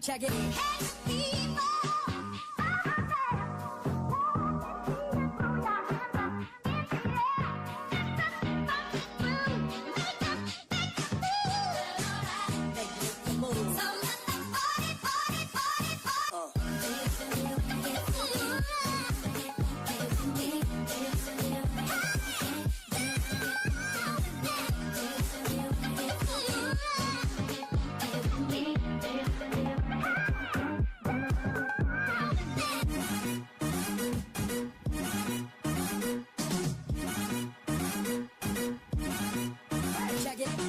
check it.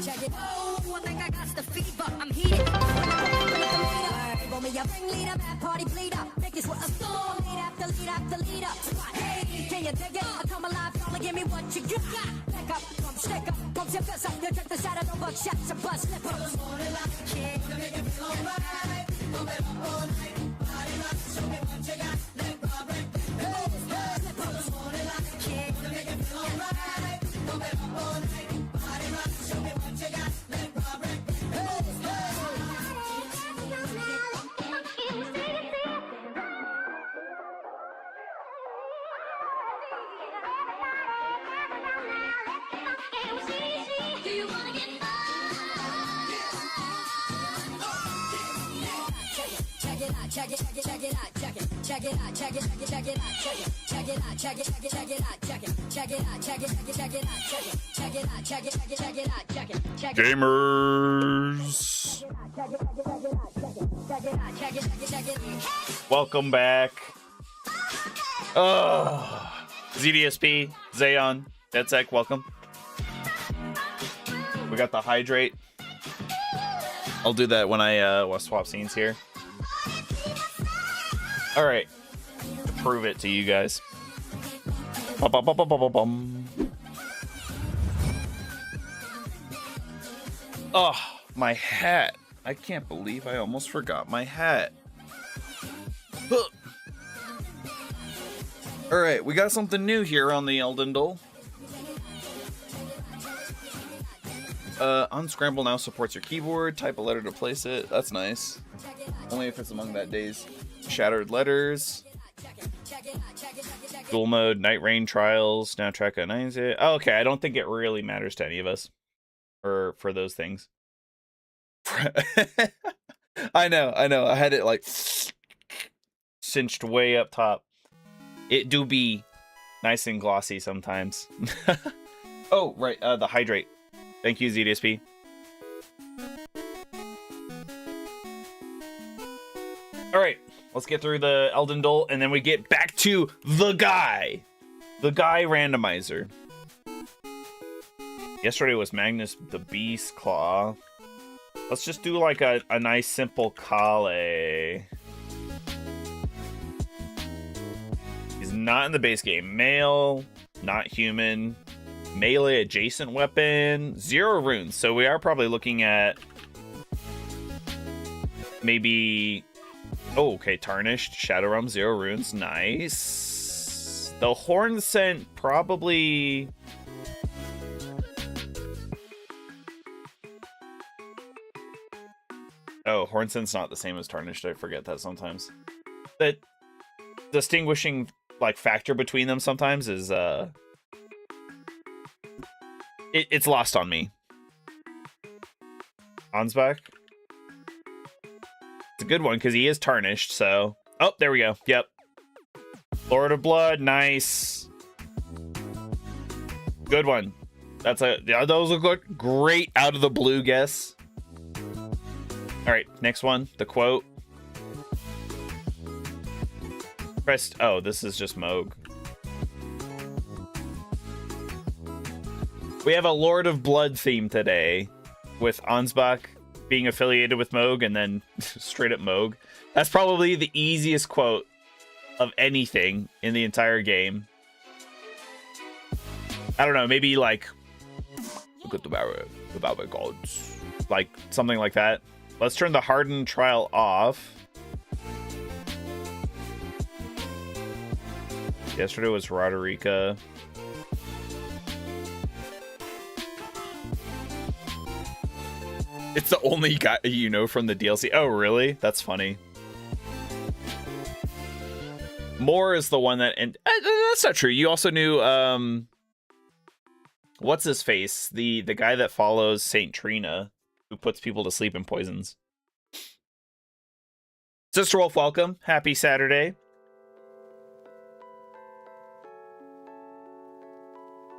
Check it. Oh, I think I got the fever. I'm heated. Ring leader, mad party bleeder. Make this what a storm. Lead after lead after leader. Hey, can you dig it? I come alive, y'all give me what you got. Back up, come stick up, pump your fist up. You check the side of the buck shots, a bus slip up. Morning like a kid, gonna make it feel alright. Pump it up all night, body rock, show me what you got. Let go break, hey, slip up. Morning like a kid, gonna make it feel alright. Pump it up all night, body rock, show me what you got. Let go break, hey, check it out, check it out, check it, check it out, check it, check it out, check it, check it out, check it, check it out, check it, check it out, check it, check it out, check it, check it out, check it, check it out, check it, check it. Gamers, welcome back. ZDSP, Zayon, DedSec, welcome. We got the hydrate. I'll do that when I swap scenes here. All right, to prove it to you guys. Oh, my hat. I can't believe I almost forgot my hat. All right, we got something new here on the Eldendal. Unscramble now supports your keyboard. Type a letter to place it. That's nice. Only if it's among that day's shattered letters. Dual mode, Night Rain Trials, now track at 9. Oh, okay, I don't think it really matters to any of us. Or for those things. I know. I had it like cinched way up top. It do be nice and glossy sometimes. Oh, right, the hydrate. Thank you, ZDSP. All right, let's get through the Eldendal, and then we get back to the guy randomizer. Yesterday was Magnus the Beast Claw. Let's just do like a nice simple Kale. He's not in the base game. Male, not human. Melee adjacent weapon, 0 runes. So we are probably looking at maybe, oh, okay, tarnished, Shadow Realm, 0 runes, nice. The Horn Scent probably, oh, Horn Scent's not the same as tarnished. I forget that sometimes. The distinguishing like factor between them sometimes is it's lost on me. Ansbach. It's a good one because he is tarnished, so. Oh, there we go. Yep. Lord of Blood, nice. Good one. That's yeah, those look good. Great out of the blue guess. Alright, next one. The quote. Pressed. Oh, this is just Moog. We have a Lord of Blood theme today, with Ansbach being affiliated with Moog, and then straight up Moog. That's probably the easiest quote of anything in the entire game. I don't know, maybe like, look at the Valve gods. Like, something like that. Let's turn the Hardened Trial off. Yesterday was Roderica. It's the only guy you know from the DLC. Oh, really? That's funny. Moore is the one that, and that's not true. You also knew, what's his face? The guy that follows Saint Trina, who puts people to sleep and poisons. Sister Wolf, welcome. Happy Saturday.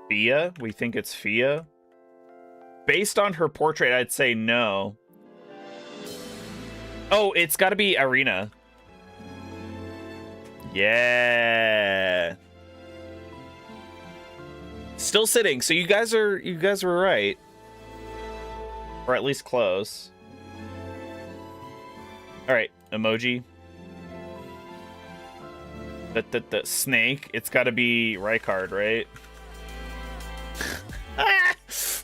Fia? We think it's Fia? Based on her portrait, I'd say no. Oh, it's got to be Irina. Yeah. Still sitting. So you guys were right. Or at least close. All right, emoji. The snake. It's got to be Rykard, right?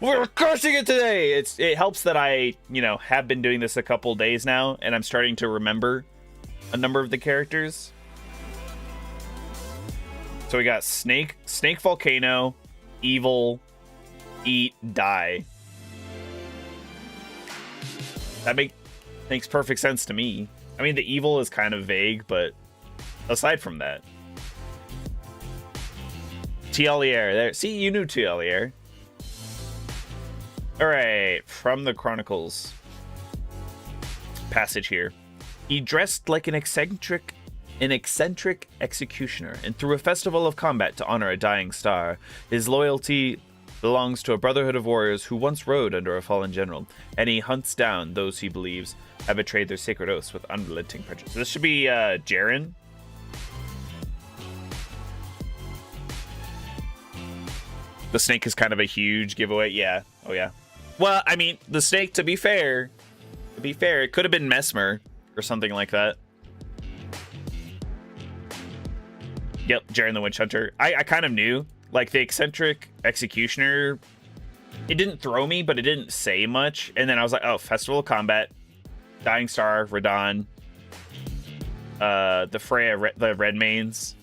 We're crushing it today. It helps that I, have been doing this a couple days now, and I'm starting to remember a number of the characters. So we got Snake Volcano, Evil, Eat, Die. That makes perfect sense to me. I mean, the Evil is kind of vague, but aside from that. Tialier. There. See, you knew Tialier. All right, from the Chronicles passage here. He dressed like an eccentric executioner, and through a festival of combat to honor a dying star. His loyalty belongs to a brotherhood of warriors who once rode under a fallen general, and he hunts down those he believes have betrayed their sacred oaths with unrelenting prejudice. This should be Jaren. The snake is kind of a huge giveaway. Yeah. Oh, yeah. Well, I mean, the snake, to be fair, it could have been Mesmer or something like that. Yep, Jaren the Witch Hunter. I kind of knew. Like, the eccentric executioner, it didn't throw me, but it didn't say much. And then I was like, oh, Festival of Combat, Dying Star, Radon, the Freya, the Red Mains.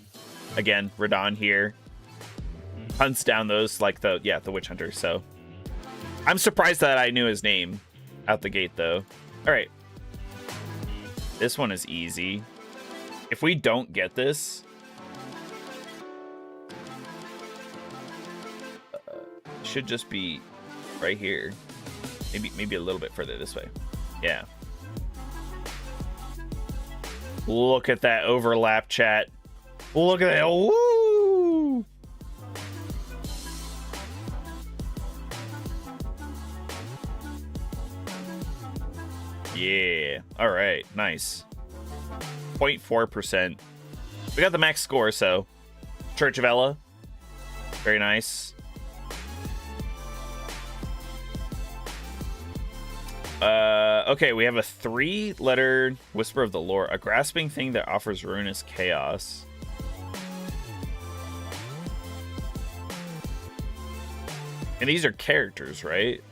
Again, Radon here. Hunts down those, like, the Witch Hunter, so... I'm surprised that I knew his name out the gate, though. All right. This one is easy. If we don't get this... should just be right here. Maybe a little bit further this way. Yeah. Look at that overlap, chat. Look at that. Woo! Yeah. All right. Nice. 0.4%. We got the max score, so Church of Ella. Very nice. Okay, we have a 3-letter Whisper of the Lore, a grasping thing that offers ruinous chaos. And these are characters, right?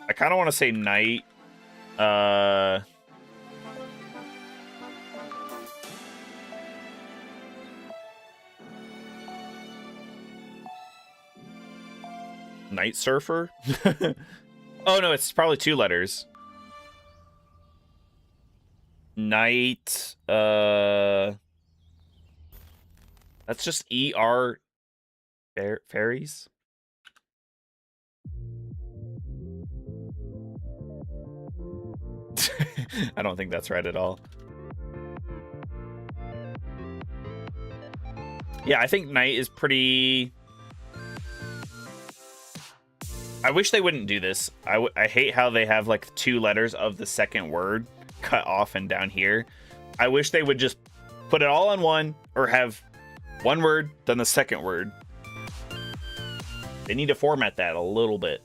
I kind of want to say Knight. Night Surfer? Oh, no, it's probably 2 letters. Night, that's just E-R fairies? I don't think that's right at all. Yeah, I think Night is pretty... I wish they wouldn't do this. I hate how they have like 2 letters of the second word cut off and down here. I wish they would just put it all on one, or have one word, then the second word. They need to format that a little bit.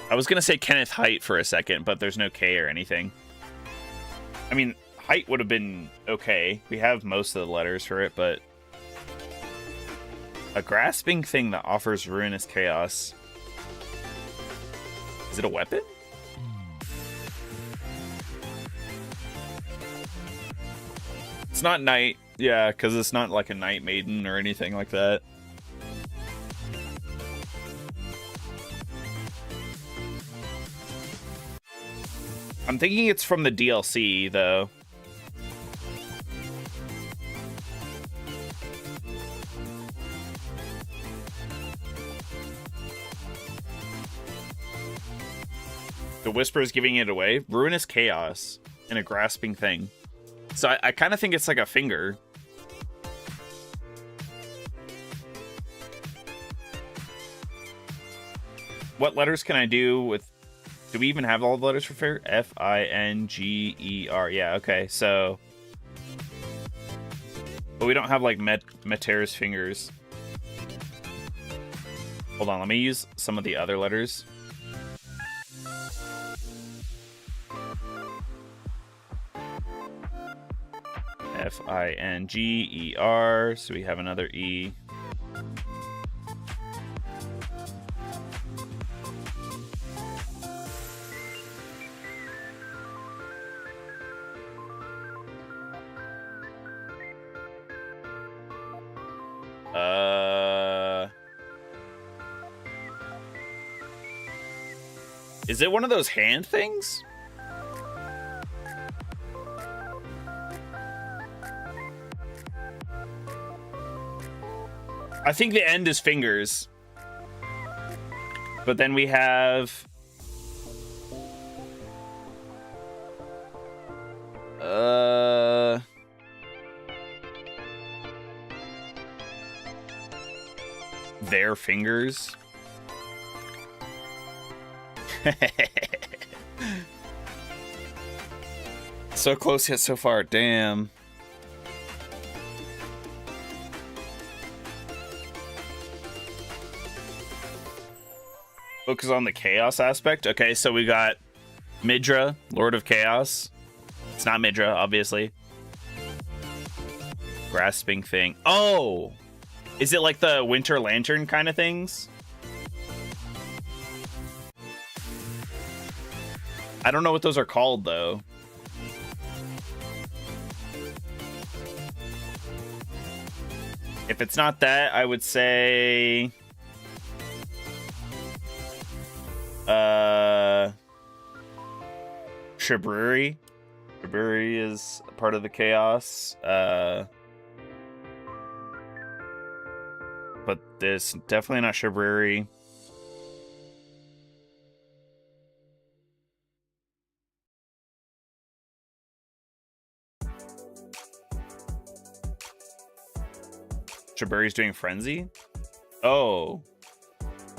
I was gonna say Kenneth Height for a second, but there's no K or anything. I mean, Height would have been okay. We have most of the letters for it, but... a grasping thing that offers ruinous chaos. Is it a weapon? It's not night. Yeah, because it's not like a night maiden or anything like that. I'm thinking it's from the DLC, though. The Whisper is giving it away. Ruinous Chaos and a grasping thing. So I kind of think it's like a finger. What letters can I do with... Do we even have all the letters for finger? F-I-N-G-E-R. Yeah, okay, so... But we don't have, like, Meteor's fingers. Hold on, let me use some of the other letters. F-I-N-G-E-R. So we have another E. Is it one of those hand things? I think the end is fingers. But then we have... Their fingers. So close yet so far. Damn. Focus on the chaos aspect. Okay, so we got Midra, Lord of Chaos. It's not Midra, obviously. Grasping thing. Oh! Is it like the Winter Lantern kind of things? I don't know what those are called, though. If it's not that, I would say... Shibruri. Shibruri is part of the chaos. But there's definitely not Shibruri. Shibruri's doing Frenzy? Oh.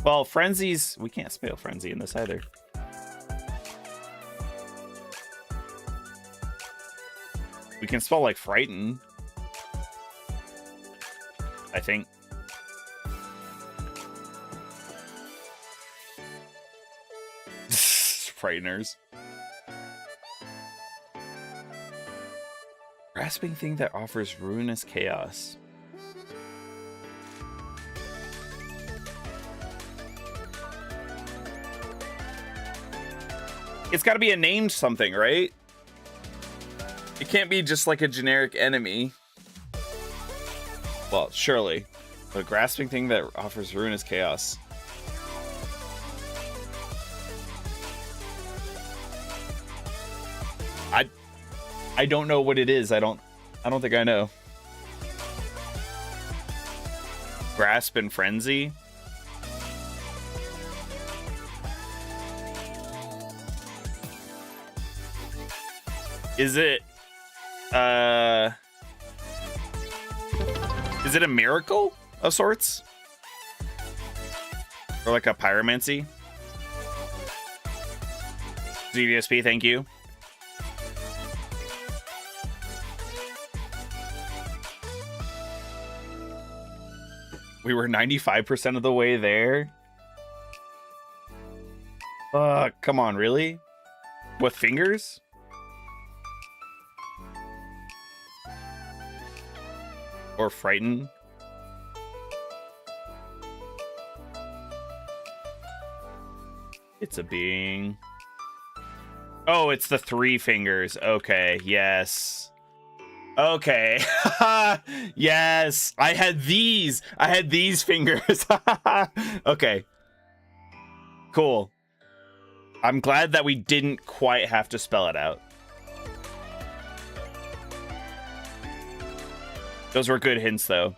Well, Frenzy's... We can't spell Frenzy in this either. We can spell, like, Frighten. I think. Frighteners. Grasping thing that offers ruinous chaos. It's got to be a named something, right? It can't be just like a generic enemy. Well, surely. But a grasping thing that offers ruinous chaos. I don't know what it is. I don't think I know. Grasp and Frenzy. Is it a miracle of sorts? Or like a pyromancy? ZDSP, thank you. We were 95% of the way there. Come on, really? With fingers? Or Frighten? It's a being. Oh, it's the 3 fingers. Okay, yes. Okay. Yes, I had these. I had these fingers. Okay. Cool. I'm glad that we didn't quite have to spell it out. Those were good hints, though.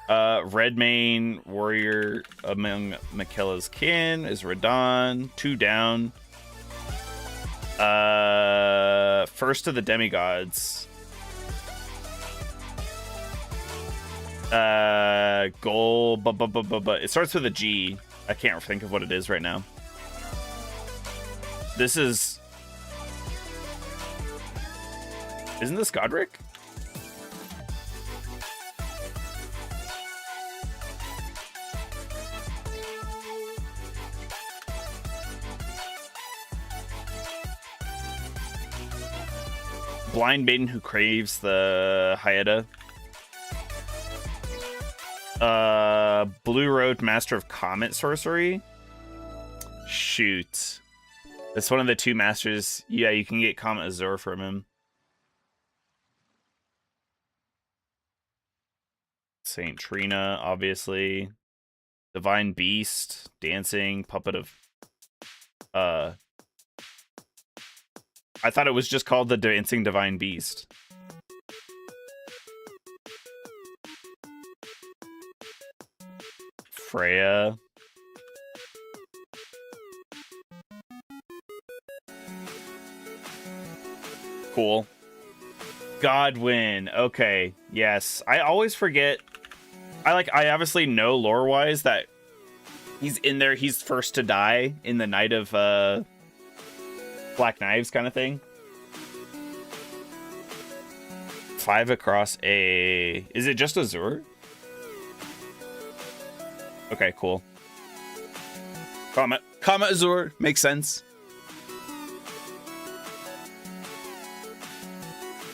Redmane, warrior among Miquella's kin, is Radon. 2 down. First of the demigods. Goal. It starts with a G. I can't think of what it is right now. This is... Isn't this Godric? Blind maiden who craves the Hyeda. Blue Road Master of Comet sorcery. Shoot. That's one of the 2 masters. Yeah, you can get Comet Azure from him. Saint Trina, obviously. Divine Beast, Dancing, Puppet of... I thought it was just called the Dancing Divine Beast. Freya. Cool. Godwin. Okay. Yes. I always forget. I obviously know lore-wise that he's in there. He's first to die in the Night of Black Knives kind of thing. 5 across a... Is it just Azure? Okay, cool. Comet Azure. Makes sense.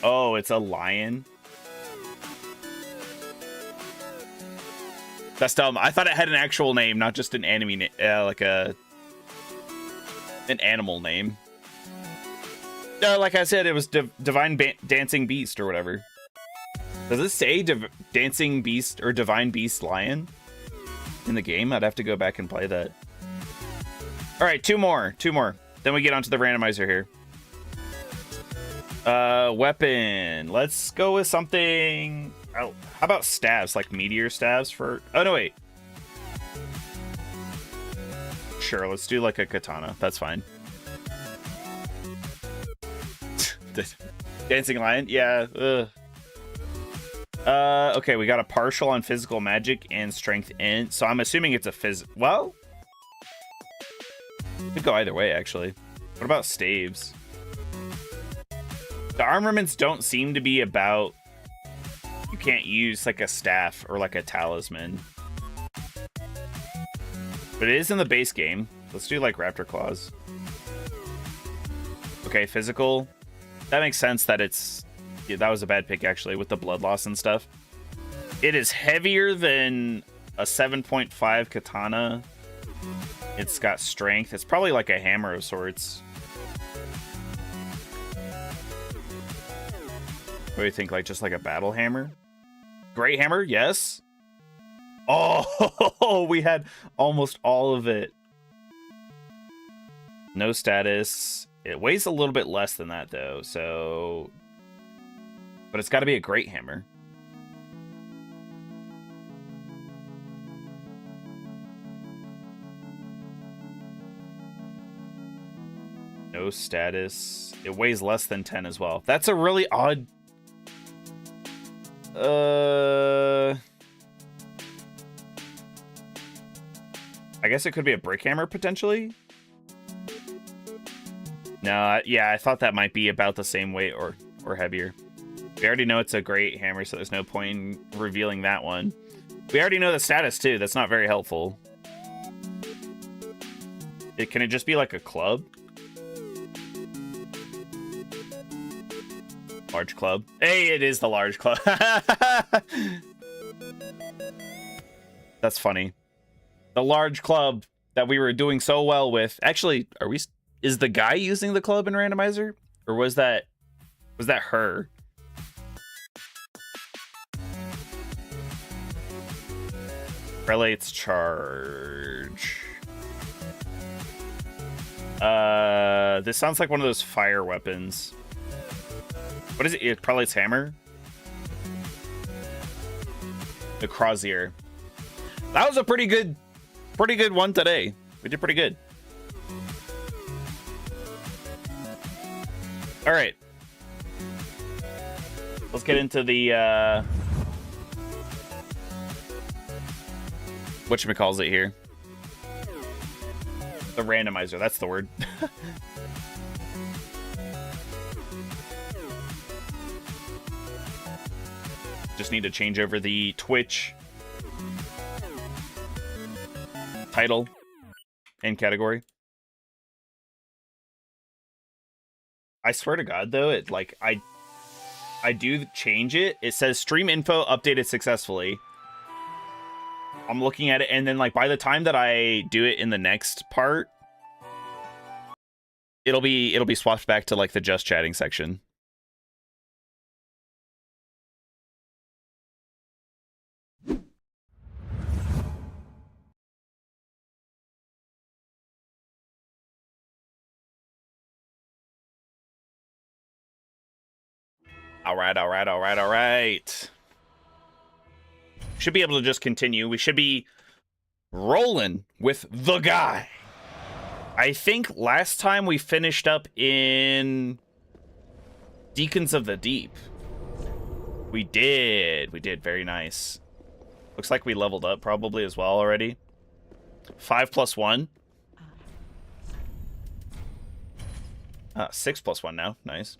Oh, it's a lion. That's dumb. I thought it had an actual name, not just an anime name, like an animal name. Like I said, it was Divine Dancing Beast or whatever. Does it say Dancing Beast or Divine Beast Lion in the game? I'd have to go back and play that. All right, 2 more. Then we get onto the randomizer here. Weapon. Let's go with something. Oh, how about stabs? Like meteor stabs for... Oh, no, wait. Sure, let's do like a katana. That's fine. Dancing lion? Yeah. Okay, we got a partial on physical magic and strength in. So I'm assuming it's a well, could go either way, actually. What about staves? The armaments don't seem to be about... You can't use like a staff or like a talisman. But it is in the base game. Let's do like raptor claws. Okay, physical. That makes sense that it's... Yeah, that was a bad pick, actually, with the blood loss and stuff. It is heavier than a 7.5 katana. It's got strength. It's probably like a hammer of sorts. What do you think? Like just like a battle hammer? Great hammer, yes. Oh, we had almost all of it. No status. It weighs a little bit less than that, though, so... But it's got to be a great hammer. No status. It weighs less than 10 as well. That's a really odd... I guess it could be a brick hammer, potentially? No, yeah, I thought that might be about the same weight or heavier. We already know it's a great hammer, so there's no point in revealing that one. We already know the status, too. That's not very helpful. Can it just be like a club? Large club. Hey, it is the large club. That's funny. The large club that we were doing so well with. Actually, is the guy using the club in Randomizer? Or was that her? Prelate's charge. This sounds like one of those fire weapons. What is it? Prelate's hammer? The crozier. That was a pretty good one today. We did pretty good. All right. Let's get into the whatchamacallit here. The randomizer, that's the word. Just need to change over the Twitch title and category. I swear to God, though, it like I do change it. It says stream info updated successfully. I'm looking at it, and then like by the time that I do it in the next part, it'll be swapped back to like the just chatting section. All right. Should be able to just continue. We should be rolling with the guy. I think last time we finished up in Deacons of the Deep. We did. Very nice. Looks like we leveled up probably as well already. 5+1. 6+1 now. Nice.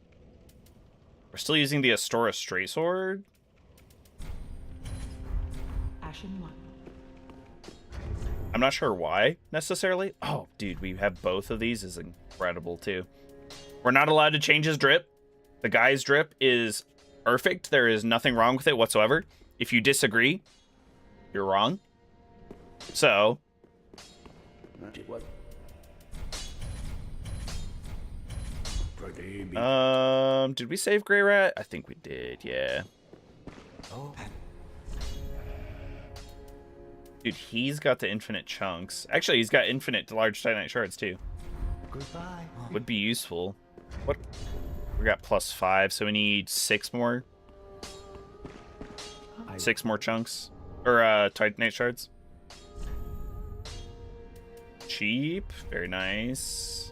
We're still using the Astora Straight Sword. Ashen one. I'm not sure why, necessarily. Oh, dude, we have both of these. Is incredible, too. We're not allowed to change his drip. The guy's drip is perfect. There is nothing wrong with it whatsoever. If you disagree, you're wrong. So... did we save Grey Rat? I think we did, yeah. Oh. Dude, he's got the infinite chunks. Actually, he's got infinite large Titanite shards, too. Goodbye. Would be useful. What? We got +5, so we need 6 more. 6 more chunks. Or, Titanite shards. Cheap. Very nice.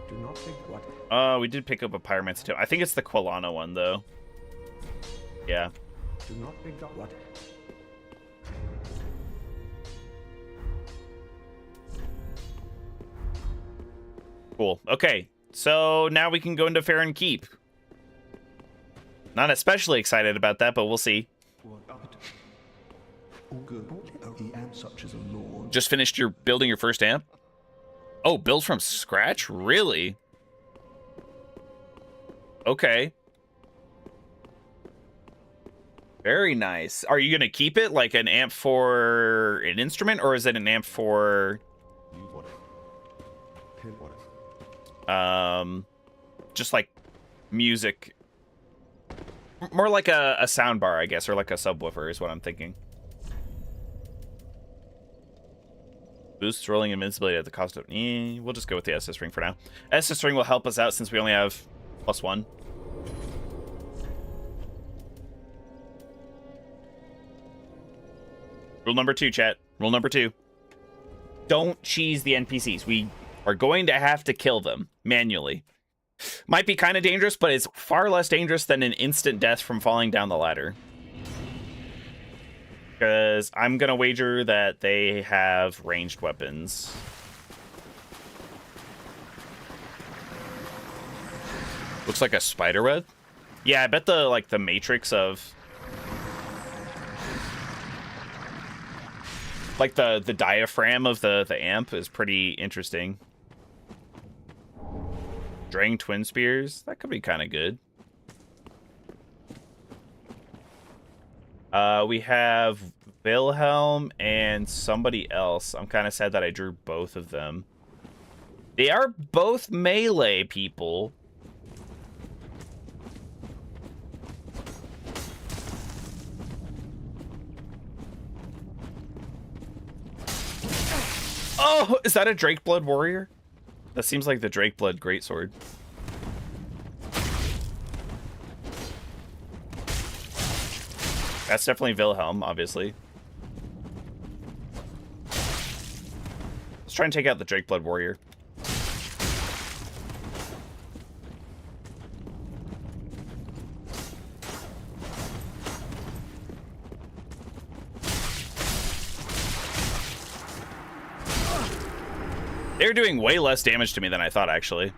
Do not think what. We did pick up a Pyromancer too. I think it's the Quilana one, though. Yeah. Do not think what. Cool. Okay. So now we can go into Farron Keep. Not especially excited about that, but we'll see. Just finished building your first amp? Oh, build from scratch? Really? Okay. Very nice. Are you going to keep it like an amp for an instrument, or is it an amp for... just like music? More like a sound bar, I guess, or like a subwoofer is what I'm thinking. Boosts rolling invincibility at the cost of... we'll just go with the SS ring for now. SS ring will help us out since we only have +1. Rule number 2, chat. Rule number 2. Don't cheese the NPCs. We are going to have to kill them manually. Might be kind of dangerous, but it's far less dangerous than an instant death from falling down the ladder. Because I'm going to wager that they have ranged weapons. Looks like a spider web. Yeah, I bet the matrix of... like the diaphragm of the amp is pretty interesting. Drang twin spears. That could be kind of good. We have Wilhelm and somebody else. I'm kind of sad that I drew both of them. They are both melee people. Oh, is that a Drakeblood warrior? That seems like the Drakeblood greatsword. That's definitely Wilhelm, obviously. Let's try and take out the Drakeblood warrior. They're doing way less damage to me than I thought, actually.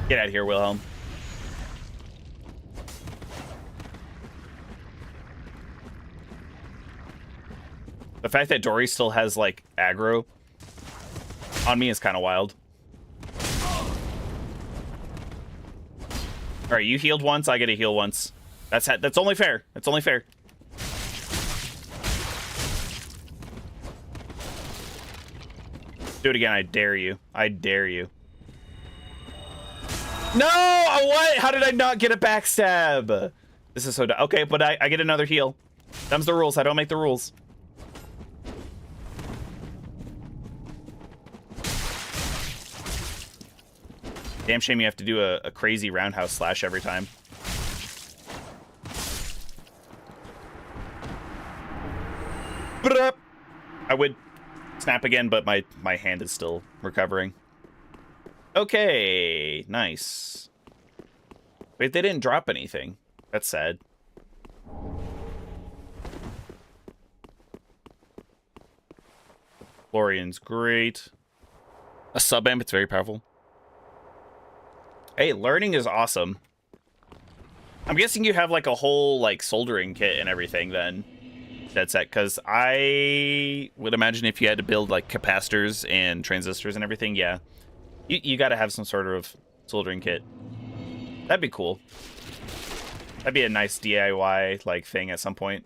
Get out of here, Wilhelm. The fact that Dory still has, like, aggro on me is kind of wild. Alright, you healed once, I get to heal once. That's only fair. That's only fair. Do it again, I dare you. I dare you. No! What? How did I not get a backstab? This is so dumb. Okay, but I get another heal. Them's the rules. I don't make the rules. Damn shame you have to do a crazy roundhouse slash every time. I would snap again, but my hand is still recovering. Okay, nice. Wait, they didn't drop anything. That's sad. Florian's great. A sub-amp, it's very powerful. Hey, learning is awesome. I'm guessing you have like a whole like soldering kit and everything then. Dead set, because I would imagine if you had to build like capacitors and transistors and everything, yeah, you got to have some sort of soldering kit. That'd be cool. That'd be a nice DIY like thing at some point.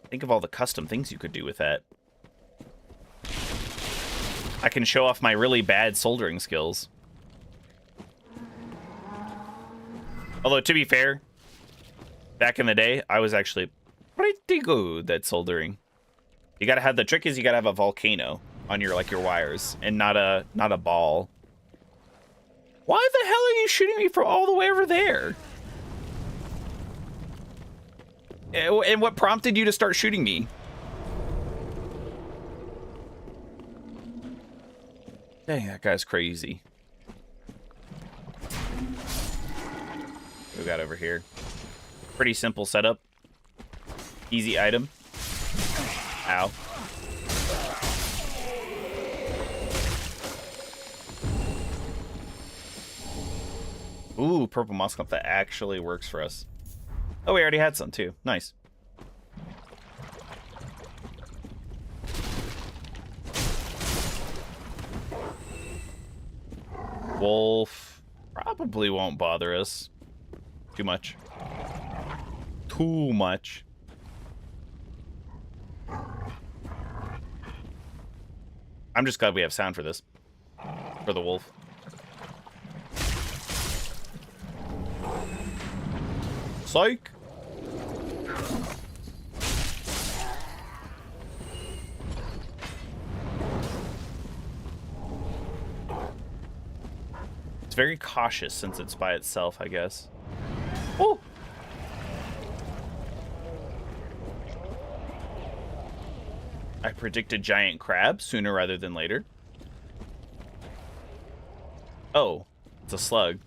Think of all the custom things you could do with that. I can show off my really bad soldering skills. Although, to be fair, back in the day, I was actually pretty good at soldering. You gotta have, the trick is you gotta have a volcano on your, like, your wires, and not a ball. Why the hell are you shooting me from all the way over there? And what prompted you to start shooting me? Dang, that guy's crazy. We got over here. Pretty simple setup. Easy item. Ow. Ooh, purple moss clump. That actually works for us. Oh, we already had some too. Nice. Wolf probably won't bother us too much. Too much. I'm just glad we have sound for this. For the wolf. Psych! It's very cautious since it's by itself, I guess. Oh! I predicted giant crab sooner rather than later. Oh, it's a slug.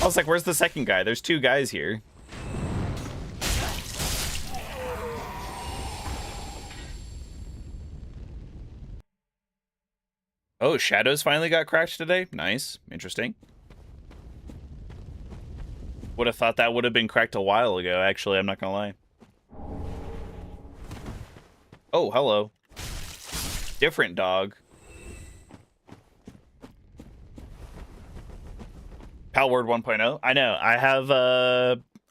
I was like, where's the second guy? There's two guys here. Oh, shadows finally got cracked today? Nice. Interesting. Would have thought that would have been cracked a while ago, actually. I'm not gonna lie. Oh, hello. Different dog. Palward 1.0. I know. I have,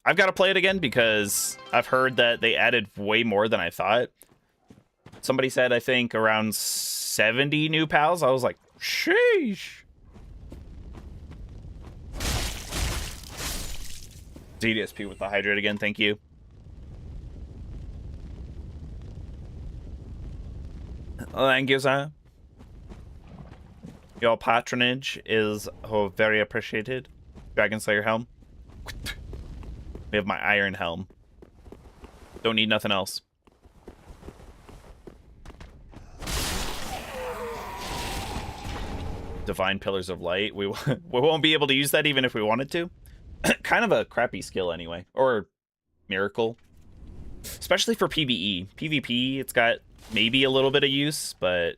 I've got to play it again because I've heard that they added way more than I thought. Somebody said, I think, around 70 new pals. I was like, sheesh. DDSP with the hydrate again, thank you. Thank you, sir. Your patronage is very appreciated. Dragon Slayer helm. We have my iron helm. Don't need nothing else. Divine Pillars of Light. We won't be able to use that even if we wanted to. Kind of a crappy skill anyway. Or Miracle. Especially for PvE. PvP, it's got maybe a little bit of use, but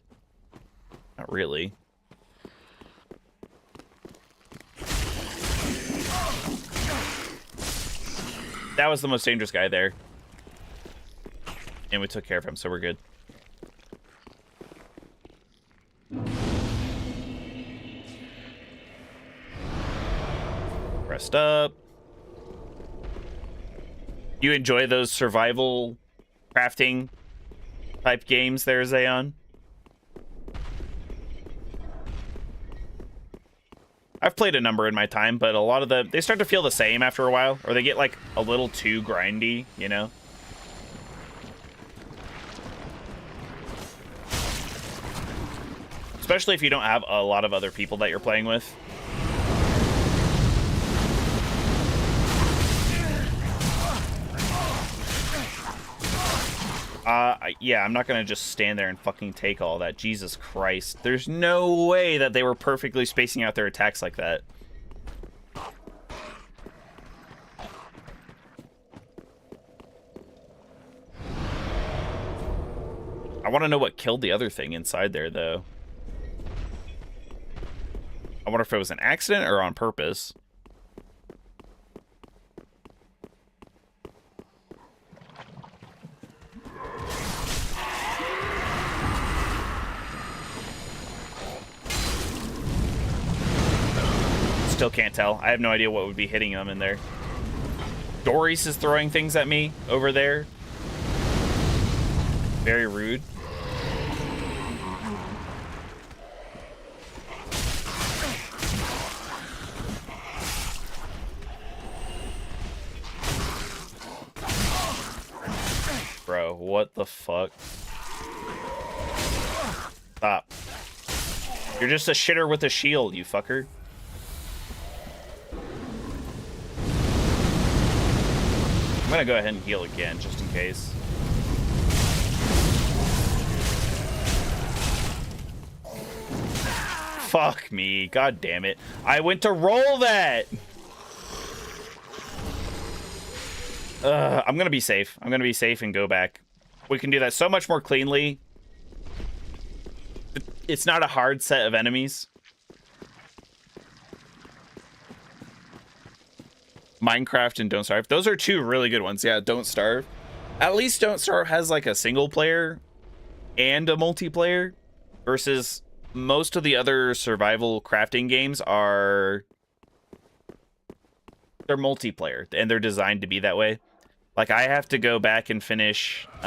not really. That was the most dangerous guy there. And we took care of him, so we're good. Rest up. You enjoy those survival crafting type games there, Zayon? I've played a number in my time, but a lot of them, they start to feel the same after a while, or they get like a little too grindy, you know? Especially if you don't have a lot of other people that you're playing with. Yeah, I'm not gonna just stand there and fucking take all that. Jesus Christ. There's no way that they were perfectly spacing out their attacks like that. I want to know what killed the other thing inside there, though. I wonder if it was an accident or on purpose. Still can't tell. I have no idea what would be hitting them in there. Doris is throwing things at me over there. Very rude. Bro, what the fuck? Stop. You're just a shitter with a shield, you fucker. I'm gonna go ahead and heal again, just in case. Fuck me. God damn it. I went to roll that! I'm gonna be safe. I'm gonna be safe and go back. We can do that so much more cleanly. It's not a hard set of enemies. Minecraft and Don't Starve. Those are two really good ones. Yeah, Don't Starve. At least Don't Starve has like a single player and a multiplayer versus most of the other survival crafting games are... They're multiplayer and they're designed to be that way. Like I have to go back and finish V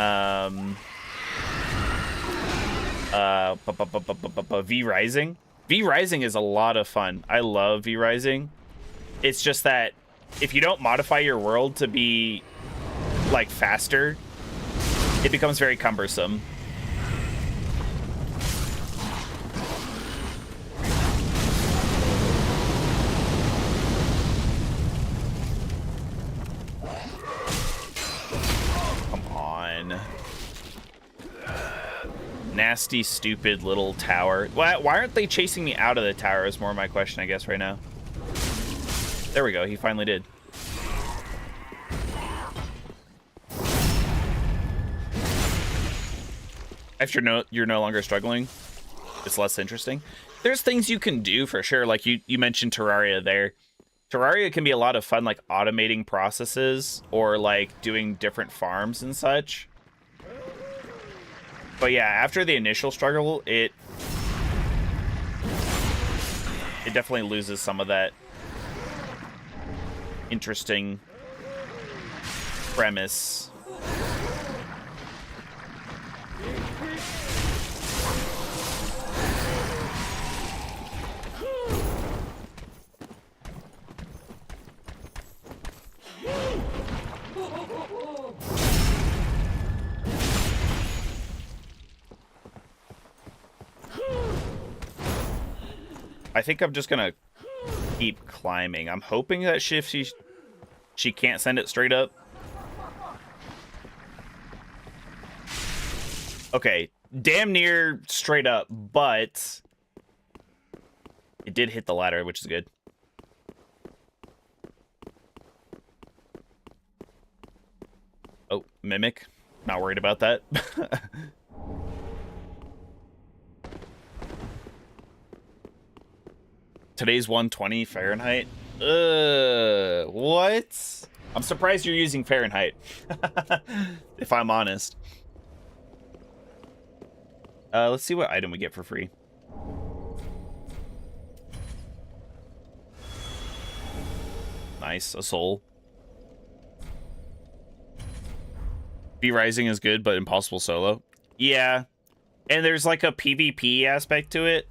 Rising. V Rising is a lot of fun. I love V Rising. It's just that if you don't modify your world to be like faster, it becomes very cumbersome. Come on. Nasty, stupid little tower. Why aren't they chasing me out of the tower is more my question, I guess, right now. There we go, he finally did. After you're no longer struggling, it's less interesting. There's things you can do for sure, like you mentioned Terraria there. Terraria can be a lot of fun, like automating processes or like doing different farms and such. But yeah, after the initial struggle, it definitely loses some of that interesting premise. I think I'm just gonna keep climbing. I'm hoping that she can't send it straight up. Okay, damn near straight up, but it did hit the ladder, which is good. Oh, Mimic. Not worried about that. Today's 120 Fahrenheit. What? I'm surprised you're using Fahrenheit. If I'm honest. Let's see what item we get for free. Nice, a soul. V-Rising is good, but impossible solo. Yeah. And there's like a PvP aspect to it.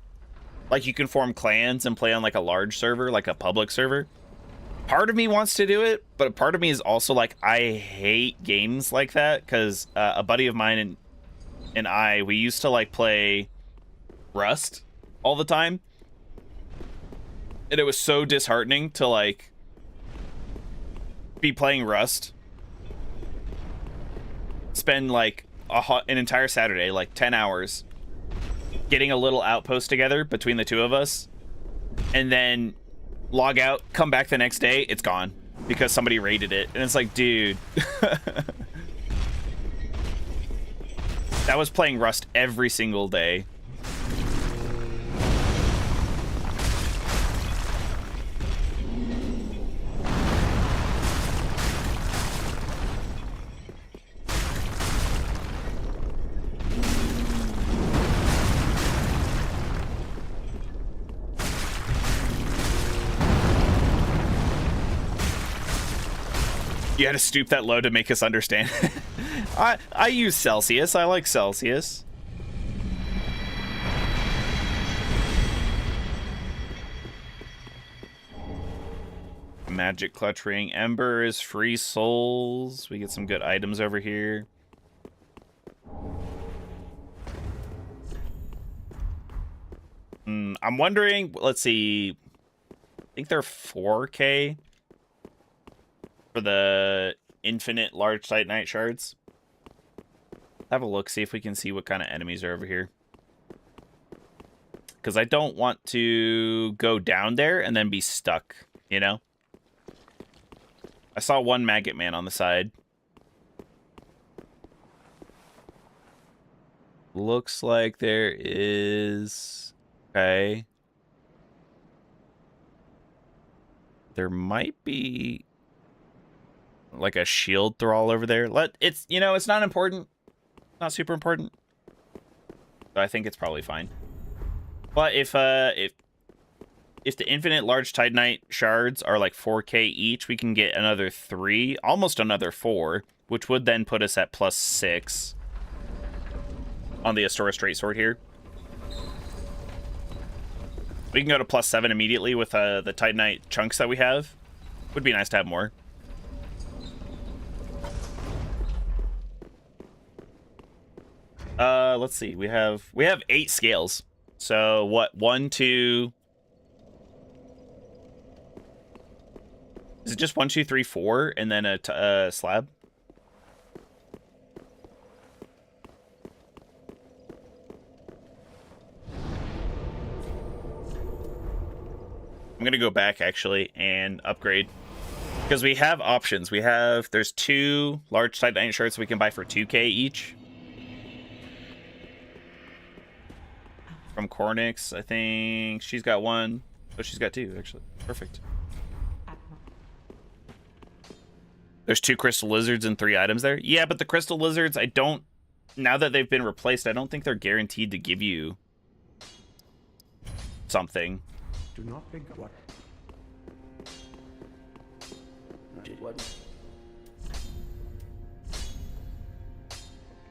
Like you can form clans and play on like a large server, like a public server. Part of me wants to do it, but part of me is also like, I hate games like that, because a buddy of mine and I, we used to like play Rust all the time. And it was so disheartening to like be playing Rust, spend like an entire Saturday, like 10 hours, getting a little outpost together between the two of us, and then log out, come back the next day, it's gone because somebody raided it. And it's like, dude. That was playing Rust every single day. You had to stoop that low to make us understand. I use Celsius. I like Celsius. Magic clutch ring. Embers. Free souls. We get some good items over here. I'm wondering. Let's see. I think they're 4K. For the infinite large titanite shards. Have a look, see if we can see what kind of enemies are over here. Because I don't want to go down there and then be stuck, you know? I saw one maggot man on the side. Looks like there is... Okay. There might be... like a shield thrall over there. It's, you know, it's not important. Not super important. So I think it's probably fine. But if the infinite large titanite shards are like 4K each, we can get another 3, almost another 4, which would then put us at +6 on the Astora straight sword here. We can go to +7 immediately with the titanite chunks that we have. Would be nice to have more. Let's see. We have 8 scales. So what? 1, 2. Is it just 1, 2, 3, 4, and then a slab? I'm gonna go back actually and upgrade because we have options. There's 2 large titanite shirts we can buy for 2K each. From Cornix, I think she's got 1. Oh, she's got 2, actually. Perfect. There's 2 crystal lizards and 3 items there. Yeah, but the crystal lizards, now that they've been replaced, I don't think they're guaranteed to give you something. Do not think what?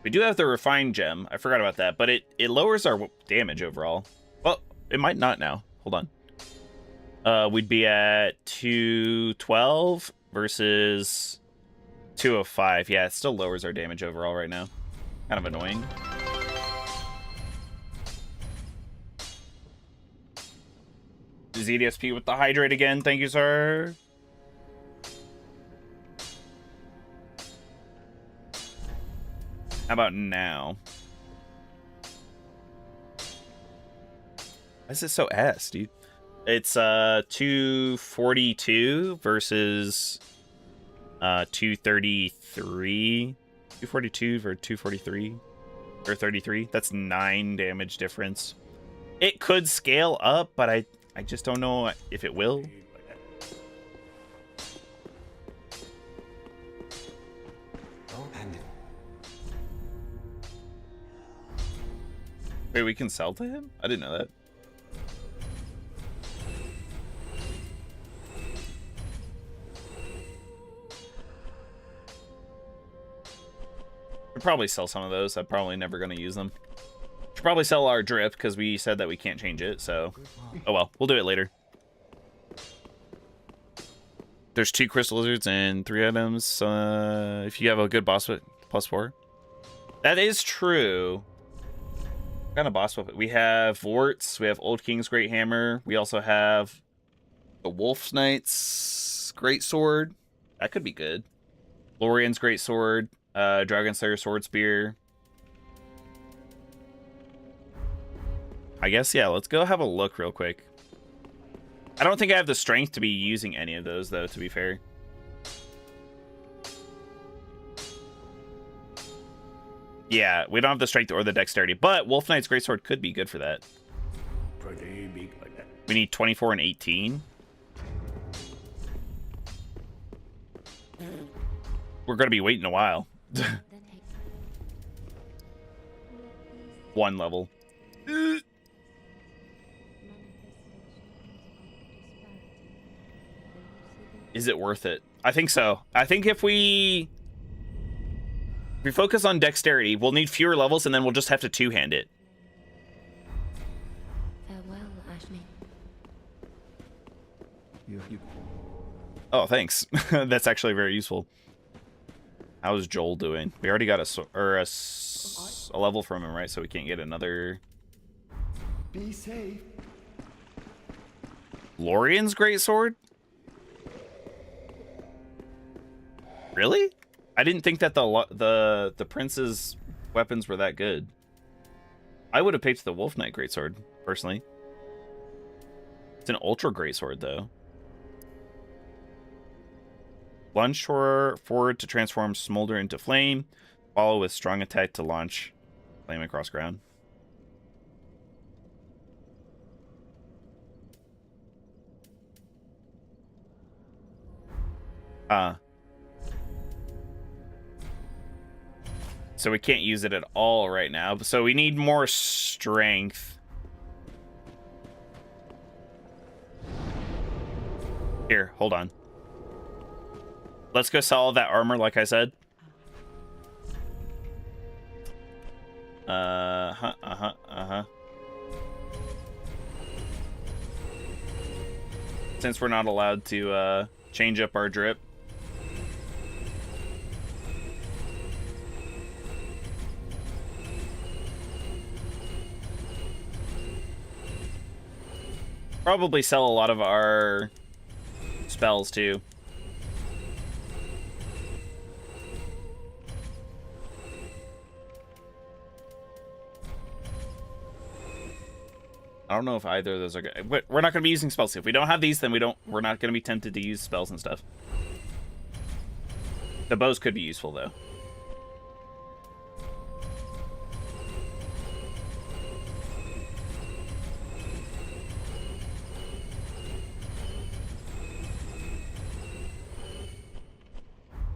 We do have the refined gem. I forgot about that, but it lowers our damage overall. Well, it might not now. Hold on. We'd be at 212 versus 205. Yeah, it still lowers our damage overall right now. Kind of annoying. ZDSP with the hydrate again. Thank you, sir. How about now? Why is it so ass, dude? It's 242 versus 233. 242 for 243 or 33. That's 9 damage difference. It could scale up, but I just don't know if it will. Wait, we can sell to him? I didn't know that. We'd probably sell some of those. I'm probably never going to use them. Should probably sell our drip because we said that we can't change it. So, oh well, we'll do it later. There's 2 crystal lizards and 3 items. If you have a good boss whip, +4. That is true. What kind of boss whip? We have Vorts. We have Old King's Great Hammer. We also have the Wolf Knight's Great Sword. That could be good. Lorian's Great Sword. Dragon Slayer Sword Spear. I guess, yeah, let's go have a look real quick. I don't think I have the strength to be using any of those, though, to be fair. Yeah, we don't have the strength or the dexterity, but Wolf Knight's Greatsword could be good for that. We need 24 and 18. We're going to be waiting a while. 1 level. Is it worth it? I think so. I think if we focus on dexterity, we'll need fewer levels, and then we'll just have to two-hand it. Farewell, Ashley. Oh, thanks. That's actually very useful. How's Joel doing? We already got a level from him, right? So we can't get another. Be safe. Lorian's Greatsword? Really? I didn't think that the prince's weapons were that good. I would have picked the Wolf Knight Greatsword, personally. It's an ultra Greatsword, though. Lunge forward to transform Smolder into Flame. Follow with strong attack to launch Flame across ground. So we can't use it at all right now. So we need more strength. Here, hold on. Let's go sell all that armor, like I said. Since we're not allowed to change up our drip. Probably sell a lot of our spells too. I don't know if either of those are good. We're not going to be using spells. If we don't have these, then we're not going to be tempted to use spells and stuff. The bows could be useful though.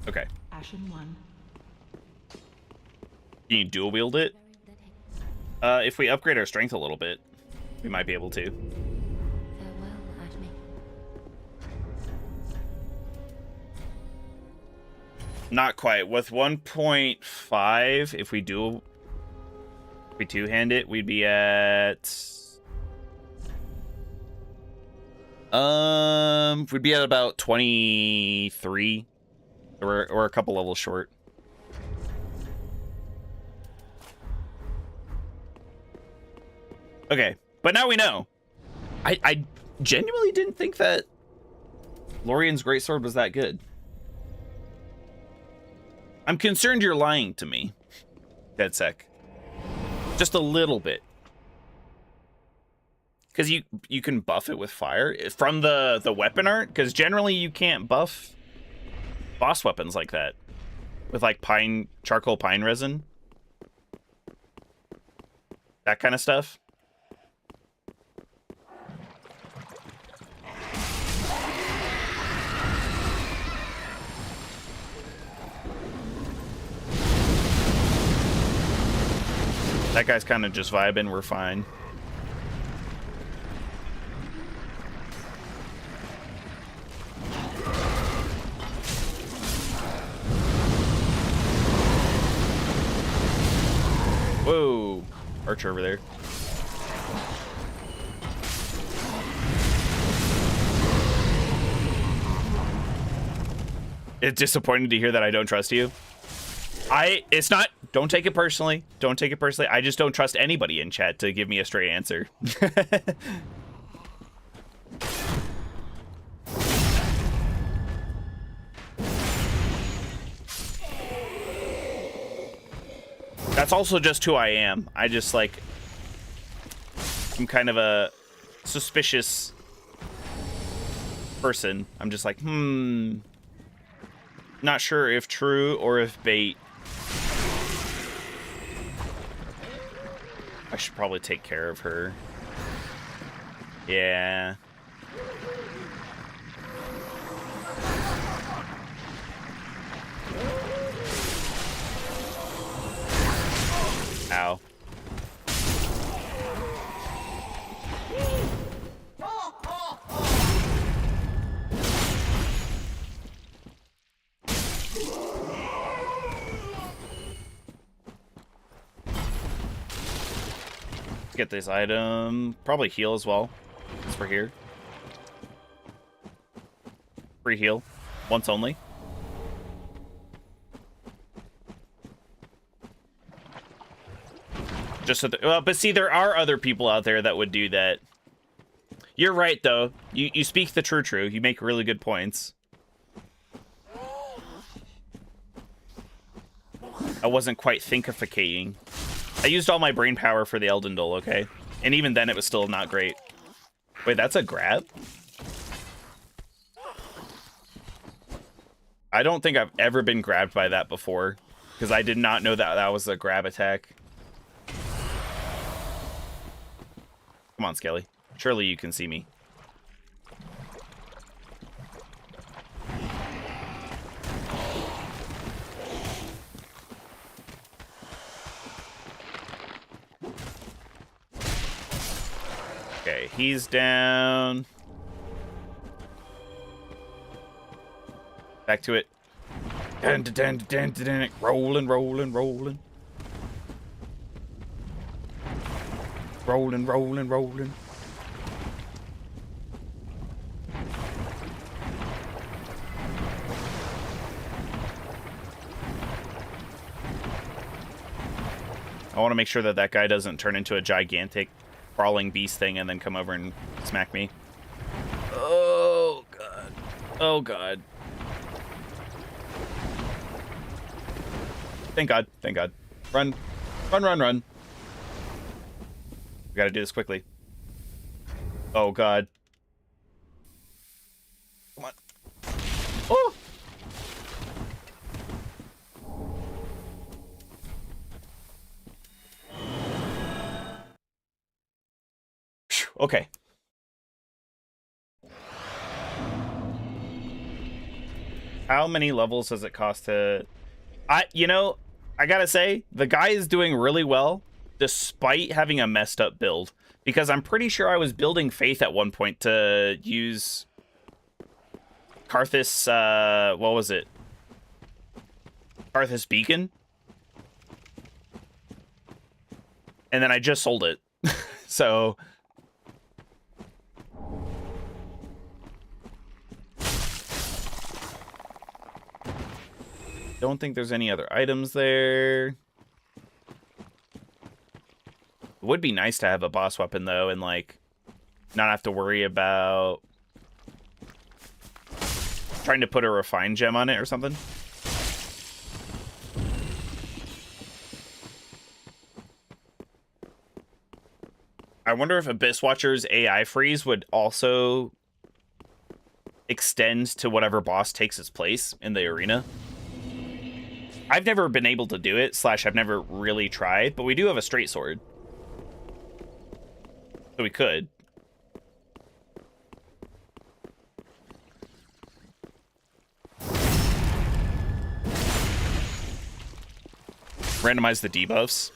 Okay. Ashen 1. Can you dual wield it? If we upgrade our strength a little bit, we might be able to. Farewell, Ashley. Not quite. With 1.5, if we two-hand it, we'd be at we'd be at about 23. Or a couple levels short. Okay, but now we know. I genuinely didn't think that Lorian's greatsword was that good. I'm concerned you're lying to me, DeadSec. Just a little bit. Because you can buff it with fire from the weapon art, because generally you can't buff boss weapons like that with like charcoal pine resin, that kind of stuff. That guy's kind of just vibing. We're fine. Whoa, Archer over there. It's disappointing to hear that I don't trust you. It's not, don't take it personally. Don't take it personally. I just don't trust anybody in chat to give me a straight answer. That's also just who I am. I just like, I'm kind of a suspicious person. I'm just like, not sure if true or if bait. I should probably take care of her. Yeah. Ow. Get this item. Probably heal as well, since we're here. Free heal. Once only. Just so well, but see, there are other people out there that would do that. You're right, though. You speak the true. You make really good points. I wasn't quite thinkificating. I used all my brain power for the Elden Dole, okay? And even then, it was still not great. Wait, that's a grab? I don't think I've ever been grabbed by that before, because I did not know that that was a grab attack. Come on, Skelly. Surely you can see me. Okay, he's down. Back to it. Rolling, rolling, rolling. Rolling, rolling, rolling. I want to make sure that that guy doesn't turn into a gigantic crawling beast thing and then come over and smack me. Oh, God. Oh, God. Thank God. Thank God. Run. Run, run, run. We gotta do this quickly. Oh, God. Come on. Oh! Okay. How many levels does it cost to... You know, I gotta say, the guy is doing really well, despite having a messed up build. Because I'm pretty sure I was building Faith at one point to use... Karthus, what was it? Karthus Beacon? And then I just sold it. So... Don't think there's any other items there. It would be nice to have a boss weapon, though, and, like, not have to worry about trying to put a refined gem on it or something. I wonder if Abyss Watcher's AI freeze would also extend to whatever boss takes its place in the arena. I've never been able to do it, / I've never really tried, but we do have a straight sword. So we could. Randomize the debuffs.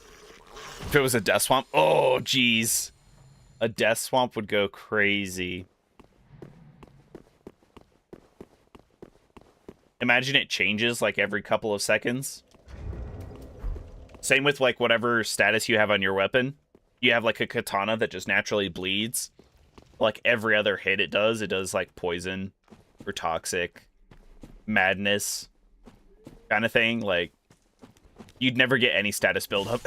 If it was a death swamp, oh geez. A death swamp would go crazy. Imagine it changes like every couple of seconds. Same with like whatever status you have on your weapon. You have like a katana that just naturally bleeds. Like every other hit it does like poison or toxic, madness kind of thing. Like you'd never get any status buildup.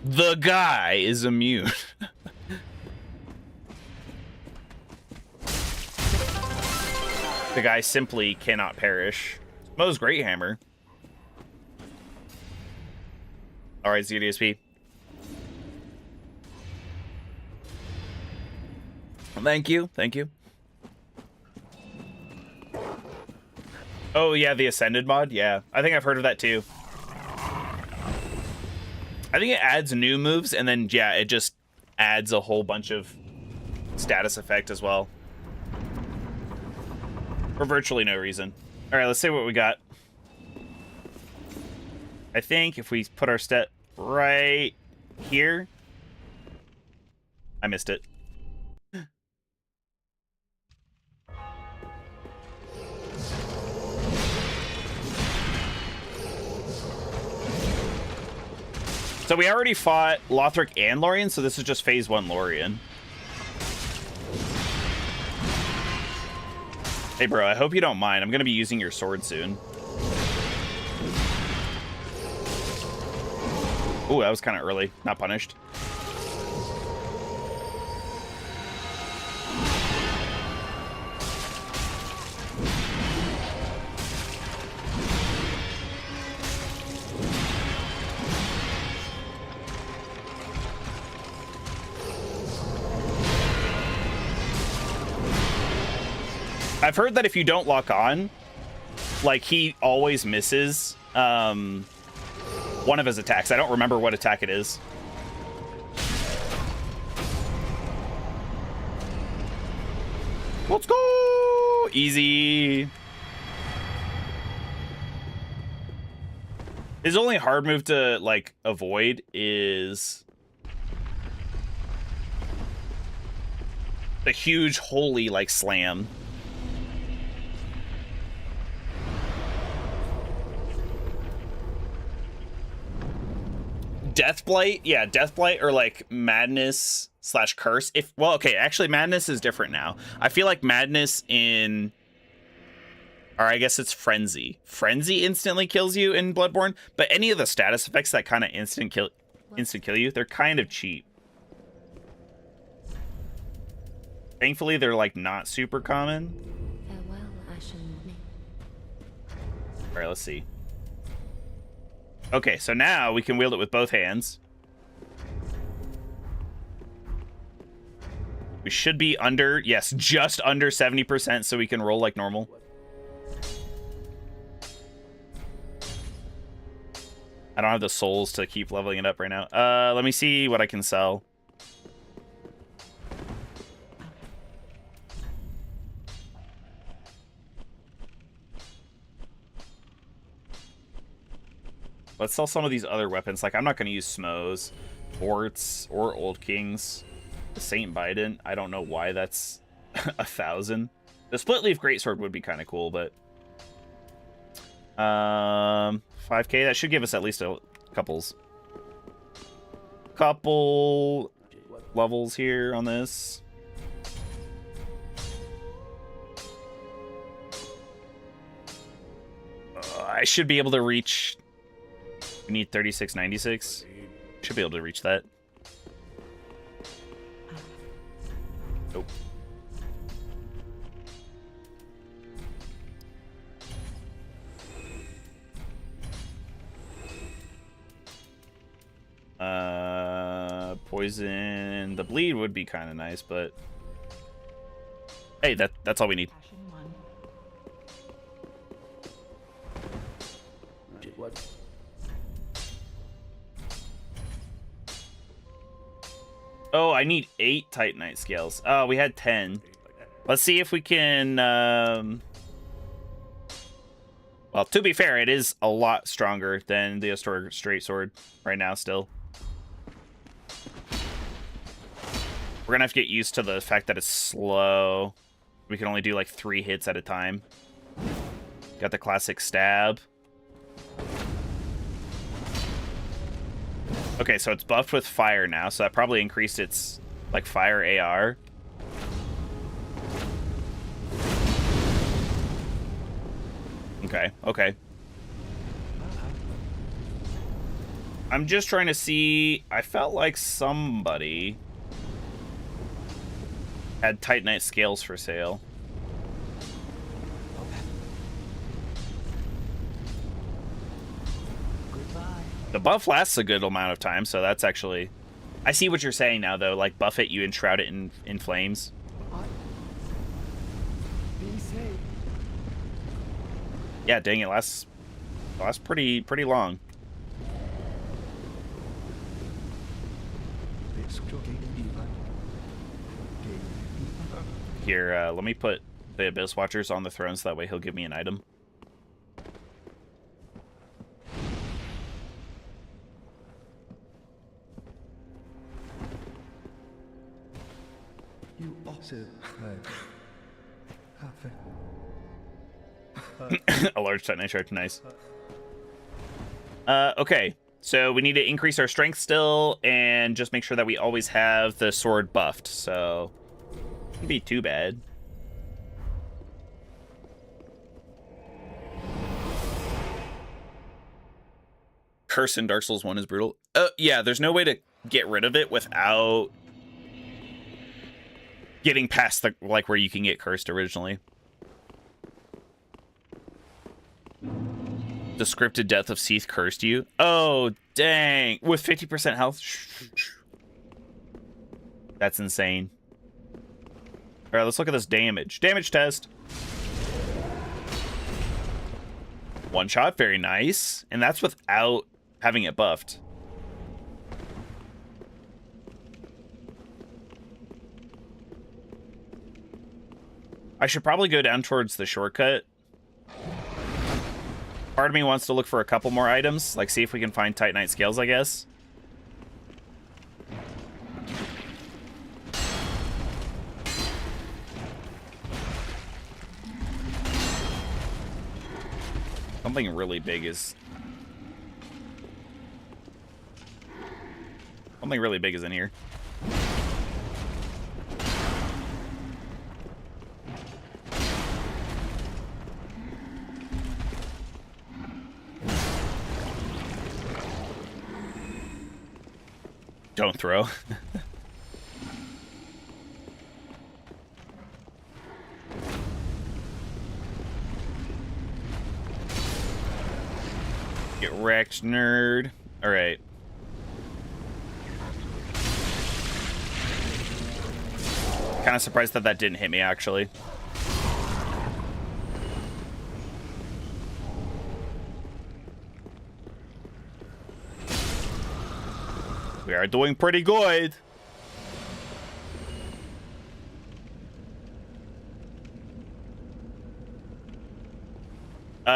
The guy is immune. The guy simply cannot perish. Mo's great hammer. All right, ZDSP. Thank you. Thank you. Oh, yeah, the Ascended mod? Yeah, I think I've heard of that too. I think it adds new moves, and then, yeah, it just adds a whole bunch of status effect as well. For virtually no reason. All right, let's see what we got. I think if we put our stat right here... I missed it. So we already fought Lothric and Lorien, so this is just phase 1 Lorien. Hey bro, I hope you don't mind. I'm gonna be using your sword soon. Ooh, that was kind of early. Not punished. I've heard that if you don't lock on, like, he always misses one of his attacks. I don't remember what attack it is. Let's go! Easy. His only hard move to, like, avoid is the huge holy, like, slam. Deathblight, yeah, Deathblight or like Madness / Curse. Well, okay, actually Madness is different now. I feel like Madness in, or I guess it's Frenzy. Frenzy instantly kills you in Bloodborne, but any of the status effects that kind of instant kill you, they're kind of cheap. Thankfully, they're like not super common. Farewell, Ashen. All right, let's see. Okay, so now we can wield it with both hands. We should be under, yes, just under 70%, so we can roll like normal. I don't have the souls to keep leveling it up right now. Let me see what I can sell. Let's sell some of these other weapons. Like, I'm not going to use Smoes, Orts, or Old Kings. The Saint Biden, I don't know why that's 1,000. The Split Leaf Greatsword would be kind of cool, but 5k, that should give us at least a couple levels here on this. I should be able to reach. We need 3696. Should be able to reach that. Nope. Poison. The bleed would be kind of nice, but hey, that's all we need. What? Oh, I need 8 Titanite scales. Oh, we had 10. Let's see if we can. Well, to be fair, it is a lot stronger than the historic straight sword right now. Still, we're gonna have to get used to the fact that it's slow. We can only do like 3 hits at a time. Got the classic stab. Okay, so it's buffed with fire now, so that probably increased its like fire AR. Okay. I'm just trying to see. I felt like somebody had Titanite scales for sale. The buff lasts a good amount of time, so that's actually... I see what you're saying now, though. Like, buff it, you enshroud it in flames. Be safe. Yeah, dang, it lasts pretty long. Here, let me put the Abyss Watchers on the throne so that way he'll give me an item. You also A large Titanite shard, nice. Okay, so we need to increase our strength still, and just make sure that we always have the sword buffed, so... Shouldn't be too bad. Curse in Dark Souls 1 is brutal. Yeah, there's no way to get rid of it without getting past the like where you can get cursed originally. The scripted death of Seath cursed you. Oh, dang. With 50% health? That's insane. All right, let's look at this damage. Damage test. One shot, very nice. And that's without having it buffed. I should probably go down towards the shortcut. Part of me wants to look for a couple more items, like see if we can find Titanite scales, I guess. Something really big is... Something really big is in here. Don't throw. Get wrecked, nerd. All right. Kind of surprised that that didn't hit me, actually. We are doing pretty good.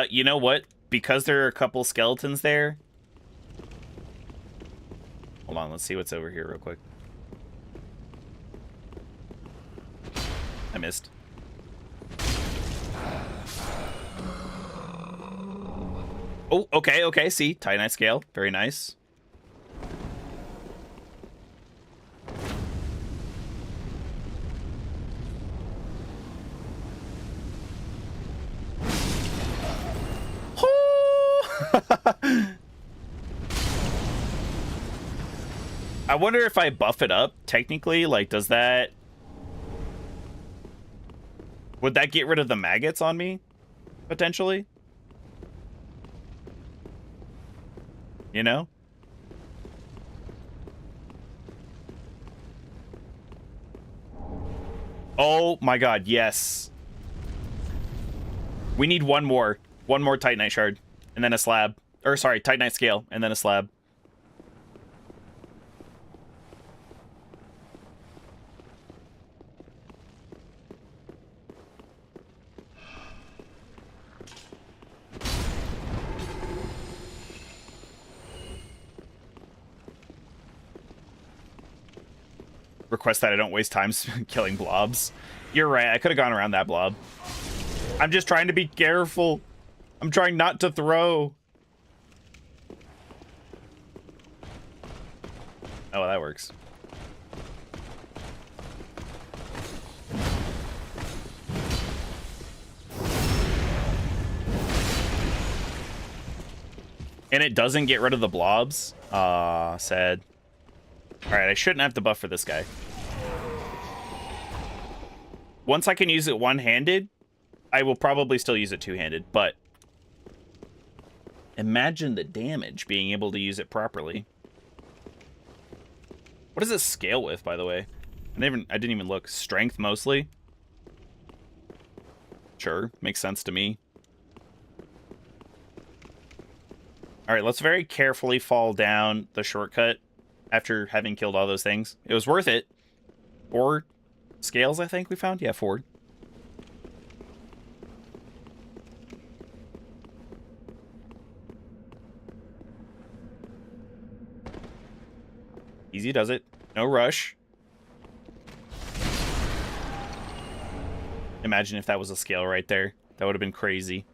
You know what? Because there are a couple skeletons there. Hold on, let's see what's over here real quick. I missed. Oh, okay, okay. See, Titanite scale. Very nice. I wonder if I buff it up, technically, like, does that... Would that get rid of the maggots on me? Potentially? You know? Oh my god, yes. We need one more. One more Titanite shard. And then a slab. Or, sorry, Titanite scale. And then a slab. Request that I don't waste time killing blobs. You're right, I could have gone around that blob. I'm just trying to be careful. I'm trying not to throw. Oh, that works. And it doesn't get rid of the blobs? Aw, sad. Alright, I shouldn't have to buff for this guy. Once I can use it one-handed, I will probably still use it two-handed, but... Imagine the damage being able to use it properly. What does it scale with, by the way? I didn't even look. Strength, mostly? Sure, makes sense to me. Alright, let's very carefully fall down the shortcut after having killed all those things. It was worth it. 4 scales, I think we found? Yeah, 4. Easy does it. No rush. Imagine if that was a scale right there. That would have been crazy.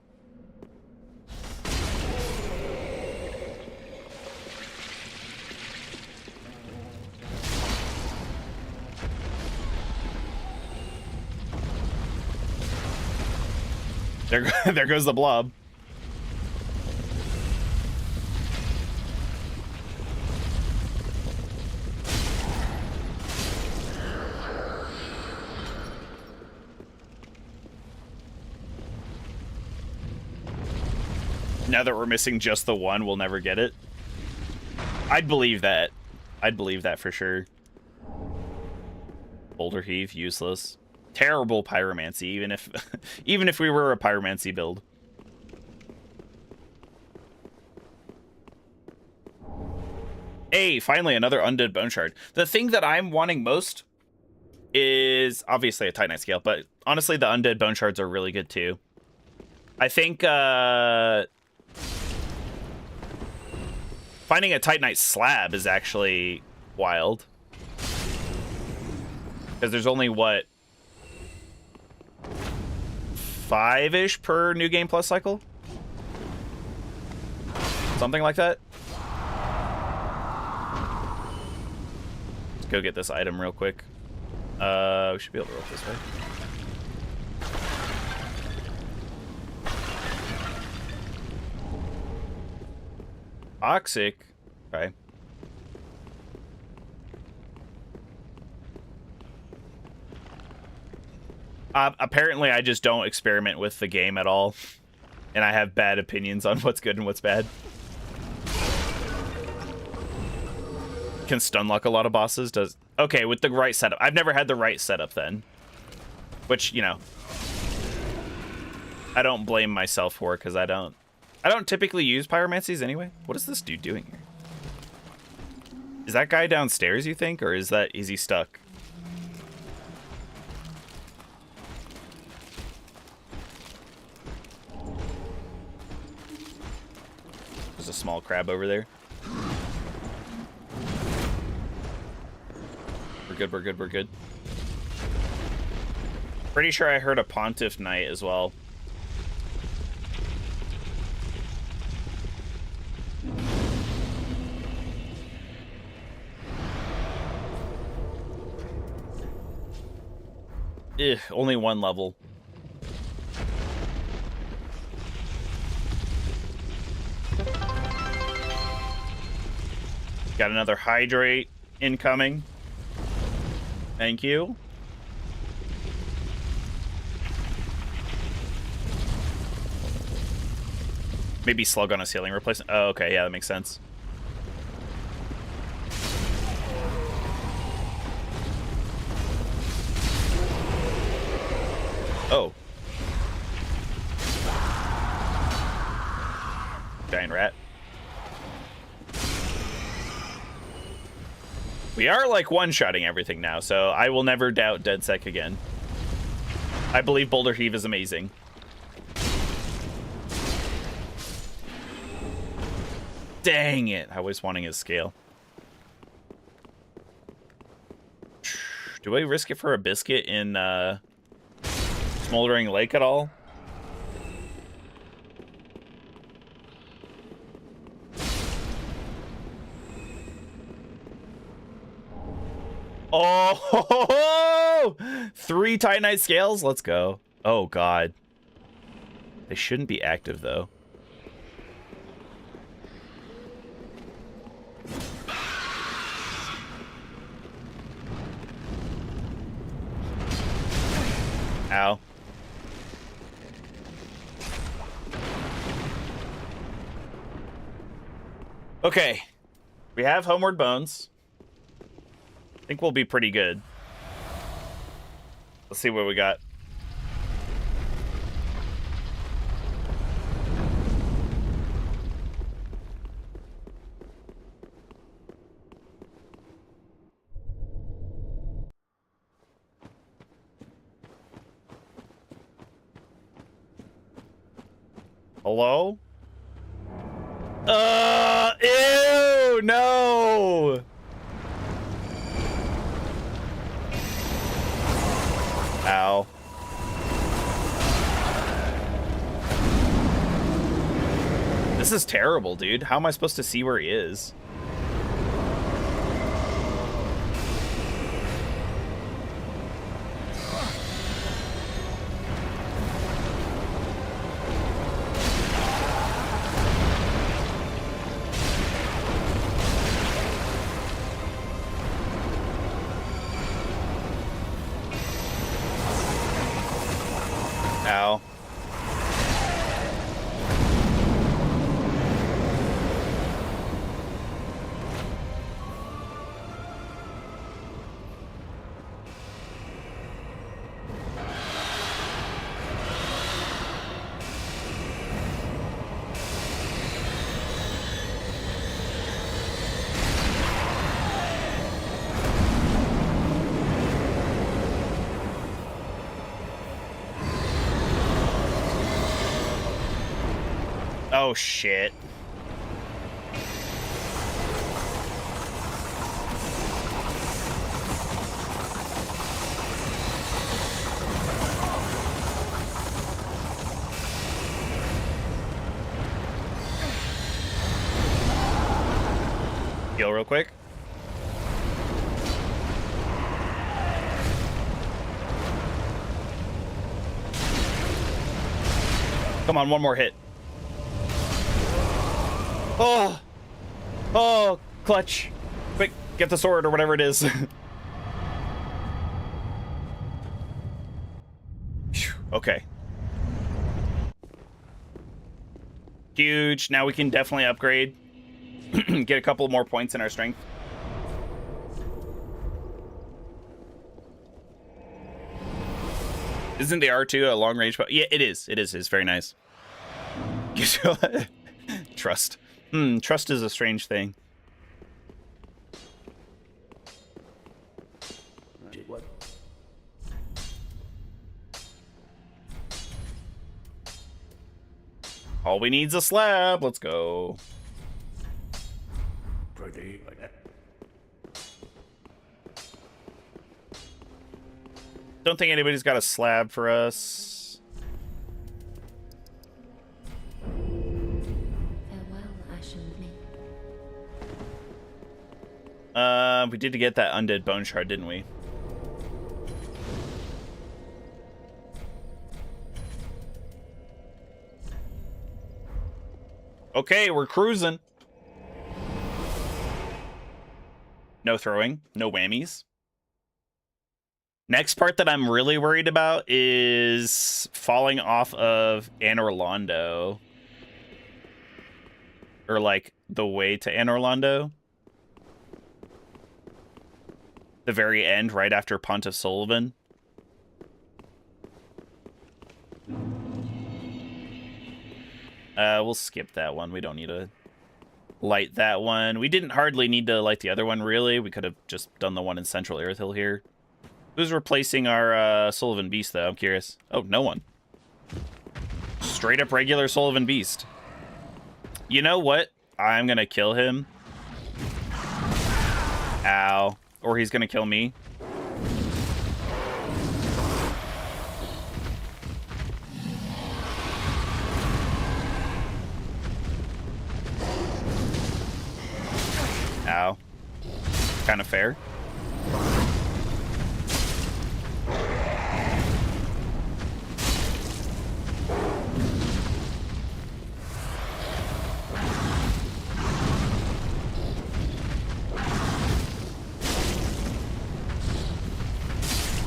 There goes the blob. Now that we're missing just the one, we'll never get it. I'd believe that. I'd believe that for sure. Boulder Heave, useless. Terrible pyromancy, even if we were a pyromancy build. Hey, finally another undead bone shard. The thing that I'm wanting most is obviously a Titanite scale, but honestly the undead bone shards are really good too. I think finding a Titanite slab is actually wild. Because there's only, what, 5-ish per New Game Plus cycle? Something like that. Let's go get this item real quick. We should be able to roll this way. Toxic. Okay. Apparently, I just don't experiment with the game at all. And I have bad opinions on what's good and what's bad. Can stun lock a lot of bosses. Does... Okay, with the right setup. I've never had the right setup then. Which, you know. I don't blame myself for, because I don't typically use pyromancies anyway. What is this dude doing here? Is that guy downstairs, you think? Or is he stuck? There's a small crab over there. We're good, we're good, we're good. Pretty sure I heard a Pontiff Knight as well. Only one level. Got another hydrate incoming. Thank you. Maybe slug on a ceiling replacement. Oh, okay, yeah, that makes sense. Oh. Giant rat. We are like one-shotting everything now, so I will never doubt DeadSec again. I believe Boulder Heave is amazing. Dang it! I was wanting his scale. Do I risk it for a biscuit in Smoldering Lake at all? Oh, 3 Titanite scales. Let's go. Oh God, they shouldn't be active though. Ow. Okay, we have Homeward Bones. I think we'll be pretty good. Let's see what we got. Hello? Ew, no! Ow. This is terrible, dude. How am I supposed to see where he is? Ow. Oh, shit. Heal real quick. Come on, one more hit. Oh! Oh, clutch. Quick, get the sword or whatever it is. Okay. Huge. Now we can definitely upgrade. Get a couple more points in our strength. Isn't the R2 a long range? Yeah, it is. It is. It's very nice. Trust. Trust is a strange thing. What? All we need's a slab. Let's go. Pretty like that. Don't think anybody's got a slab for us. We did get that undead bone shard, didn't we? Okay, we're cruising. No throwing, no whammies. Next part that I'm really worried about is falling off of Anne Orlando. Or, like, the way to Anne Orlando. The very end, right after Pont of Sullivan. We'll skip that one. We don't need to light that one. We didn't hardly need to light the other one, really. We could have just done the one in Central Irithyll here. Who's replacing our Sullivan Beast, though? I'm curious. Oh, no one. Straight up regular Sullivan Beast. You know what? I'm gonna kill him. Ow. Or he's gonna kill me. Ow. Kind of fair.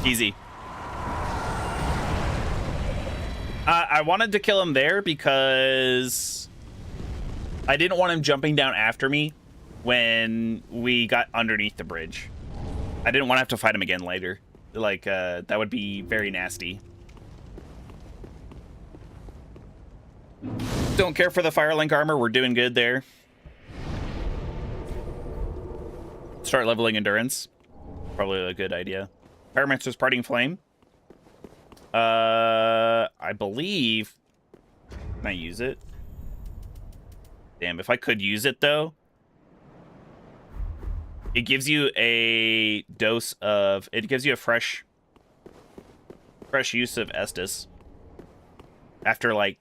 Easy. I wanted to kill him there because I didn't want him jumping down after me when we got underneath the bridge. I didn't want to have to fight him again later. Like, that would be very nasty. Don't care for the Firelink armor. We're doing good there. Start leveling endurance. Probably a good idea. Pyromancer's Parting Flame. I believe... Can I use it? Damn, if I could use it, though. It gives you a dose of... It gives you a fresh use of Estus. After, like,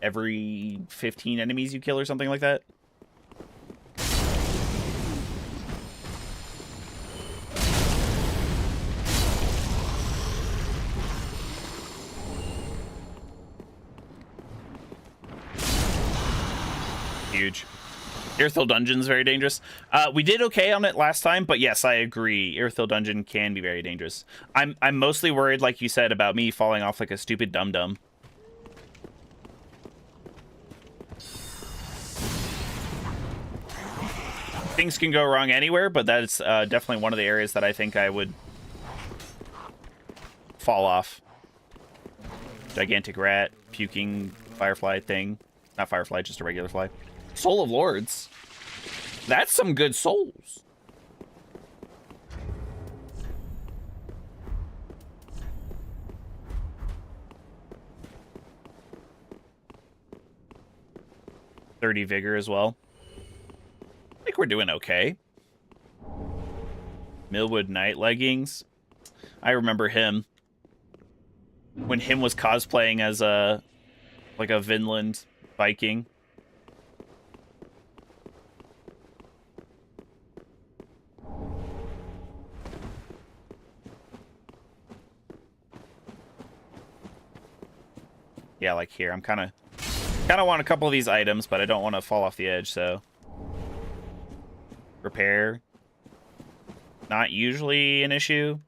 every 15 enemies you kill or something like that. Huge. Irithyll Dungeon's very dangerous. We did okay on it last time, but yes, I agree. Irithyll Dungeon can be very dangerous. I'm mostly worried, like you said, about me falling off like a stupid dum-dum. Things can go wrong anywhere, but that's definitely one of the areas that I think I would fall off. Gigantic rat, puking firefly thing. Not firefly, just a regular fly. Soul of Lords. That's some good souls. .30 vigor as well. I think we're doing okay. Millwood Night Leggings. I remember him. When him was cosplaying as a... like a Vinland Viking. Yeah, like here. I'm kind of want a couple of these items, but I don't want to fall off the edge, so... Repair. Not usually an issue.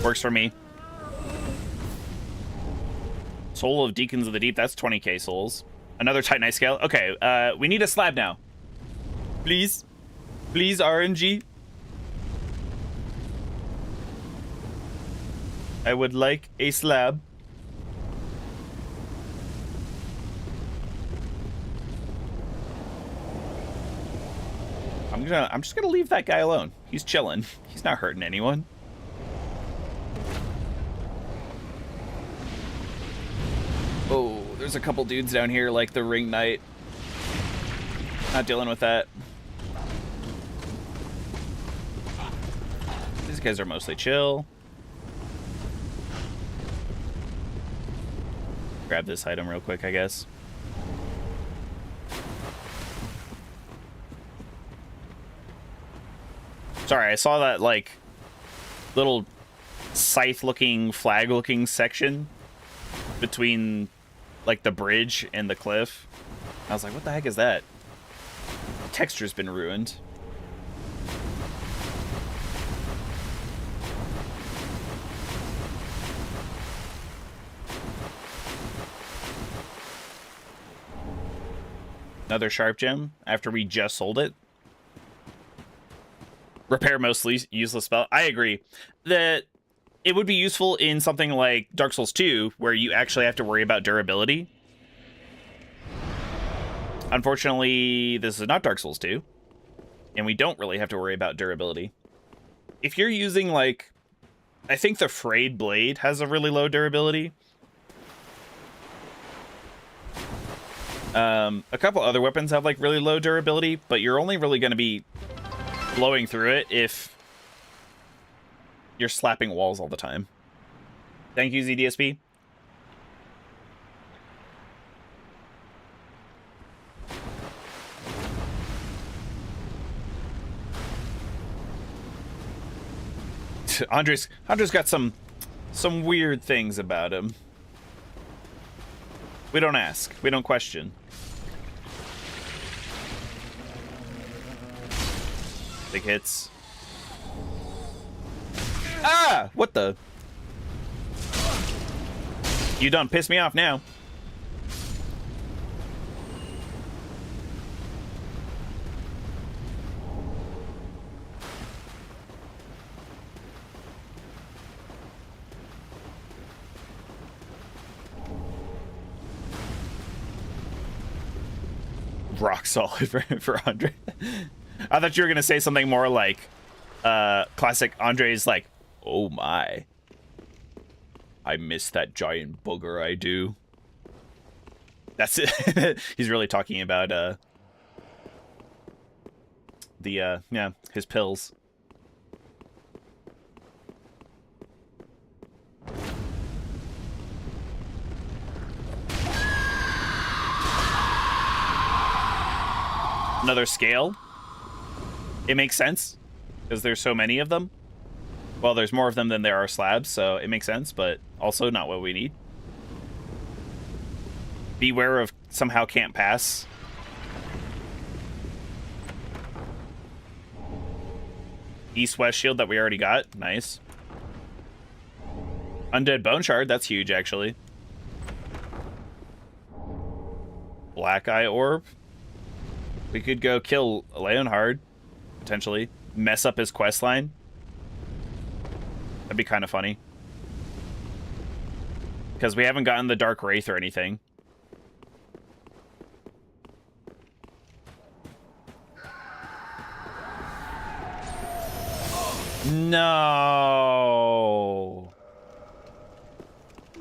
Works for me. Soul of Deacons of the Deep, that's 20k souls. Another Titanite scale. Okay, we need a slab now. Please. Please, RNG. I would like a slab. I'm just gonna leave that guy alone. He's chilling. He's not hurting anyone. Oh, there's a couple dudes down here like the Ring Knight. Not dealing with that. These guys are mostly chill. Grab this item real quick, I guess. Sorry, I saw that, like, little scythe-looking, flag-looking section between, like, the bridge and the cliff. I was like, what the heck is that? The texture's been ruined. Another sharp gem after we just sold it. Repair mostly useless spell. I agree that it would be useful in something like Dark Souls 2, where you actually have to worry about durability. Unfortunately, this is not Dark Souls 2, and we don't really have to worry about durability. If you're using, like, I think the Frayed Blade has a really low durability. A couple other weapons have, like, really low durability, but you're only really going to be blowing through it if you're slapping walls all the time. Thank you, ZDSP. Andre's got some weird things about him. We don't ask. We don't question. Big hits. Ah! What the? You done pissed me off now. Rock solid for Andre. I thought you were gonna say something more like classic Andre's, like, oh my, I miss that giant booger, I do. That's it. He's really talking about yeah, his pills. Another scale. It makes sense because there's so many of them. Well, there's more of them than there are slabs, so it makes sense, but also not what we need. Beware of somehow can't pass. East-west shield that we already got. Nice. Undead bone shard. That's huge, actually. Black eye orb. We could go kill Leonhard, potentially. Mess up his quest line. That'd be kind of funny. Because we haven't gotten the Dark Wraith or anything. No.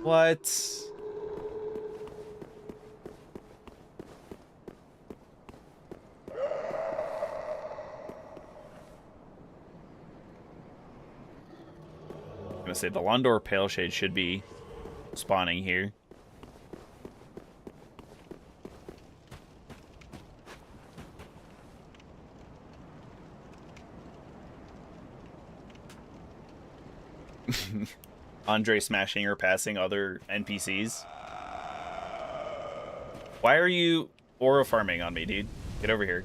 What? I'm gonna say the Londor Paleshade should be spawning here. Andre smashing or passing other NPCs. Why are you aura farming on me, dude? Get over here.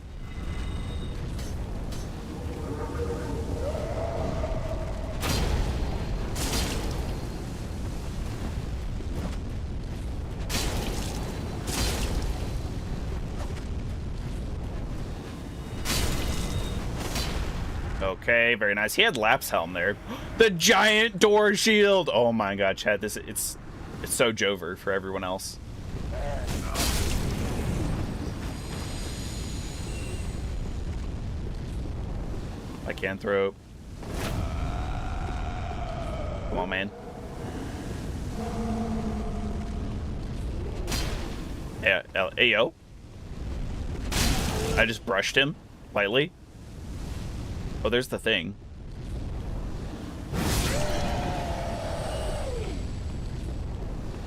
Okay, very nice. He had Lap's Helm there. The giant door shield. Oh my god, Chad, it's so Jover for everyone else. Lycanthrope. Come on, man. Yeah, hey, yo. I just brushed him lightly. Oh, there's the thing.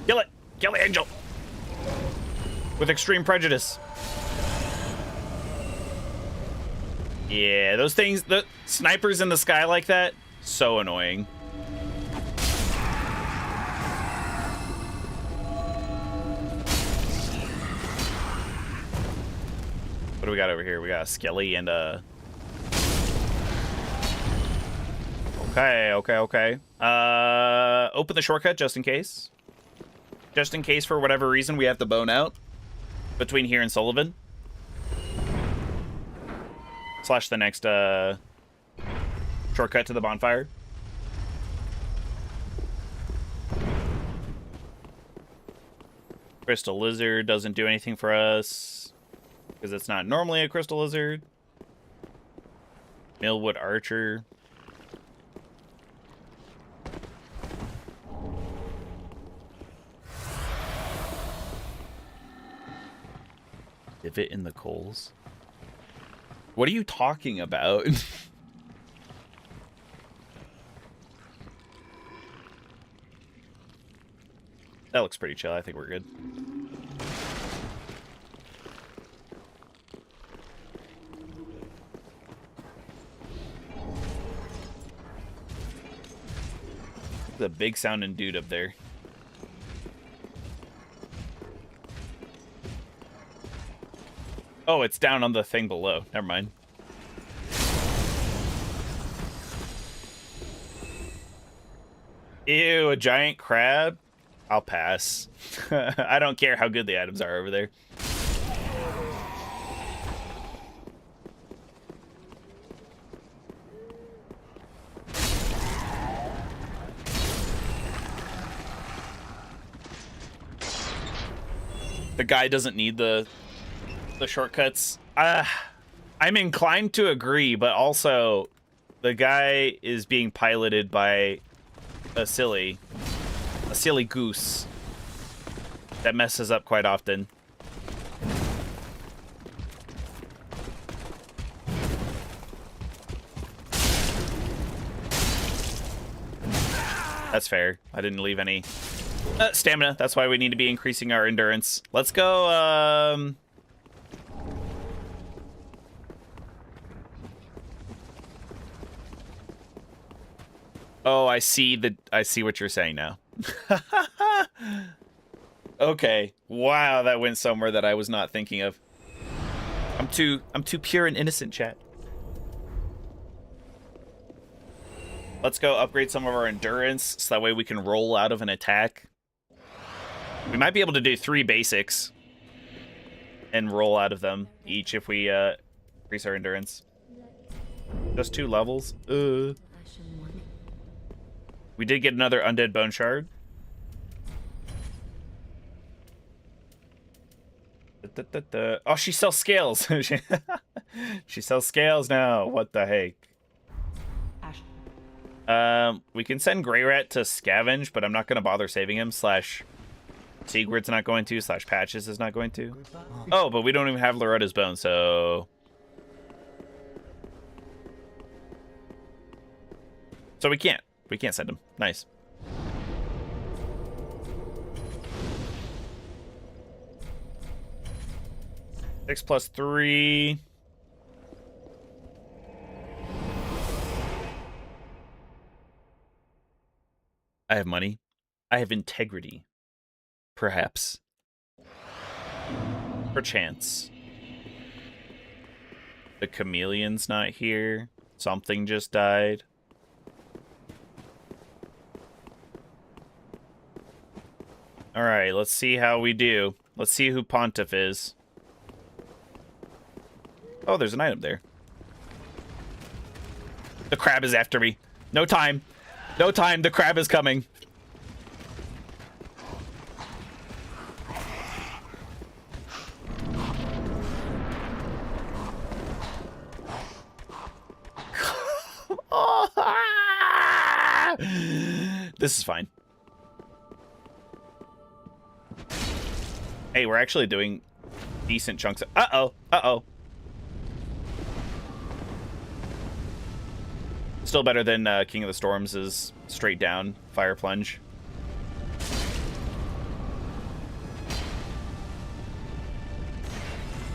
Kill it! Kill the angel! With extreme prejudice. Yeah, those things, the snipers in the sky like that, so annoying. What do we got over here? We got a Skelly and a... Okay. Open the shortcut just in case. Just in case, for whatever reason, we have to bone out between here and Sullivan. Slash the next shortcut to the bonfire. Crystal Lizard doesn't do anything for us because it's not normally a Crystal Lizard. Millwood Archer. Divot in the coals. What are you talking about? That looks pretty chill. I think we're good. The big sounding dude up there. Oh, it's down on the thing below. Never mind. Ew, a giant crab? I'll pass. I don't care how good the items are over there. The guy doesn't need the shortcuts. I'm inclined to agree, but also the guy is being piloted by a silly goose that messes up quite often. That's fair. I didn't leave any stamina. That's why we need to be increasing our endurance. Let's go. Oh, I see what you're saying now. Okay. Wow, that went somewhere that I was not thinking of. I'm too pure and innocent, chat. Let's go upgrade some of our endurance so that way we can roll out of an attack. We might be able to do 3 basics and roll out of them each if we increase our endurance. Just 2 levels. We did get another undead bone shard. Oh, she sells scales. She sells scales now. What the heck? We can send Grey Rat to scavenge, but I'm not going to bother saving him. Slash Sigurd's not going to. Slash Patches is not going to. Oh, but we don't even have Loretta's bone, so... So we can't. We can't send him. Nice. Six plus 3. I have money. I have integrity. Perhaps. Perchance. The chameleon's not here. Something just died. Alright, let's see how we do. Let's see who Pontiff is. Oh, there's an item there. The crab is after me. No time. No time. The crab is coming. This is fine. Hey, we're actually doing decent chunks of... Uh-oh. Uh-oh. Still better than King of the Storms' straight down fire plunge.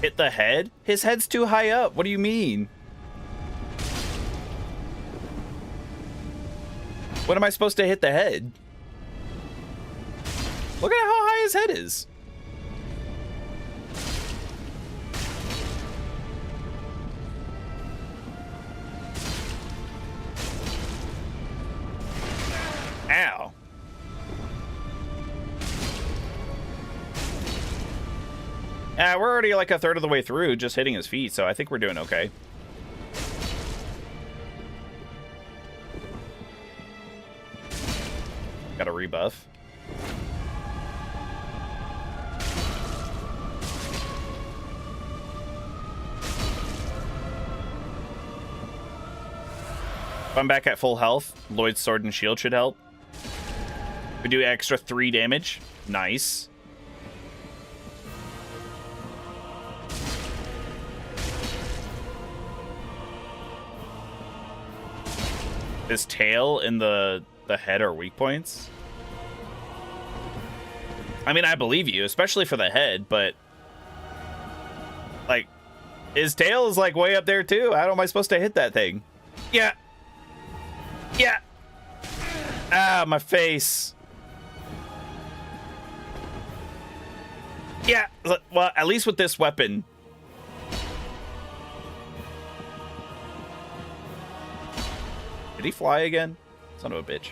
Hit the head? His head's too high up. What do you mean? When am I supposed to hit the head? Look at how high his head is. Ow. We're already like a third of the way through just hitting his feet, so I think we're doing okay. Got a rebuff. If I'm back at full health, Lloyd's Sword and Shield should help. We do extra 3 damage. Nice. His tail and the head are weak points. I mean, I believe you, especially for the head, but like his tail is like way up there too. How am I supposed to hit that thing? Yeah. Yeah. Ah, my face. Yeah. Well, at least with this weapon. Did he fly again? Son of a bitch.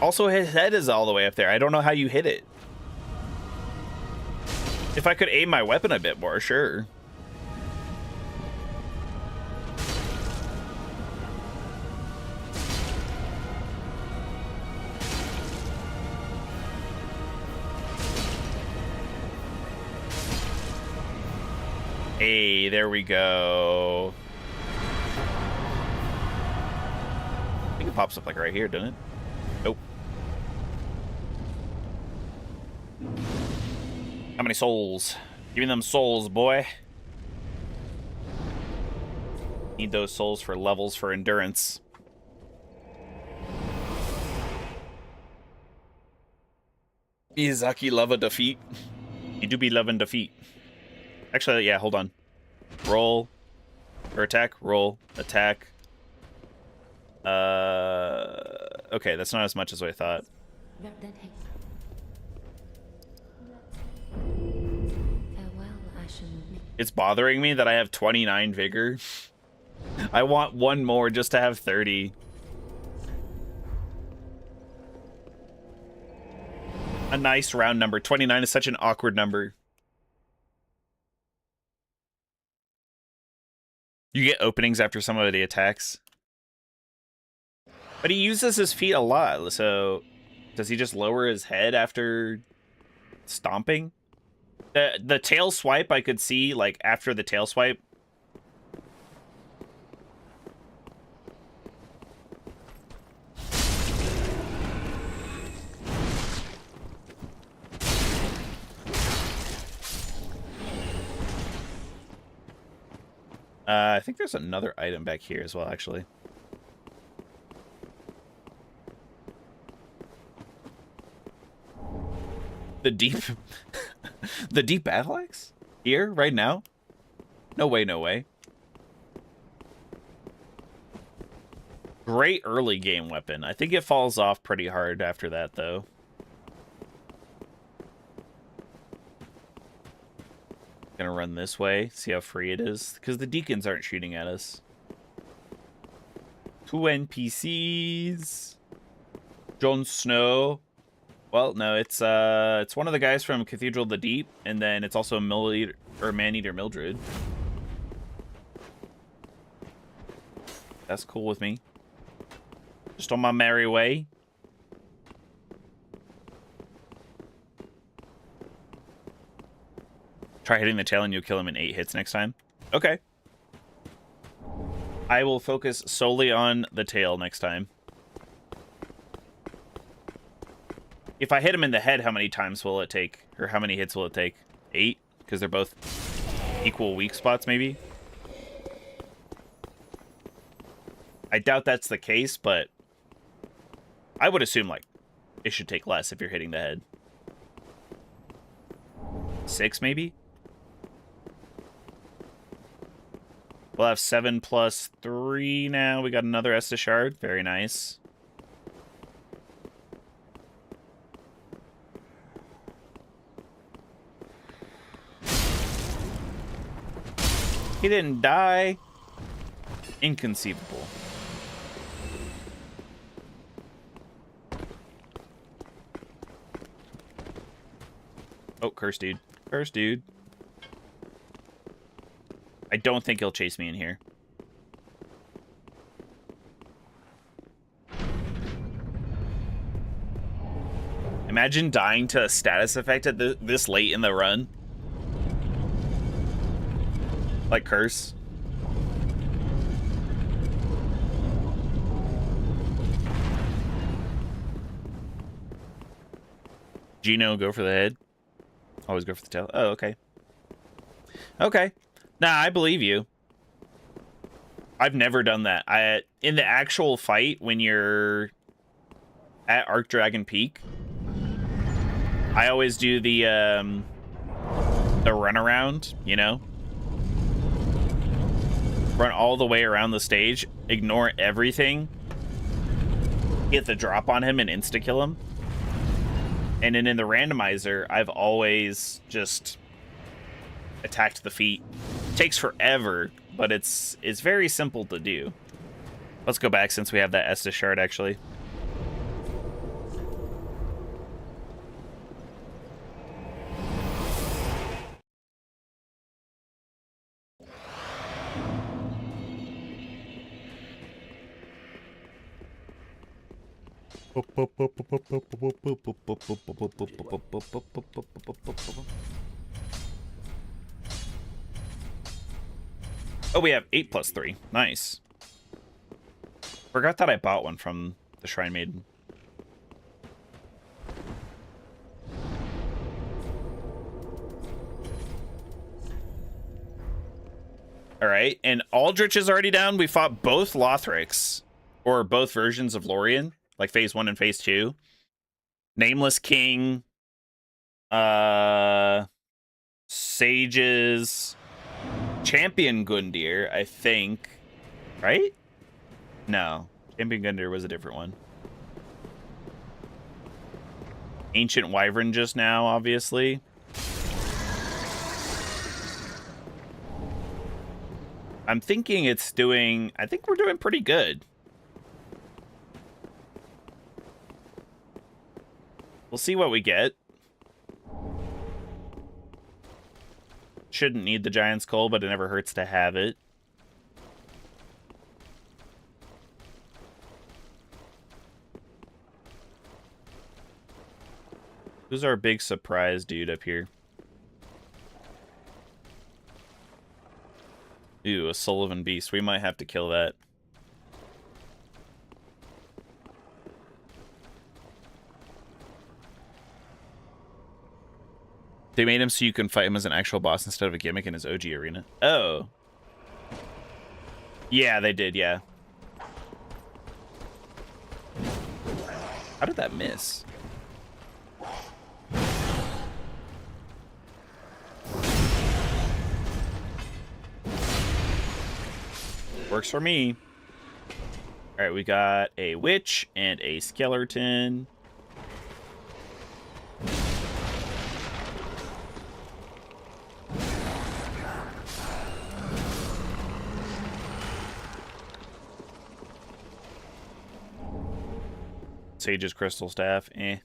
Also, his head is all the way up there. I don't know how you hit it. If I could aim my weapon a bit more, sure. Hey, there we go. I think it pops up like right here, doesn't it? Nope. How many souls? Give me them souls, boy. Need those souls for levels for endurance. Miyazaki love a defeat. You do be loving defeat. Actually, yeah, hold on. Roll. Or attack. Roll. Attack. Okay, that's not as much as I thought. It's bothering me that I have 29 vigor. I want one more just to have 30. A nice round number. 29 is such an awkward number. You get openings after some of the attacks. But he uses his feet a lot, so does he just lower his head after stomping? The tail swipe I could see, like, after the tail swipe. I think there's another item back here as well, actually. The deep... the deep battle axe? Here, right now? No way, no way. Great early game weapon. I think it falls off pretty hard after that, though. Gonna run this way, see how free it is, because the deacons aren't shooting at us. 2 NPCs. Jon Snow. Well, no, it's one of the guys from Cathedral of the Deep, and then it's also Man-Eater Mildred. That's cool with me. Just on my merry way. Try hitting the tail and you'll kill him in 8 hits next time. Okay. I will focus solely on the tail next time. If I hit him in the head, how many times will it take? Or how many hits will it take? 8? Because they're both equal weak spots, maybe? I doubt that's the case, but I would assume, like, it should take less if you're hitting the head. 6, maybe? We'll have 7 plus 3 now. We got another Estus Shard. Very nice. He didn't die. Inconceivable. Oh, curse dude. Curse dude. I don't think he'll chase me in here. Imagine dying to a status effect at this late in the run. Like curse. Gino, go for the head. Always go for the tail. Oh, okay. Okay. Nah, I believe you. I've never done that. In the actual fight, when you're at Arc Dragon Peak, I always do the runaround, you know? Run all the way around the stage, ignore everything, get the drop on him and insta-kill him. And then in the randomizer, I've always just attacked the feet. Takes forever, but it's very simple to do. Let's go back since we have that Estus Shard, actually. Oh, we have 8 plus 3. Nice. Forgot that I bought one from the Shrine Maiden. Alright, and Aldrich is already down. We fought both Lothrix, or both versions of Lorien, like Phase 1 and Phase 2. Nameless King, Sages, Champion Gundyr, I think. Right? No. Champion Gundyr was a different one. Ancient Wyvern just now, obviously. I'm thinking it's doing... I think we're doing pretty good. We'll see what we get. Shouldn't need the Giant Skull, but it never hurts to have it. Who's our big surprise dude up here? Ooh, a Sullivan Beast. We might have to kill that. They made him so you can fight him as an actual boss instead of a gimmick in his OG arena. Oh. Yeah, they did, yeah. How did that miss? Works for me. All right, we got a witch and a skeleton. Sage's crystal staff, eh.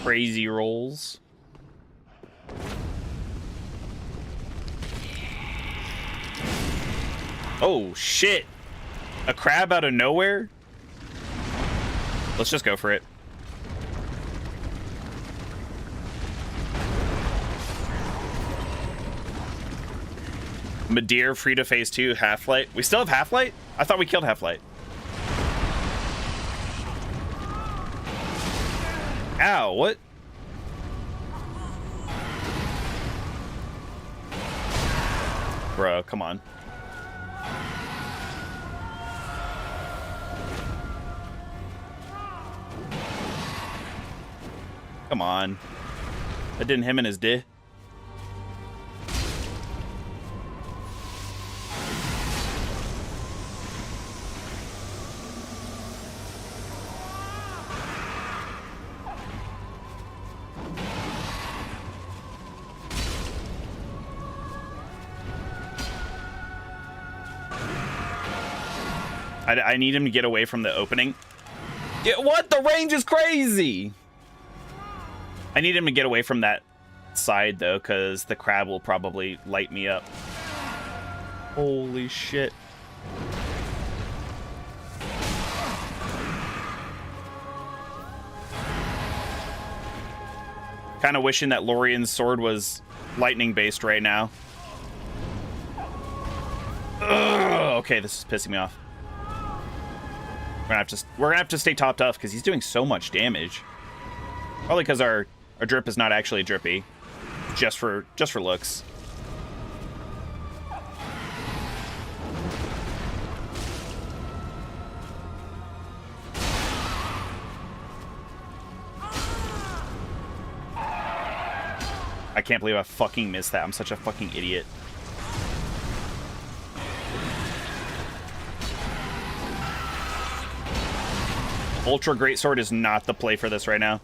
Crazy rolls. Oh, shit. A crab out of nowhere? Let's just go for it. Madeir free to phase 2, Half-Light. We still have Half-Light? I thought we killed Half-Light. Ow, what? Bro, come on. Come on. That didn't him in his dick. I need him to get away from the opening. Yeah, what? The range is crazy! I need him to get away from that side, though, because the crab will probably light me up. Holy shit. Kind of wishing that Lorian's sword was lightning-based right now. Ugh, okay, this is pissing me off. We're gonna have to stay topped up because he's doing so much damage. Probably because our drip is not actually drippy, just for looks. I can't believe I fucking missed that. I'm such a fucking idiot. Ultra Greatsword is not the play for this right now.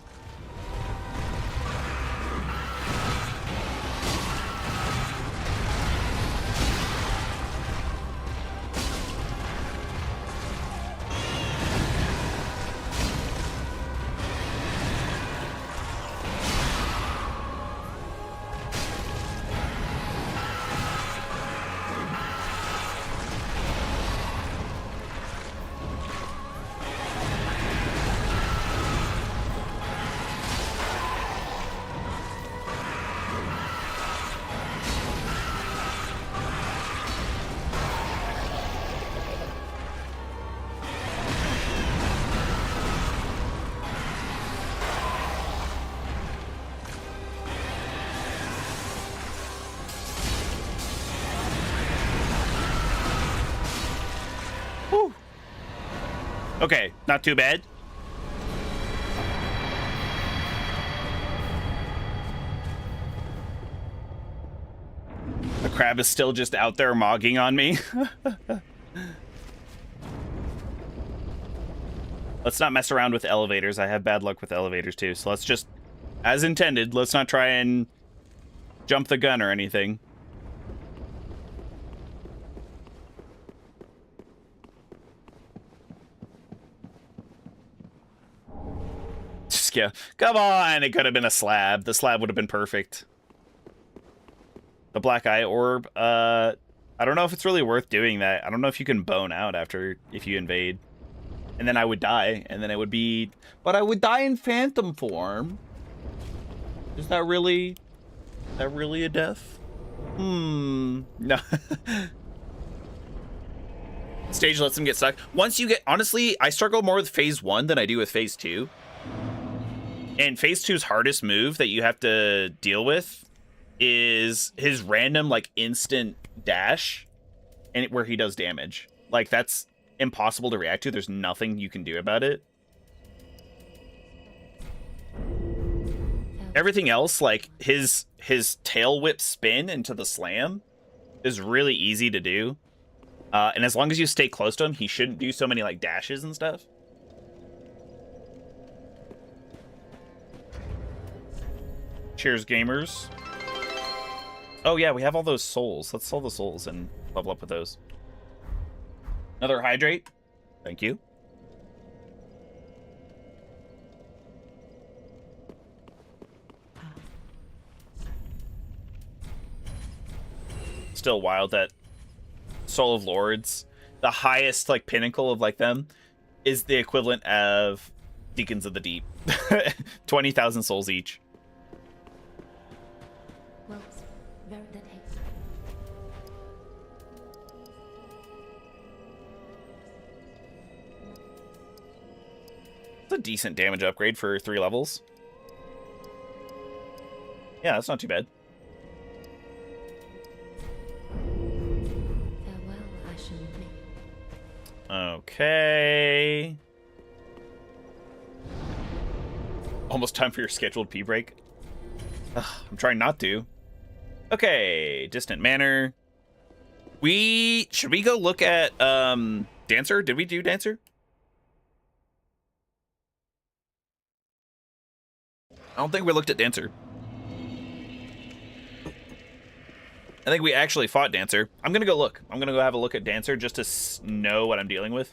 Okay, not too bad. The crab is still just out there mogging on me. Let's not mess around with elevators. I have bad luck with elevators too. So let's just, as intended, let's not try and jump the gun or anything. Yeah. Come on, it could have been a slab. The slab would have been perfect. The black eye orb, I don't know if it's really worth doing that. I don't know if you can bone out if you invade. And then I would die, and then it would be... But I would die in phantom form. Is that really a death? No. Stage lets them get stuck. Once you get... Honestly, I struggle more with phase 1 than I do with phase 2. And phase 2's hardest move that you have to deal with is his random, like, instant dash, and where he does damage. Like, that's impossible to react to. There's nothing you can do about it. Everything else, like, his tail whip spin into the slam is really easy to do. And as long as you stay close to him, he shouldn't do so many, like, dashes and stuff. Cheers, gamers. Oh, yeah, we have all those souls. Let's sell the souls and level up with those. Another hydrate. Thank you. Still wild that Soul of Lords, the highest, like, pinnacle of, like, them, is the equivalent of Deacons of the Deep. 20,000 souls each. It's a decent damage upgrade for 3 levels. Yeah, that's not too bad. Farewell, Ashen. Okay. Almost time for your scheduled pee break. Ugh, I'm trying not to. Okay, Distant Manor. Should we go look at Dancer? Did we do Dancer? I don't think we looked at Dancer. I think we actually fought Dancer. I'm gonna go look. I'm gonna go have a look at Dancer just to know what I'm dealing with.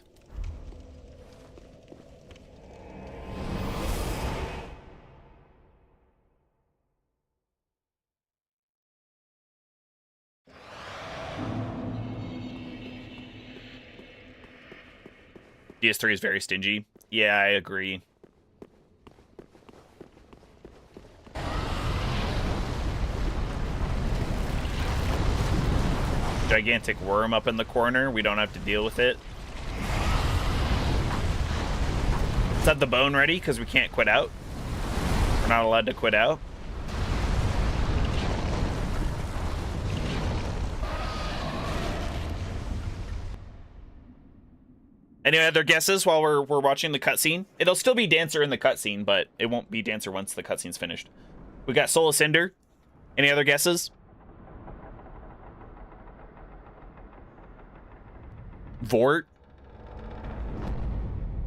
DS3 is very stingy. Yeah, I agree. Gigantic worm up in the corner. We don't have to deal with it. Set the bone ready because we can't quit out. We're not allowed to quit out. Any other guesses while we're watching the cutscene? It'll still be Dancer in the cutscene, but it won't be Dancer once the cutscene's finished. We got Soul of Cinder. Any other guesses? Vort.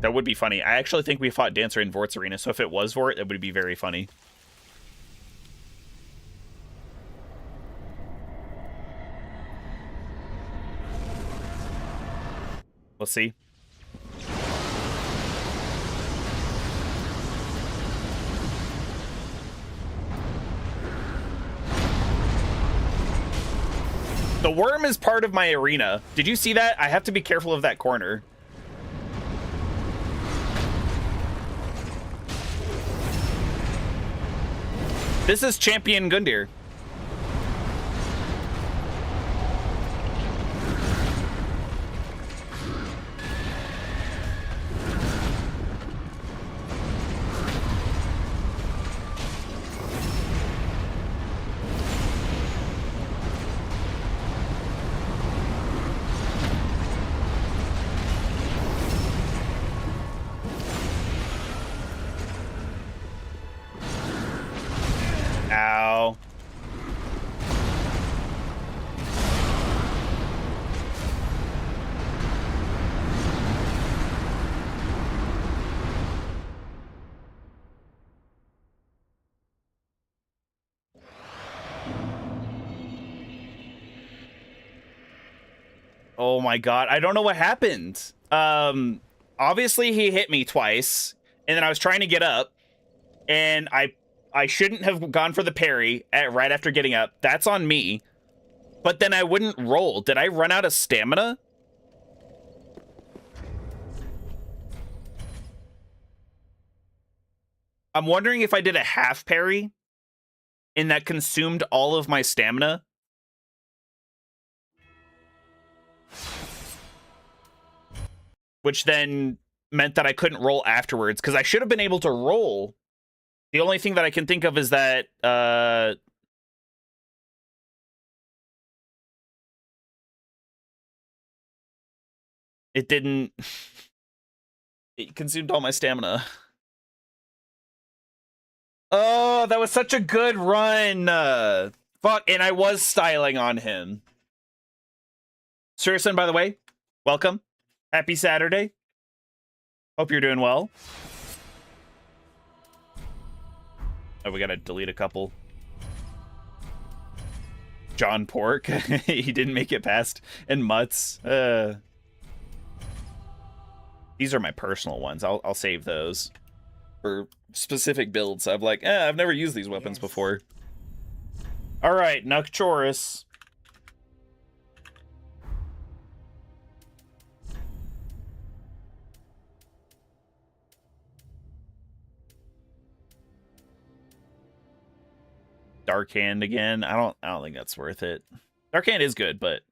That would be funny. I actually think we fought Dancer in Vort's arena, so if it was Vort, it would be very funny. Let's see. The worm is part of my arena. Did you see that? I have to be careful of that corner. This is Champion Gundyr. Ow. Oh my god, I don't know what happened. Obviously he hit me twice, and then I was trying to get up, and I shouldn't have gone for the parry right after getting up. That's on me. But then I wouldn't roll. Did I run out of stamina? I'm wondering if I did a half parry and that consumed all of my stamina. Which then meant that I couldn't roll afterwards, because I should have been able to roll. The only thing that I can think of is that it didn't. It consumed all my stamina. Oh, that was such a good run. Fuck, and I was styling on him. Surison, by the way, welcome. Happy Saturday. Hope you're doing well. Oh, we gotta delete a couple. John Pork. He didn't make it past. And Mutts. These are my personal ones. I'll save those for specific builds. I'm like, I've never used these weapons before. All right, Nocturus. Dark Hand again. I don't think that's worth it. Dark Hand is good, but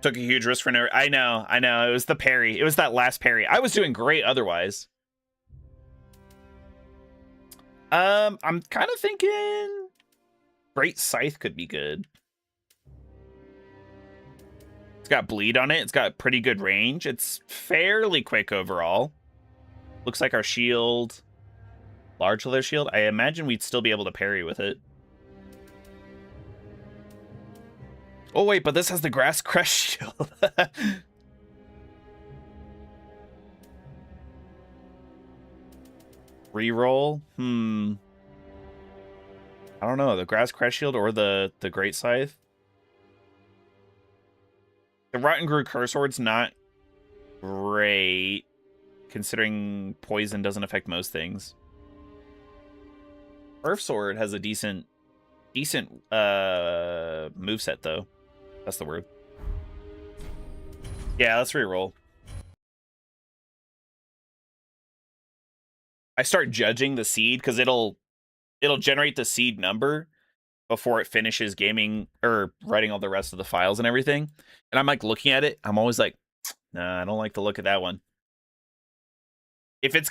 took a huge risk for no. I know. It was the parry. It was that last parry. I was doing great otherwise. I'm kind of thinking Great Scythe could be good. It's got bleed on it. It's got pretty good range. It's fairly quick overall. Looks like our shield, large leather shield. I imagine we'd still be able to parry with it. Oh wait, but this has the grass crush shield. Reroll? I don't know. The grass crush shield or the great scythe. The Rotten Grew Curse Sword's not great, considering poison doesn't affect most things. Earth Sword has a decent moveset though. That's the word. Yeah, let's reroll. I start judging the seed because it'll generate the seed number before it finishes gaming or writing all the rest of the files and everything. And I'm like looking at it, I'm always like, nah, I don't like the look of that one. If it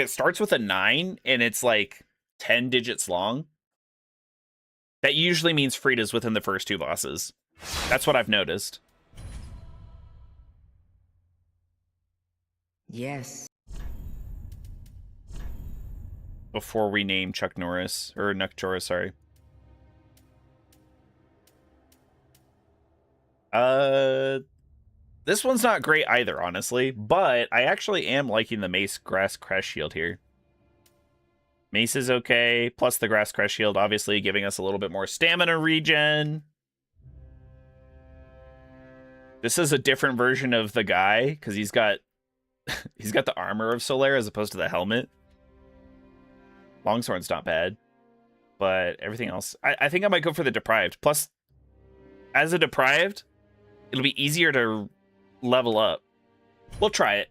starts with a 9 and it's like 10 digits long, that usually means Frida's within the first 2 bosses. That's what I've noticed. Yes. Before we name Chuck Norris, or Nuck Jorah, sorry. This one's not great either, honestly, but I actually am liking the Mace Grass Crash Shield here. Mace is okay, plus the Grass Crash Shield obviously giving us a little bit more stamina regen. This is a different version of the guy, because he's got the armor of Solaire as opposed to the helmet. Longsword's not bad, but everything else, I think I might go for the Deprived. Plus, as a Deprived, it'll be easier to level up. We'll try it.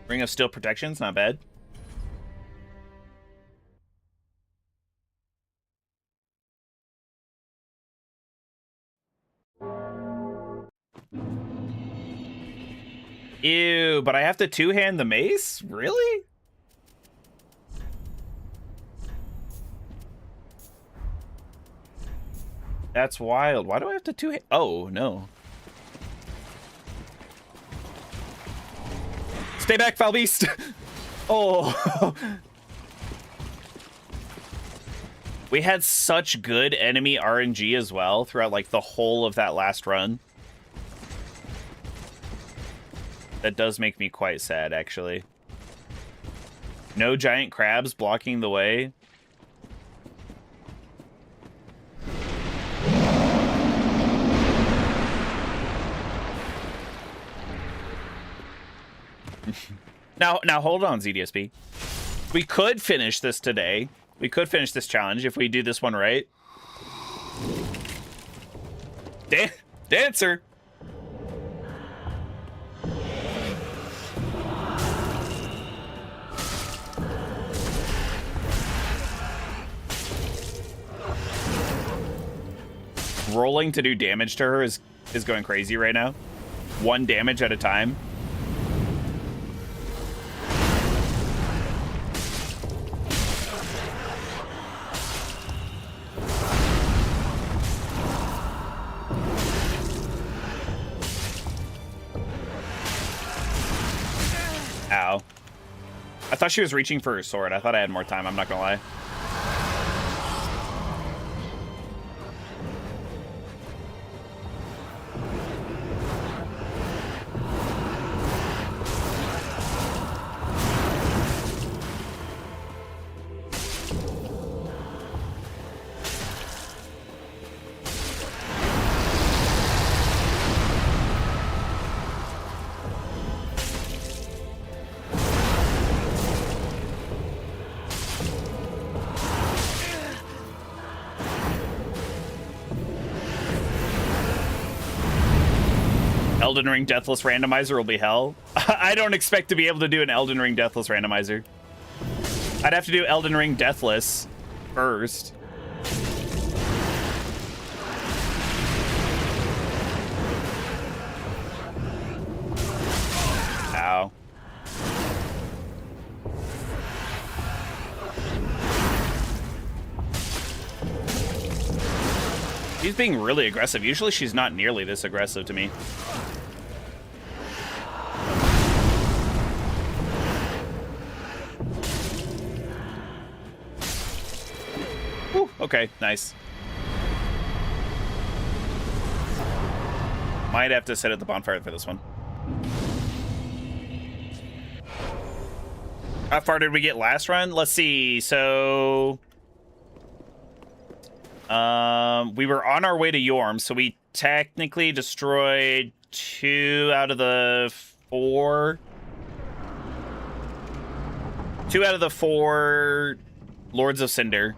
Ring of Steel Protection's not bad. Ew, but I have to two-hand the mace? Really? That's wild. Why do I have to two-hand? Oh, no. Stay back, foul beast! Oh. We had such good enemy RNG as well throughout, like, the whole of that last run. That does make me quite sad, actually. No giant crabs blocking the way. Now hold on, ZDSP. We could finish this today. We could finish this challenge if we do this one right. Dancer! Rolling to do damage to her is going crazy right now. 1 damage at a time. Ow. I thought she was reaching for her sword. I thought I had more time, I'm not gonna lie. Elden Ring Deathless Randomizer will be hell. I don't expect to be able to do an Elden Ring Deathless Randomizer. I'd have to do Elden Ring Deathless first. Ow. She's being really aggressive. Usually she's not nearly this aggressive to me. Whew, okay, nice. Might have to set at the bonfire for this one. How far did we get last run? Let's see. So we were on our way to Yorm, so we technically destroyed 2 out of the 4. 2 out of the 4 Lords of Cinder.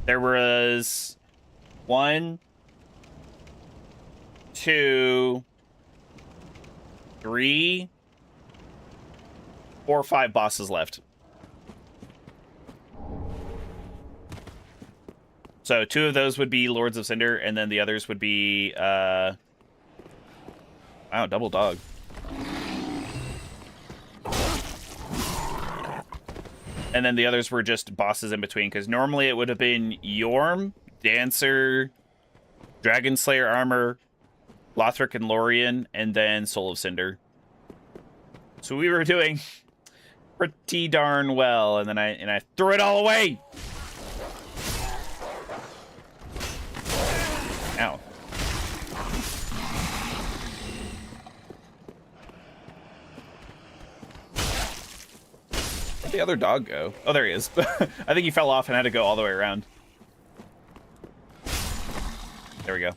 There was 1, 2, 3, 4 or 5 bosses left. So 2 of those would be Lords of Cinder, and then the others would be wow, double dog. And then the others were just bosses in between, because normally it would have been Yorm, Dancer, Dragon Slayer Armor, Lothric and Lorien, and then Soul of Cinder. So we were doing pretty darn well, and then I threw it all away. Ow. Where'd the other dog go? Oh, there he is. I think he fell off and had to go all the way around. There we go.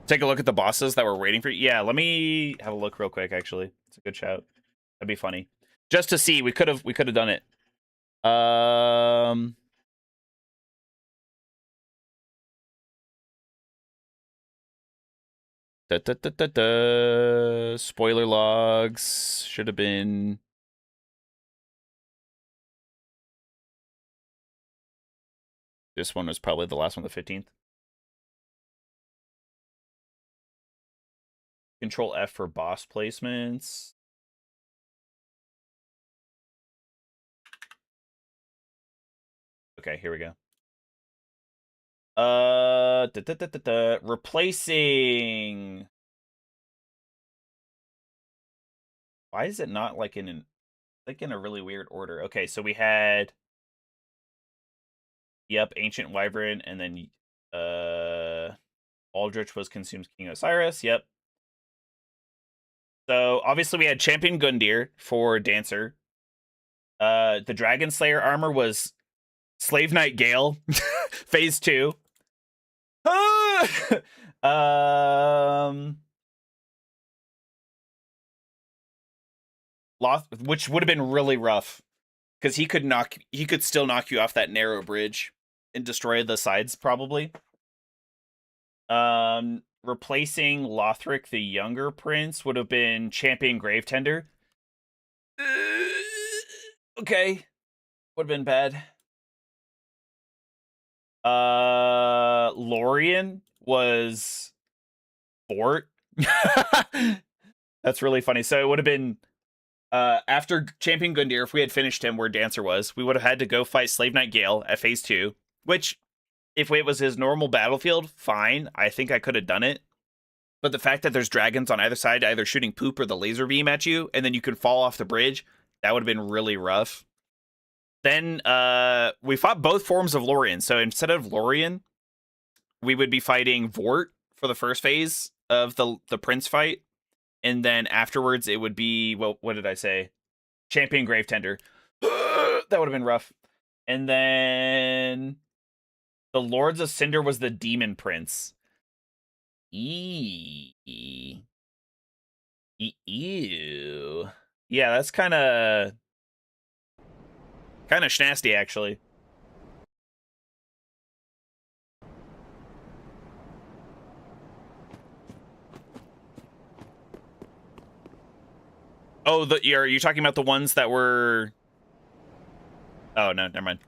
Take a look at the bosses that were waiting for you. Yeah, let me have a look real quick, actually. It's a good shout. That'd be funny. Just to see, we could have done it. Spoiler logs should have been. This one was probably the last one, the 15th. Control F for boss placements. Okay, here we go. Replacing. Why is it not like in a really weird order? Okay, so we had Ancient Wyvern, and then Aldrich was consumed King Osiris. Yep. So obviously we had Champion Gundyr for Dancer. The Dragon Slayer armor was Slave Knight Gale, phase 2. Which would have been really rough, because he could still knock you off that narrow bridge and destroy the sides probably. Replacing Lothric the Younger Prince would have been Champion Gravetender. Okay, would have been bad. Lorien was Fort. That's really funny. So it would have been after Champion Gundyr, if we had finished him where Dancer was, we would have had to go fight Slave Knight Gale at phase 2, which, if it was his normal battlefield, fine. I think I could have done it. But the fact that there's dragons on either side, either shooting poop or the laser beam at you, and then you could fall off the bridge, that would have been really rough. Then we fought both forms of Lorien. So instead of Lorien, we would be fighting Vort for the first phase of the Prince fight. And then afterwards, it would be, well, what did I say? Champion Gravetender. That would have been rough. And then the Lords of Cinder was the Demon Prince. Ew. Yeah, that's kind of schnasty, actually. Oh, are you talking about the ones that were... Oh, no, never mind.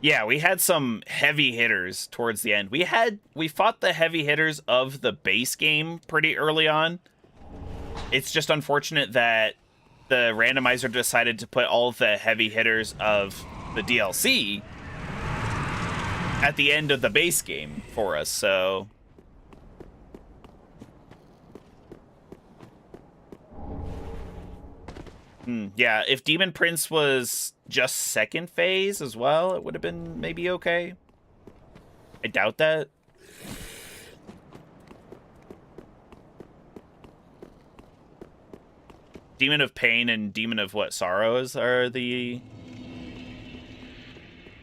Yeah, we had some heavy hitters towards the end. We fought the heavy hitters of the base game pretty early on. It's just unfortunate that the randomizer decided to put all of the heavy hitters of the DLC at the end of the base game for us, so... Yeah, if Demon Prince was just second phase as well, it would have been maybe okay. I doubt that. Demon of Pain and Demon of what? Sorrows are the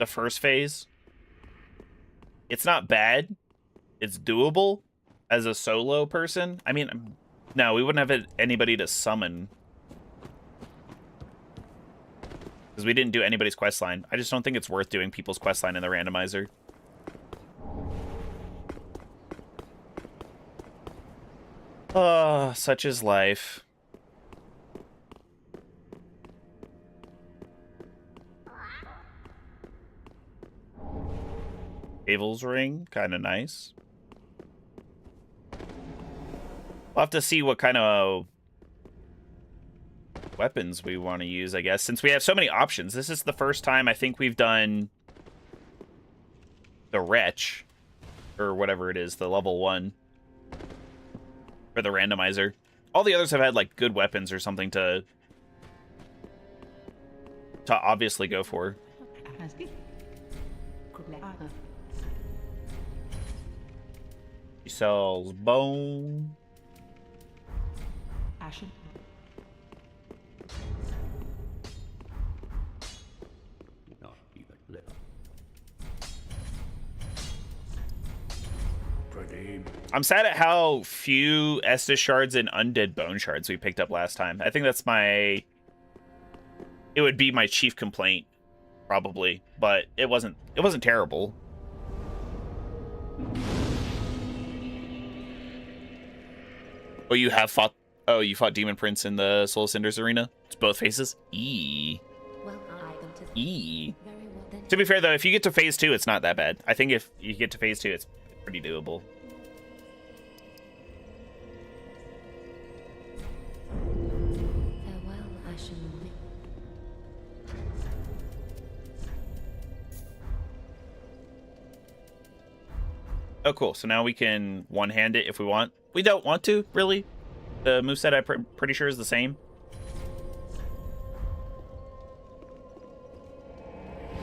first phase. It's not bad. It's doable as a solo person. I mean, no, we wouldn't have anybody to summon. Because we didn't do anybody's questline. I just don't think it's worth doing people's questline in the randomizer. Oh, such is life. Abel's ring, kind of nice. We'll have to see what kind of weapons we want to use, I guess, since we have so many options. This is the first time I think we've done the Wretch, or whatever it is, the level 1 for the randomizer. All the others have had like good weapons or something to obviously go for. He sells bone. Ashen. Not even little. Pretty. I'm sad at how few Estus shards and undead bone shards we picked up last time. I think that's my... It would be my chief complaint, probably, but it wasn't terrible. Oh, you fought Demon Prince in the Soul Cinders arena? It's both phases? Eee. Well, I don't think- Eee. Very well then. To be fair, though, if you get to phase 2, it's not that bad. I think if you get to phase 2, it's pretty doable. Farewell, Ashen. Oh, cool. So now we can one-hand it if we want. We don't want to, really. The moveset, I'm pretty sure, is the same.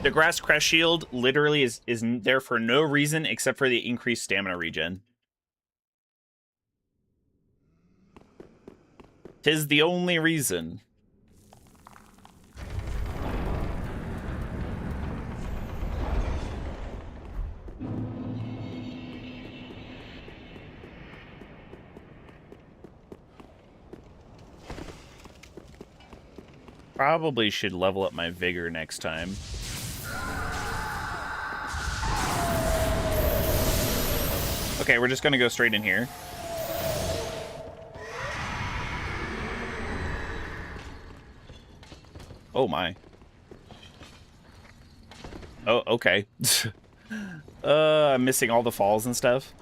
The Grass Crest Shield literally is there for no reason except for the increased stamina regen. 'Tis the only reason. Probably should level up my vigor next time. Okay, we're just gonna go straight in here. Oh my. Oh, okay. I'm missing all the falls and stuff.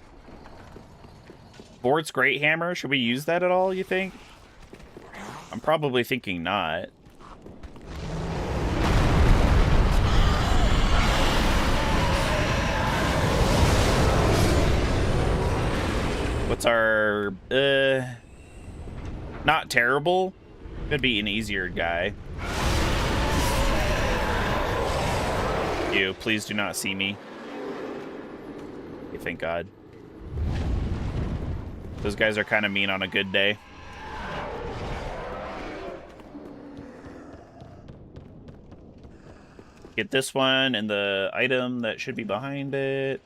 Bort's Great Hammer, should we use that at all, you think? I'm probably thinking not. What's our... not terrible. Could be an easier guy. You, please do not see me. Okay, thank God. Those guys are kind of mean on a good day. Get this one and the item that should be behind it.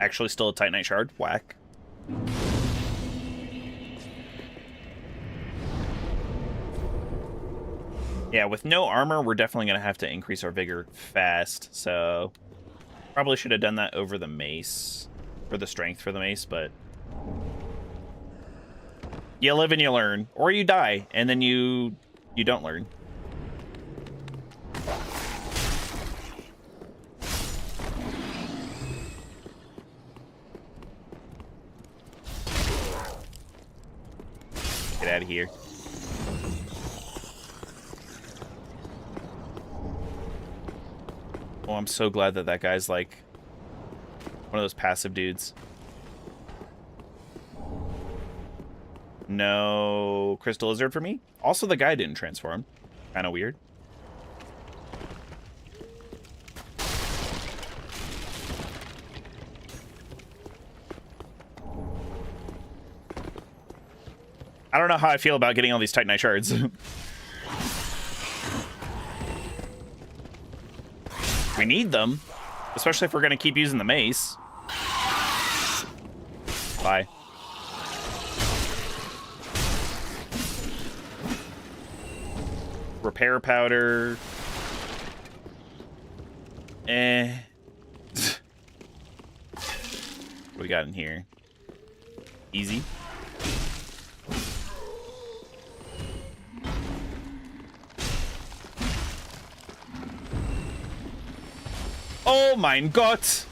Actually still a Titanite shard. Whack. Yeah, with no armor, we're definitely going to have to increase our vigor fast, so probably should have done that over the mace, or the strength for the mace, but you live and you learn, or you die, and then you don't learn. here. Oh, I'm so glad that that guy's like one of those passive dudes. No crystal lizard for me. Also, the guy didn't transform. Kind of weird. I don't know how I feel about getting all these Titanite shards. We need them, especially if we're going to keep using the mace. Bye. Repair powder. What do we got in here? Easy. Oh mein Gott!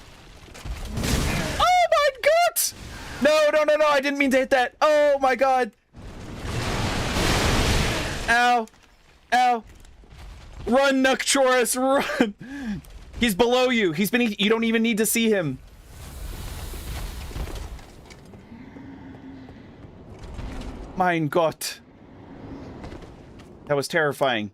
Oh mein Gott! No, no, no, no, I didn't mean to hit that. Oh my God. Ow. Ow. Run, Nocturus, run. He's below you. He's been, you don't even need to see him. Mein Gott. That was terrifying.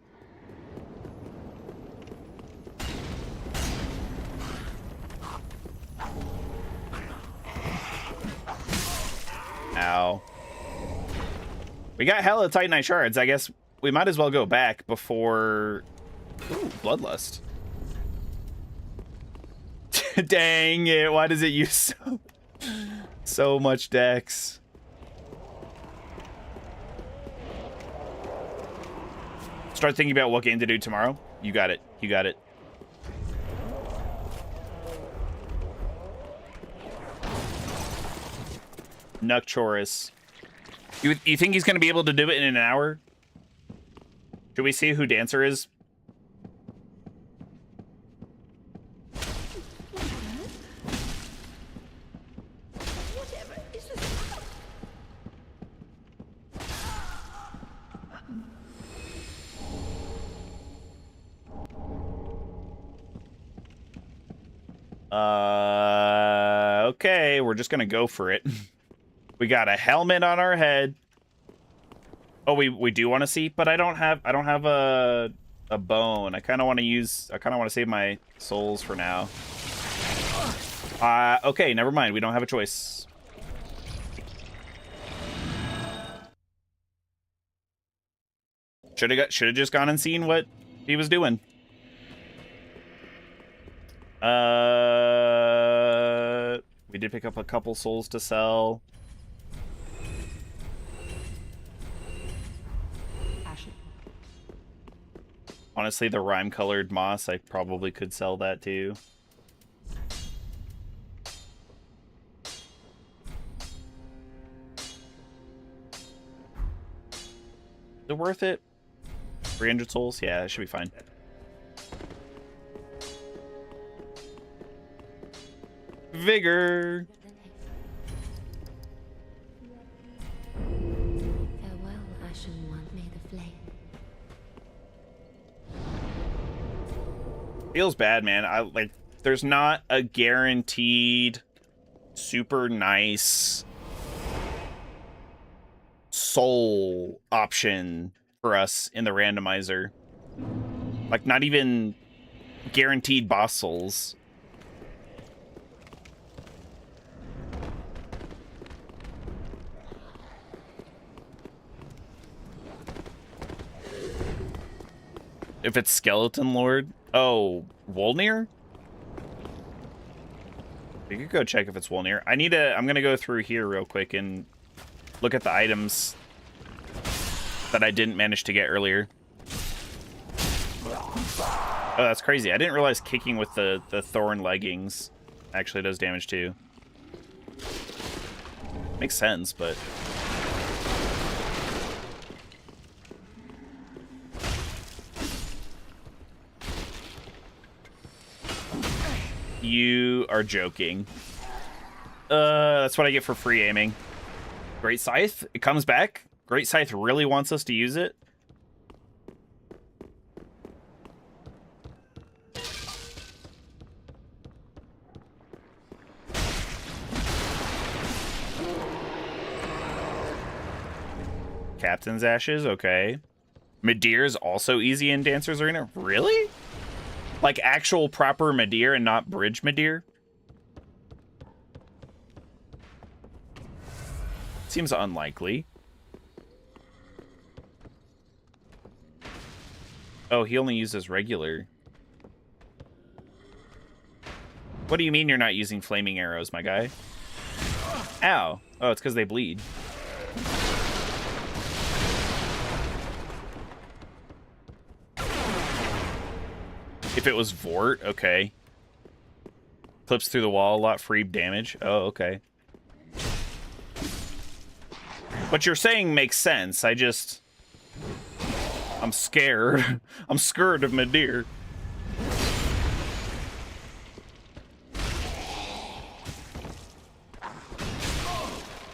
Ow. We got hella Titanite shards. I guess we might as well go back before... Ooh, Bloodlust. Dang it. Why does it use so much dex? Start thinking about what game to do tomorrow. You got it. You got it. Nocturus. You think he's going to be able to do it in an hour? Should we see who Dancer is? Okay, we're just gonna go for it. We got a helmet on our head. Oh, we do want to see, but I don't have a bone. I kind of want to save my souls for now. Okay, never mind. We don't have a choice. Should have just gone and seen what he was doing. We did pick up a couple souls to sell. Honestly, the rime-colored moss, I probably could sell that too. Is it worth it? 300 souls? Yeah, it should be fine. Vigor! Farewell, Ashen One, may the flame. Feels bad, man. There's not a guaranteed super nice soul option for us in the randomizer. Like, not even guaranteed boss souls. If it's Skeleton Lord. Oh, Wolnir? We could go check if it's Wolnir. I'm gonna go through here real quick and look at the items that I didn't manage to get earlier. Oh, that's crazy. I didn't realize kicking with the thorn leggings actually does damage too. Makes sense, but... You are joking. That's what I get for free aiming. Great Scythe, it comes back. Great Scythe really wants us to use it? Captain's Ashes, okay. Midir's also easy in Dancer's Arena? Really? Like actual proper Midir and not bridge Midir? Seems unlikely. Oh, he only uses regular. What do you mean you're not using flaming arrows, my guy? Ow. Oh, it's because they bleed. If it was Vort, okay. Clips through the wall a lot, free damage. Oh, okay. What you're saying makes sense. I'm scared. I'm scared of Midir.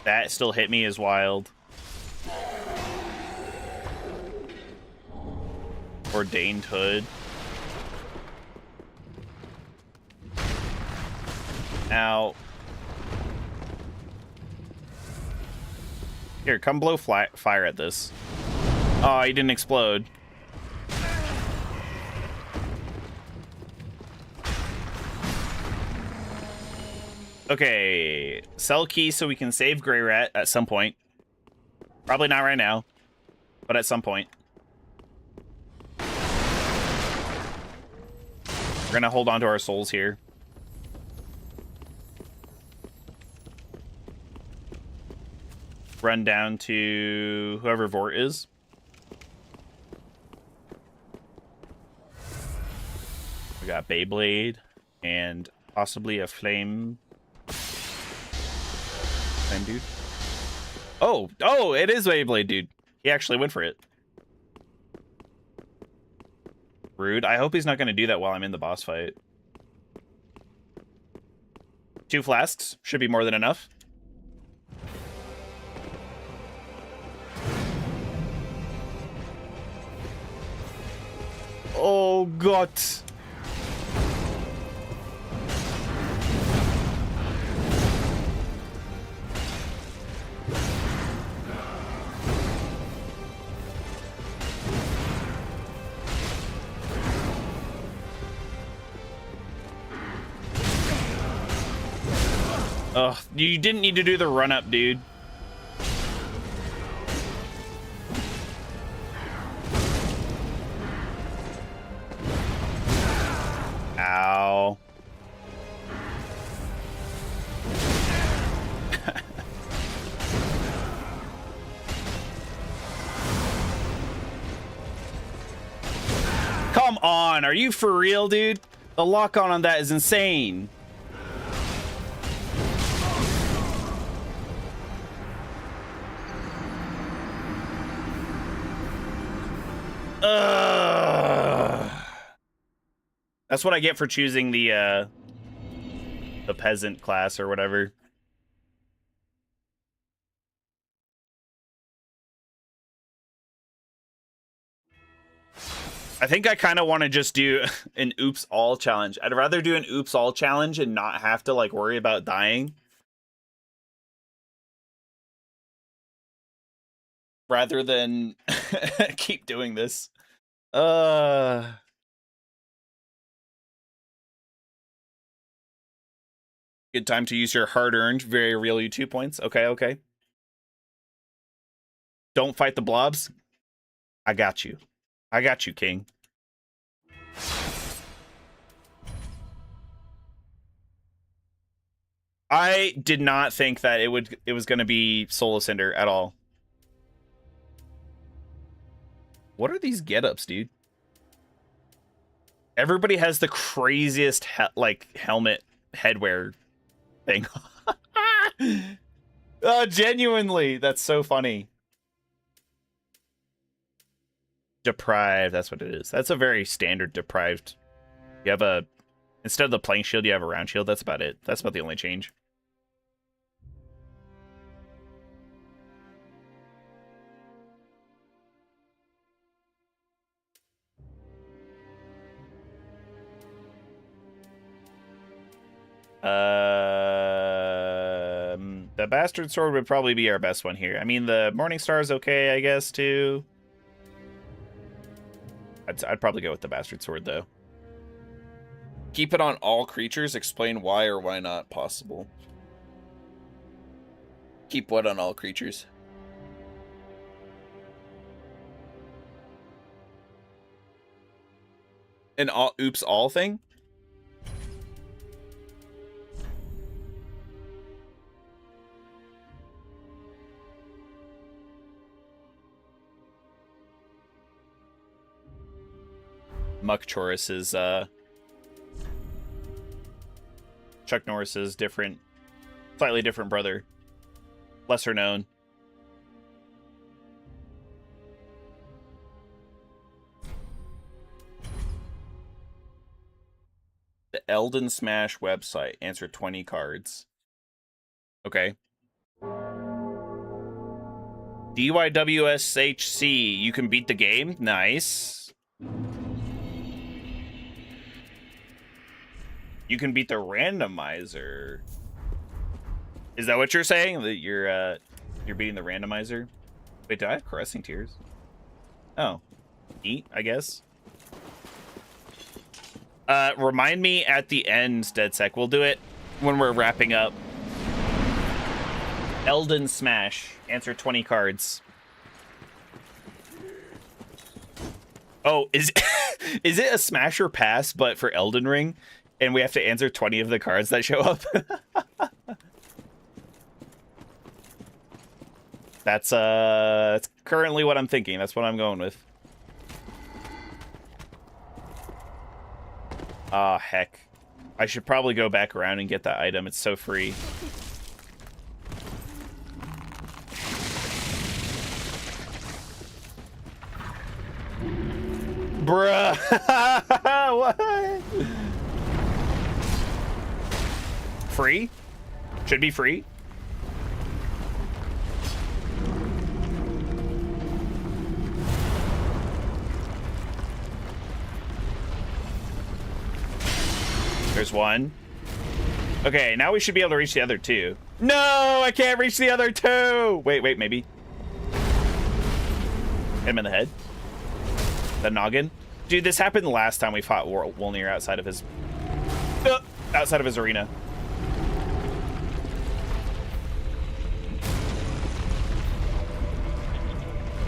That still hit me as wild. Ordained Hood. Now, here, come blow fire at this. Oh, he didn't explode. Okay, sell key so we can save Grey Rat at some point. Probably not right now, but at some point. We're gonna hold on to our souls here. Run down to whoever Vort is. We got Beyblade and possibly a flame dude. Oh, it is Beyblade dude. He actually went for it. Rude. I hope he's not going to do that while I'm in the boss fight. 2 flasks should be more than enough. Oh God. Ugh, you didn't need to do the run-up, dude. Ow. Come on, are you for real, dude? The lock-on that is insane. That's what I get for choosing the peasant class or whatever. I think I kind of want to just do an oops all challenge. I'd rather do an oops all challenge and not have to like worry about dying, rather than keep doing this. Good time to use your hard-earned, very real YouTube points. Okay, okay. Don't fight the blobs. I got you. I got you, King. I did not think that it was going to be Soul Ascender at all. What are these get-ups, dude? Everybody has the craziest helmet headwear thing. Genuinely, that's so funny. Deprived, that's what it is. That's a very standard deprived. You have a, instead of the plank shield, you have a round shield. That's about it. That's about the only change. The Bastard Sword would probably be our best one here. I mean, the Morning Star is okay, I guess, too. I'd probably go with the Bastard Sword, though. Keep it on all creatures. Explain why or why not possible. Keep what on all creatures? An all, oops all thing? Muck Chorus is Chuck Norris's different, slightly different brother, lesser known. The Elden Smash website. Answer 20 cards. Okay. DYWSHC. You can beat the game. Nice. You can beat the randomizer. Is that what you're saying? That you're beating the randomizer? Wait, do I have Caressing Tears? Oh. Neat, I guess. Remind me at the end, DeadSec. We'll do it when we're wrapping up. Elden Smash. Answer 20 cards. Oh, is is it a Smash or Pass, but for Elden Ring? And we have to answer 20 of the cards that show up? That's currently what I'm thinking. That's what I'm going with. Ah, heck. I should probably go back around and get that item. It's so free. Bruh. What? Free? Should be free. There's one. Okay, now we should be able to reach the other two. No, I can't reach the other two. Wait, maybe. Hit him in the head. The noggin. Dude, this happened last time we fought Wolnir outside of his arena.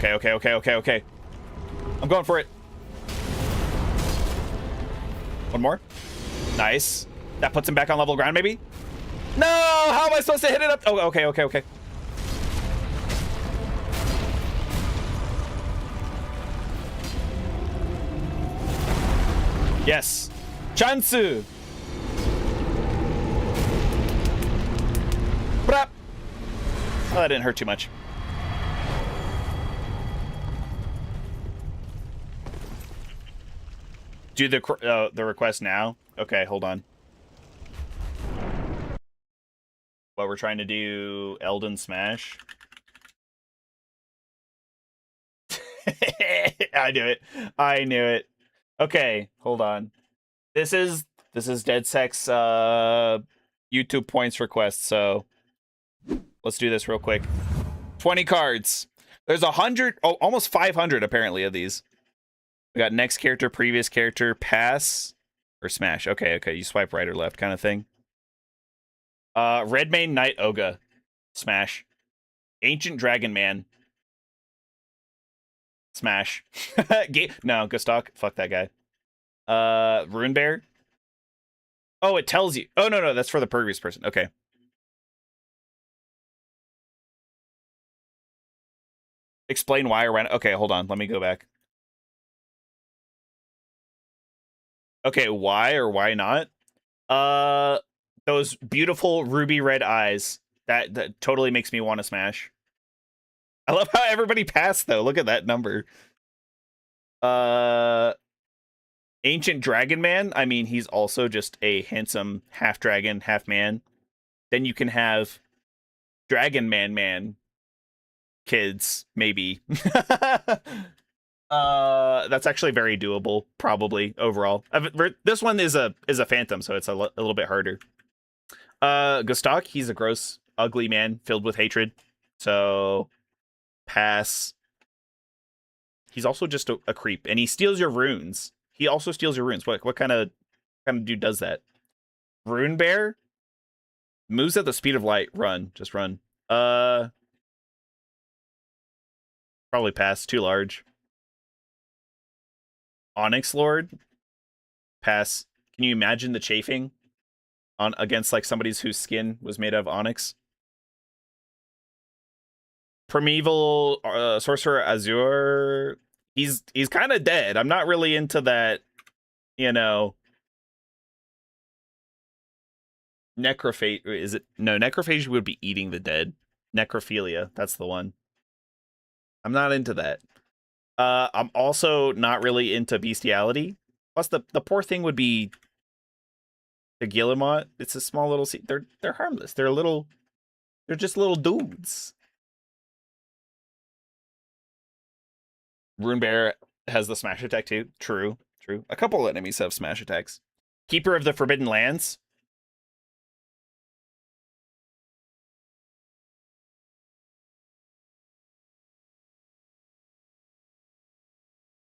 Okay. I'm going for it. One more. Nice. That puts him back on level ground, maybe? No! How am I supposed to hit it up? Oh, okay. Yes. Chansu! Brap! Oh, that didn't hurt too much. Do the request now? Okay, hold on. What we're trying to do, Elden Smash. I knew it. Okay, hold on. This is DeadSec's YouTube points request, so let's do this real quick. 20 cards. There's 100, almost 500 apparently of these. We got next character, previous character, pass, or smash. Okay, you swipe right or left kind of thing. Redmane Knight Oga. Smash. Ancient Dragon Man. Smash. No, Gustok. Fuck that guy. Rune Bear. Oh, it tells you. Oh, no, that's for the previous person. Okay. Explain why or when. Okay, hold on. Let me go back. Okay, why or why not? Those beautiful ruby red eyes. That totally makes me want to smash. I love how everybody passed, though. Look at that number. Ancient Dragon Man. I mean, he's also just a handsome half dragon, half man. Then you can have Dragon Man kids, maybe. That's actually very doable, probably overall. This one is a phantom, so it's a little bit harder. Gustok, he's a gross, ugly man filled with hatred. So pass. He's also just a creep, and he steals your runes. He also steals your runes. What kind of dude does that? Rune Bear moves at the speed of light. Run, just run. Probably pass. Too large. Onyx Lord, pass. Can you imagine the chafing on against like somebody's whose skin was made out of onyx? Primeval Sorcerer Azure, he's kind of dead. I'm not really into that, you know. Necrophage, is it? No, necrophage would be eating the dead. Necrophilia, that's the one. I'm not into that. I'm also not really into bestiality. Plus, the poor thing would be the Guillemot. It's a small little. They're harmless. They're just little dudes. Rune Bear has the smash attack too. True. A couple enemies have smash attacks. Keeper of the Forbidden Lands.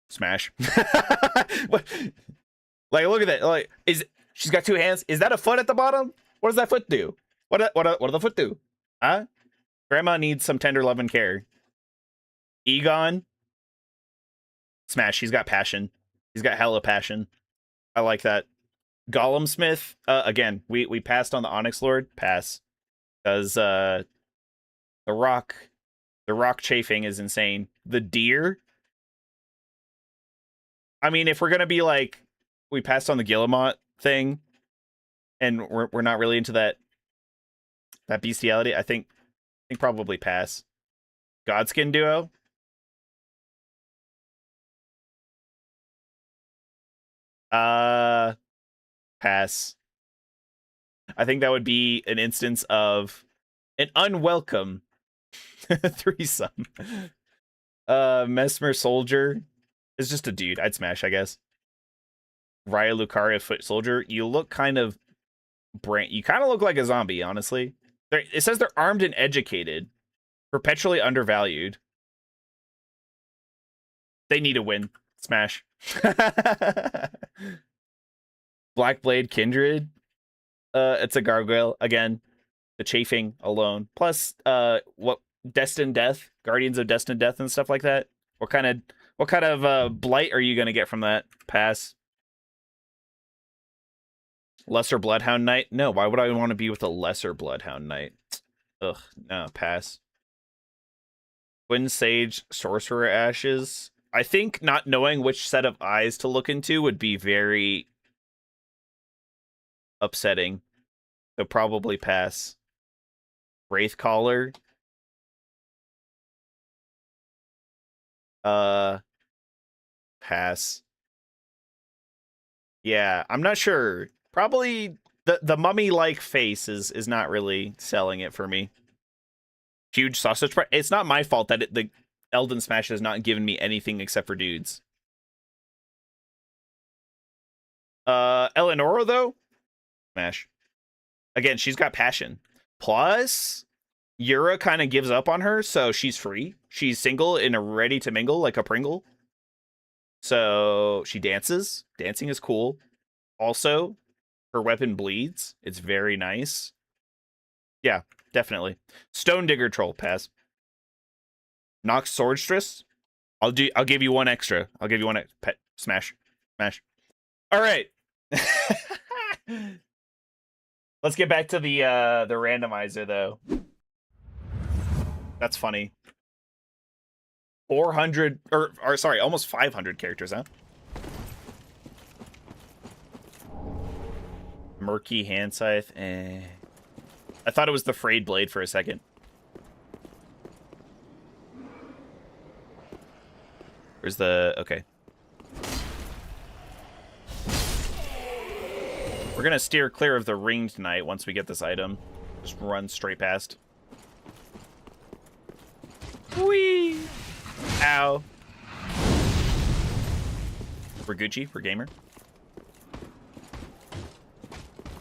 Smash. What? Like, look at that. Like, she's got two hands? Is that a foot at the bottom? What does that foot do? What do the foot do? Huh? Grandma needs some tender love and care. Egon. Smash. He's got passion. He's got hella passion. I like that. Golem Smith. Again, we passed on the Onyx Lord. Pass. Because the rock chafing is insane. The deer. I mean, if we're gonna be like, we passed on the Guillemot thing, and we're not really into that bestiality, I think probably pass. Godskin duo. Pass. I think that would be an instance of an unwelcome threesome. Mesmer Soldier is just a dude. I'd smash, I guess. Raya Lucaria Foot Soldier. You look kind of you kind of look like a zombie, honestly. It says they're armed and educated. Perpetually undervalued. They need a win. Smash. Blackblade Kindred. It's a gargoyle. Again, the chafing alone. Plus, what Destined Death, Guardians of Destined Death and stuff like that. What kind of blight are you gonna get from that? Pass. Lesser Bloodhound Knight? No, why would I want to be with a lesser Bloodhound Knight? Ugh, no, pass. Twin Sage Sorcerer Ashes. I think not knowing which set of eyes to look into would be very upsetting. So probably pass. Wraith Collar. Pass. Yeah, I'm not sure. Probably the mummy-like face is not really selling it for me. Huge sausage. It's not my fault that the Elden Smash has not given me anything except for dudes. Eleonora, though? Smash. Again, she's got passion. Plus, Yura kind of gives up on her, so she's free. She's single and ready to mingle like a Pringle. So she dances. Dancing is cool. Also, her weapon bleeds. It's very nice. Yeah, definitely. Stone Digger Troll, pass. Nox Swordstress. I'll give you one extra. I'll give you one pet. Smash. All right. Let's get back to the randomizer though. That's funny. 400 or sorry, almost 500 characters, huh? Murky Hand Scythe. I thought it was the Frayed Blade for a second. Where's the... Okay. We're gonna steer clear of the ring tonight once we get this item. Just run straight past. Whee! Ow. We're Gucci. We're gamer.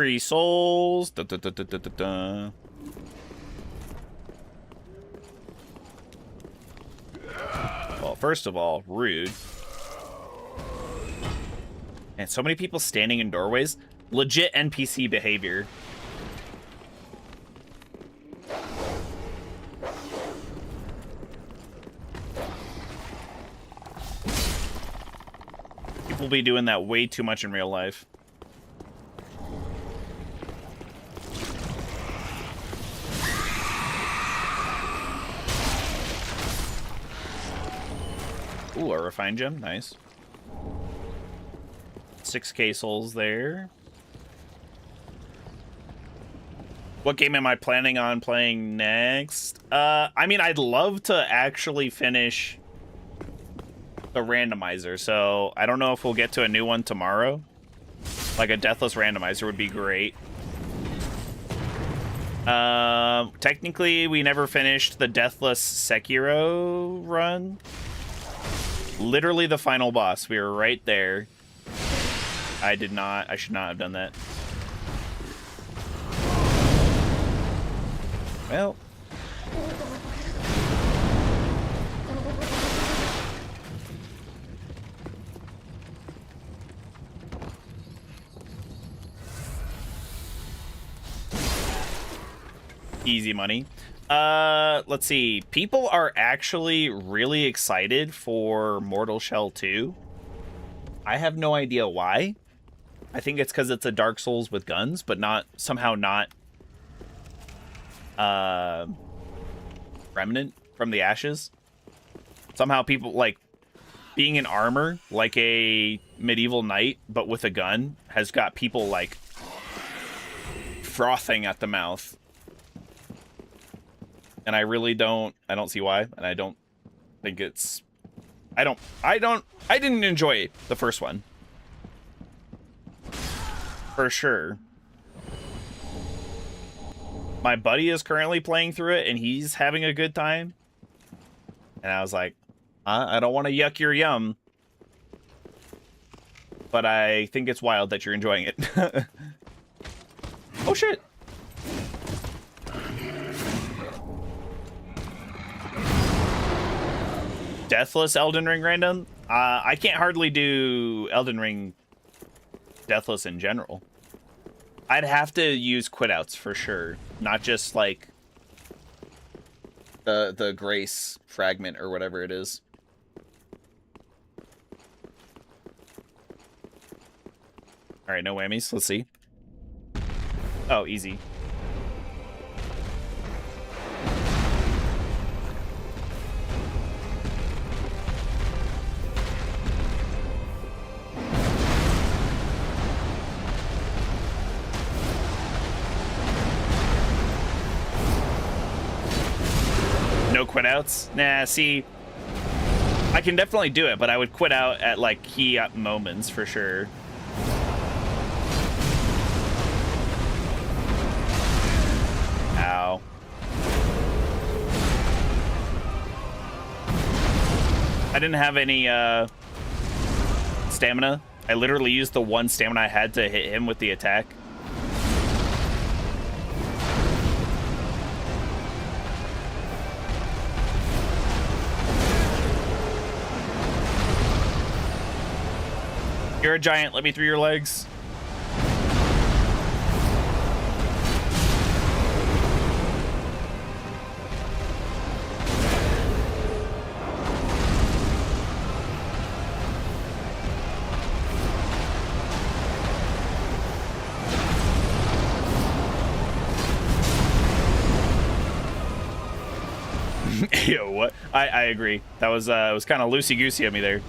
Free souls. Da, da, da, da, da, da, da. Well, first of all, rude. And so many people standing in doorways. Legit NPC behavior. People be doing that way too much in real life. Ooh, a refined gem. Nice. 6k souls there. What game am I planning on playing next? I mean, I'd love to actually finish the Randomizer, so I don't know if we'll get to a new one tomorrow. Like a Deathless Randomizer would be great. Technically, we never finished the Deathless Sekiro run. Literally the final boss. We were right there. I did not. I should not have done that. Well. Easy money. Let's see. People are actually really excited for Mortal Shell 2. I have no idea why. I think it's because it's a Dark Souls with guns, but not somehow not Remnant from the Ashes. Somehow people like being in armor like a medieval knight, but with a gun, has got people like frothing at the mouth. And I really don't see why, and I don't think it's I didn't enjoy the first one. For sure. My buddy is currently playing through it and he's having a good time. And I was like, I don't want to yuck your yum. But I think it's wild that you're enjoying it. Oh shit. Deathless Elden Ring random? I can't hardly do Elden Ring Deathless in general. I'd have to use quitouts for sure. Not just like the grace fragment or whatever it is. Alright, no whammies. Let's see. Oh, easy. No quit outs? Nah, see, I can definitely do it, but I would quit out at like key up moments for sure. Ow. I didn't have any stamina. I literally used the one stamina I had to hit him with the attack. You're a giant, let me through your legs. Yo, what? I agree. That was it was kind of loosey-goosey of me there.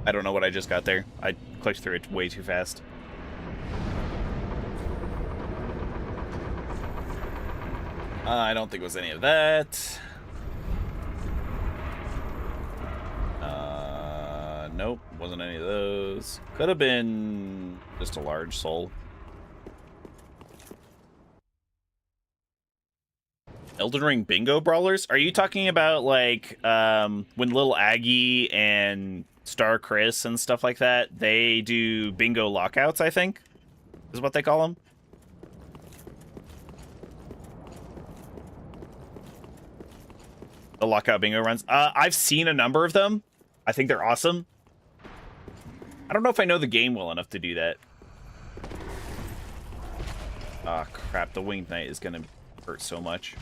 I don't know what I just got there. I clicked through it way too fast. I don't think it was any of that. Nope, wasn't any of those. Could have been just a large soul. Elden Ring bingo brawlers? Are you talking about like when Little Aggie and Star Chris and stuff like that, they do bingo lockouts, I think, is what they call them. The lockout bingo runs. I've seen a number of them. I think they're awesome. I don't know if I know the game well enough to do that. Ah, crap. The Winged Knight is going to hurt so much.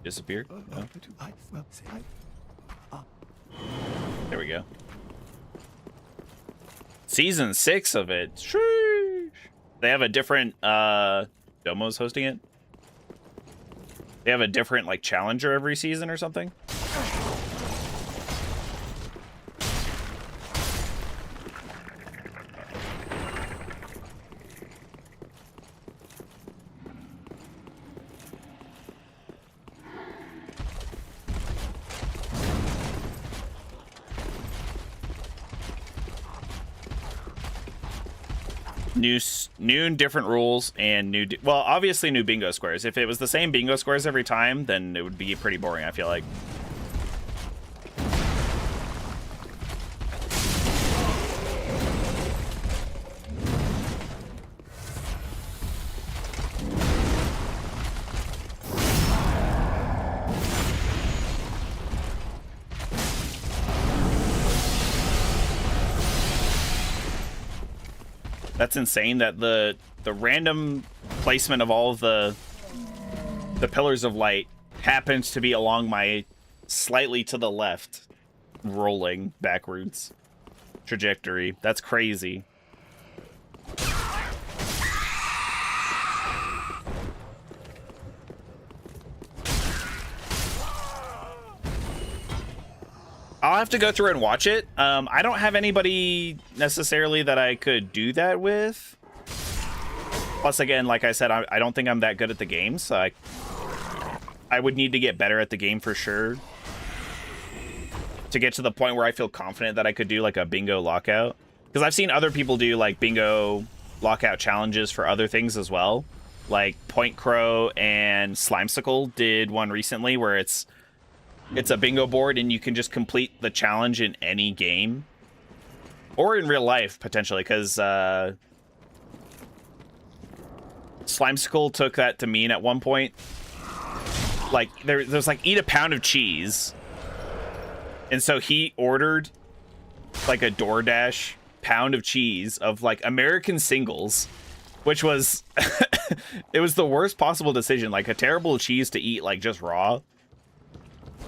Disappeared? No. There we go. Season 6 of it. Sheesh. They have a different Domo's hosting it. They have a different like challenger every season or something. New different rules and well, obviously new bingo squares. If it was the same bingo squares every time, then it would be pretty boring, I feel like. That's insane that the random placement of all of the pillars of light happens to be along my slightly to the left rolling backwards trajectory. That's crazy. I'll have to go through and watch it. I don't have anybody necessarily that I could do that with. Plus, again, like I said, I don't think I'm that good at the game, so I would need to get better at the game for sure to get to the point where I feel confident that I could do like a bingo lockout. Because I've seen other people do like bingo lockout challenges for other things as well. Like Point Crow and Slimesicle did one recently where it's a bingo board and you can just complete the challenge in any game. Or in real life, potentially, because Slimesicle took that to mean at one point. Like, there's like, eat a pound of cheese. And so he ordered, like, a DoorDash pound of cheese of, like, American singles. Which was, it was the worst possible decision. Like, a terrible cheese to eat, like, just raw.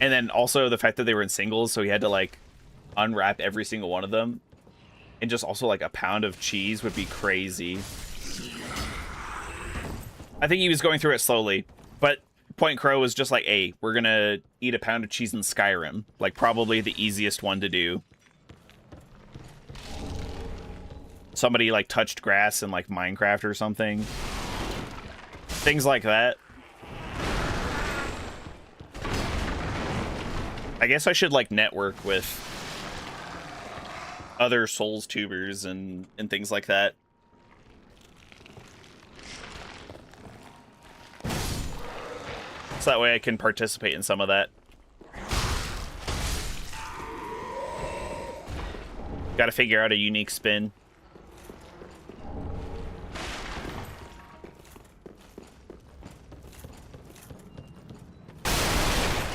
And then also the fact that they were in singles, so he had to, like, unwrap every single one of them. And just also, like, a pound of cheese would be crazy. I think he was going through it slowly. But Point Crow was just like, hey, we're gonna eat a pound of cheese in Skyrim. Like, probably the easiest one to do. Somebody, like, touched grass in, like, Minecraft or something. Things like that. I guess I should, like, network with other Souls tubers and things like that. So that way I can participate in some of that. Got to figure out a unique spin.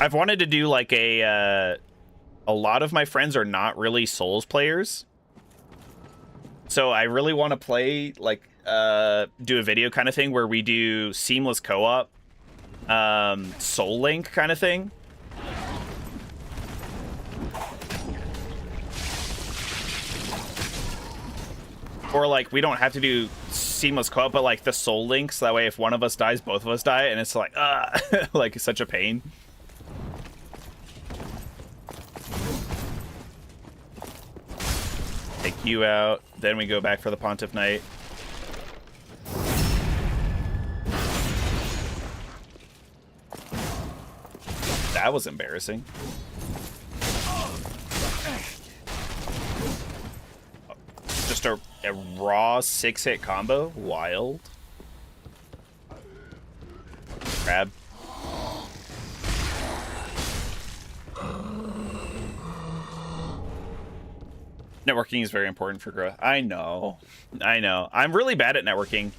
I've wanted to do like a lot of my friends are not really Souls players. So I really want to play like do a video kind of thing where we do seamless co-op, Soul Link kind of thing. Or like we don't have to do seamless co-op, but like the Soul Link, so that way if one of us dies, both of us die, and it's like like it's such a pain. Take you out, then we go back for the Pontiff Knight. That was embarrassing. Just a raw 6-hit combo? Wild. Grab. Networking is very important for growth. I know. I know. I'm really bad at networking.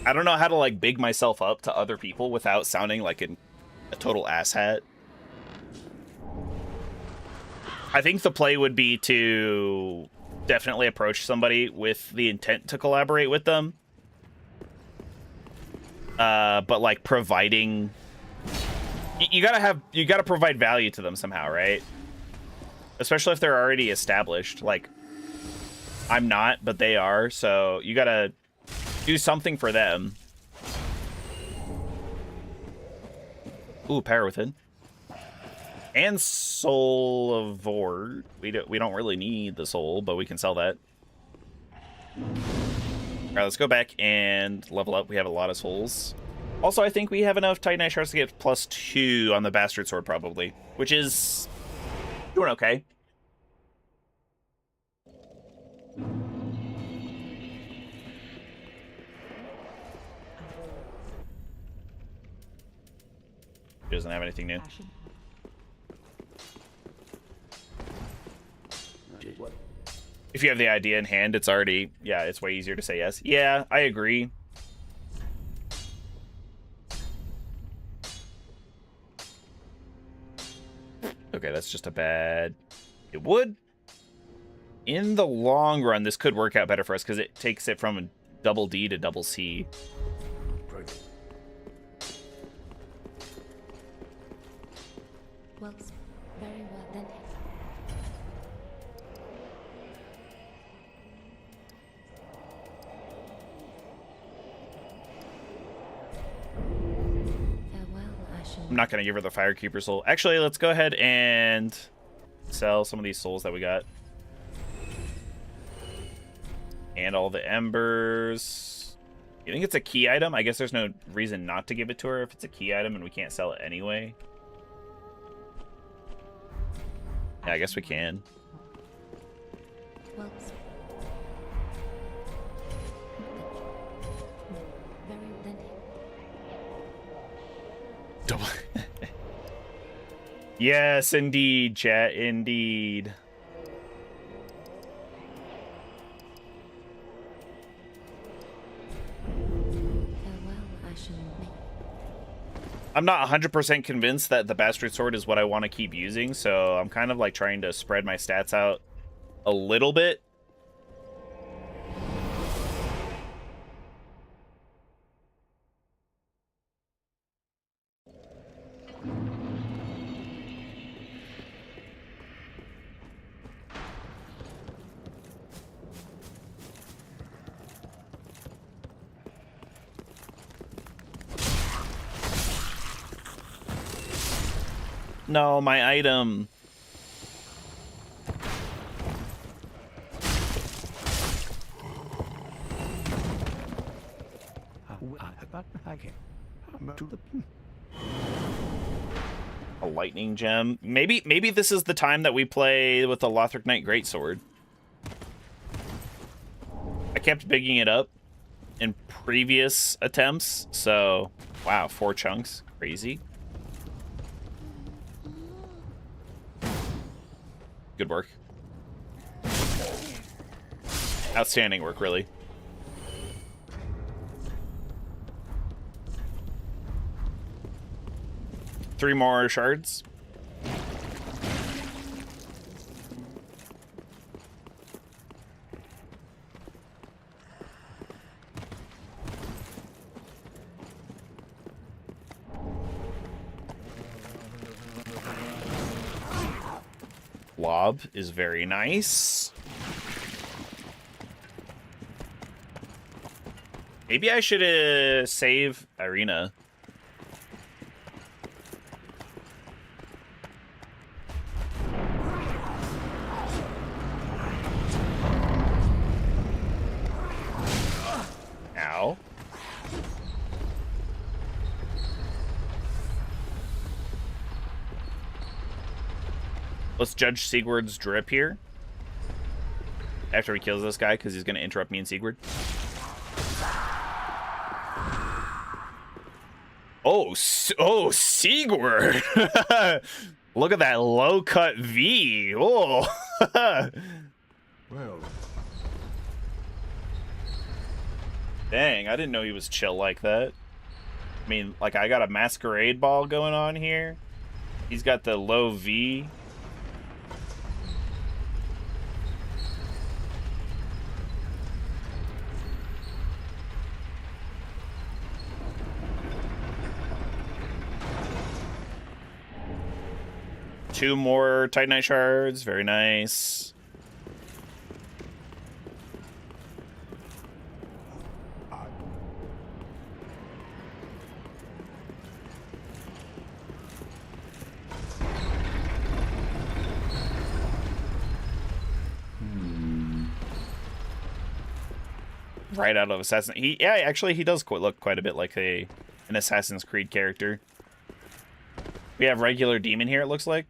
I don't know how to, like, big myself up to other people without sounding like a total asshat. I think the play would be to definitely approach somebody with the intent to collaborate with them. But, like, providing... You gotta provide value to them somehow, right? Especially if they're already established. Like, I'm not, but they are, so you gotta do something for them. Ooh, Power Within. And Soul of Vord. We don't really need the soul, but we can sell that. Alright, let's go back and level up. We have a lot of souls. Also, I think we have enough Titanite shards to get +2 on the Bastard Sword, probably. Which is doing okay. He doesn't have anything new. Passion. What? If you have the idea in hand, it's already... Yeah, it's way easier to say yes. Yeah, I agree. Okay, that's just a bad... It would... In the long run, this could work out better for us because it takes it from a double D to double C. Project. Well, very well then. Farewell, Ashen. I'm not going to give her the Firekeeper soul. Actually, let's go ahead and sell some of these souls that we got. And all the embers. You think it's a key item? I guess there's no reason not to give it to her if it's a key item and we can't sell it anyway. Yeah, I guess we can. Well, very then. Double. Yes, indeed, chat, indeed. I'm not 100% convinced that the Bastard Sword is what I want to keep using, so I'm kind of like trying to spread my stats out a little bit. No, my item. A lightning gem. Maybe this is the time that we play with the Lothric Knight Greatsword. I kept bigging it up in previous attempts, so wow, 4 chunks. Crazy. Good work. Outstanding work, really. Three more shards. Blob is very nice. Maybe I should save Irina. Let's judge Sigurd's drip here. After he kills this guy, because he's going to interrupt me and Sigurd. Oh, Sigurd! Look at that low-cut V. Oh. Well, Dang, I didn't know he was chill like that. I mean, like, I got a masquerade ball going on here. He's got the low V. Two more Titanite shards. Very nice. Right out of Assassin. Actually, he does look quite a bit like an Assassin's Creed character. We have regular demon here, it looks like.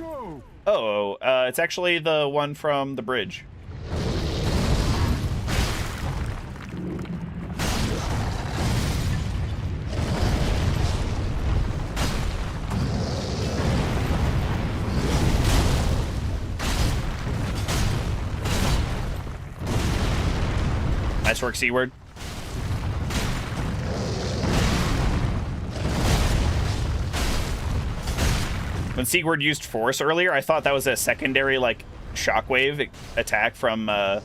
no. Oh, it's actually the one from the bridge. Nice work, Seaward. When Sigurd used Force earlier, I thought that was a secondary, like, shockwave attack from the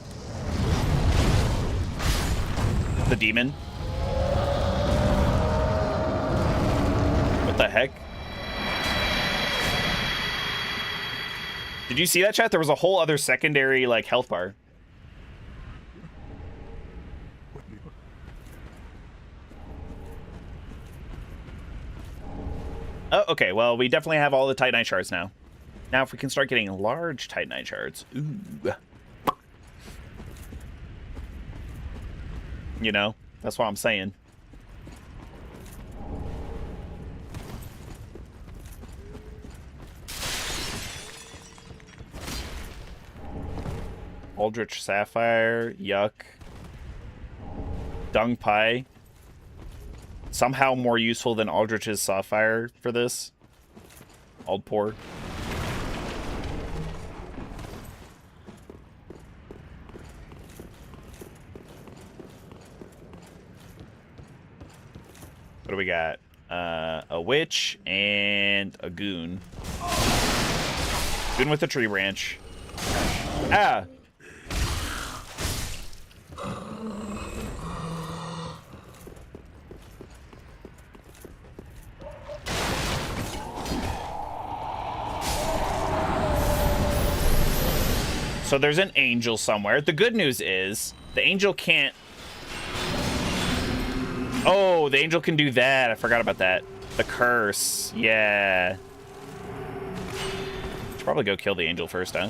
demon. What the heck? Did you see that, chat? There was a whole other secondary, like, health bar. Oh, okay, well, we definitely have all the Titanite shards now. Now, if we can start getting large Titanite shards. Ooh. You know, that's what I'm saying. Aldrich Sapphire, yuck. Dung Pie. Somehow more useful than Aldrich's Sapphire for this. Aldpor. What do we got? A witch and a goon. Goon with a tree branch. Ah! So there's an angel somewhere. The good news is the angel can't... Oh, the angel can do that. I forgot about that. The curse. Yeah. Should probably go kill the angel first, huh?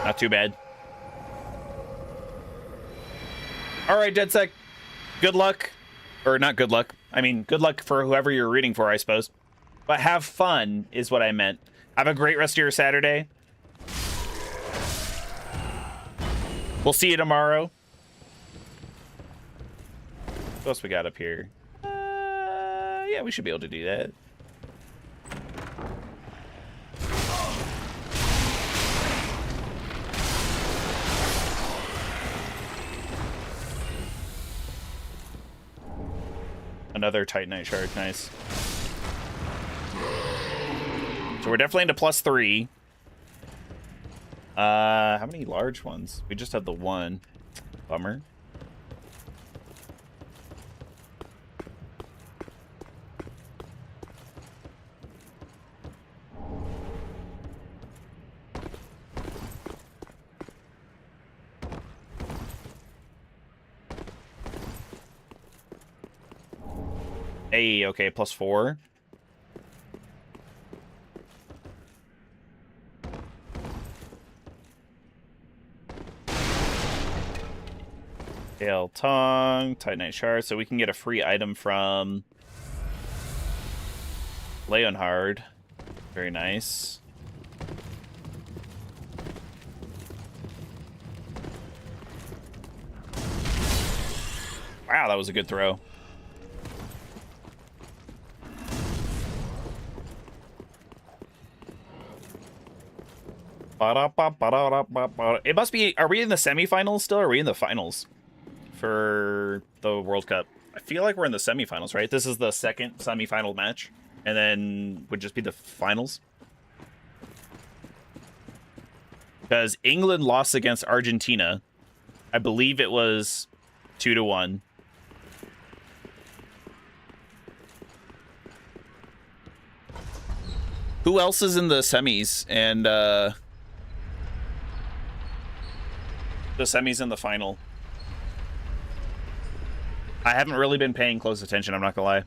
Not too bad. All right, DedSec. Good luck. Or not good luck. I mean, good luck for whoever you're rooting for, I suppose. But have fun is what I meant. Have a great rest of your Saturday. We'll see you tomorrow. What else we got up here? Yeah, we should be able to do that. Another Titanite shard, nice. So we're definitely into +3. How many large ones? We just had the one. Bummer. Hey, okay, +4. Tail Tongue, Titanite Shard, so we can get a free item from Leonhard. Very nice. Wow, that was a good throw. It must be, are we in the semifinals still, or are we in the finals for the World Cup? I feel like we're in the semifinals, right? This is the second semifinal match, and then would just be the finals. Because England lost against Argentina. I believe it was 2-1. Who else is in the semis and the semis and the final? I haven't really been paying close attention, I'm not gonna lie.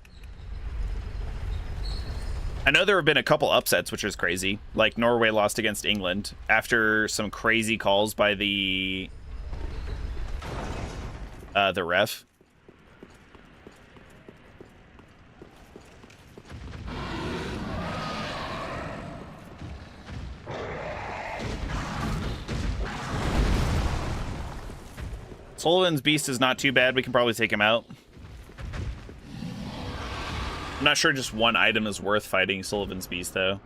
I know there have been a couple upsets, which is crazy. Like Norway lost against England after some crazy calls by the ref. Sullivan's Beast is not too bad. We can probably take him out. I'm not sure just one item is worth fighting Sullivan's Beast, though.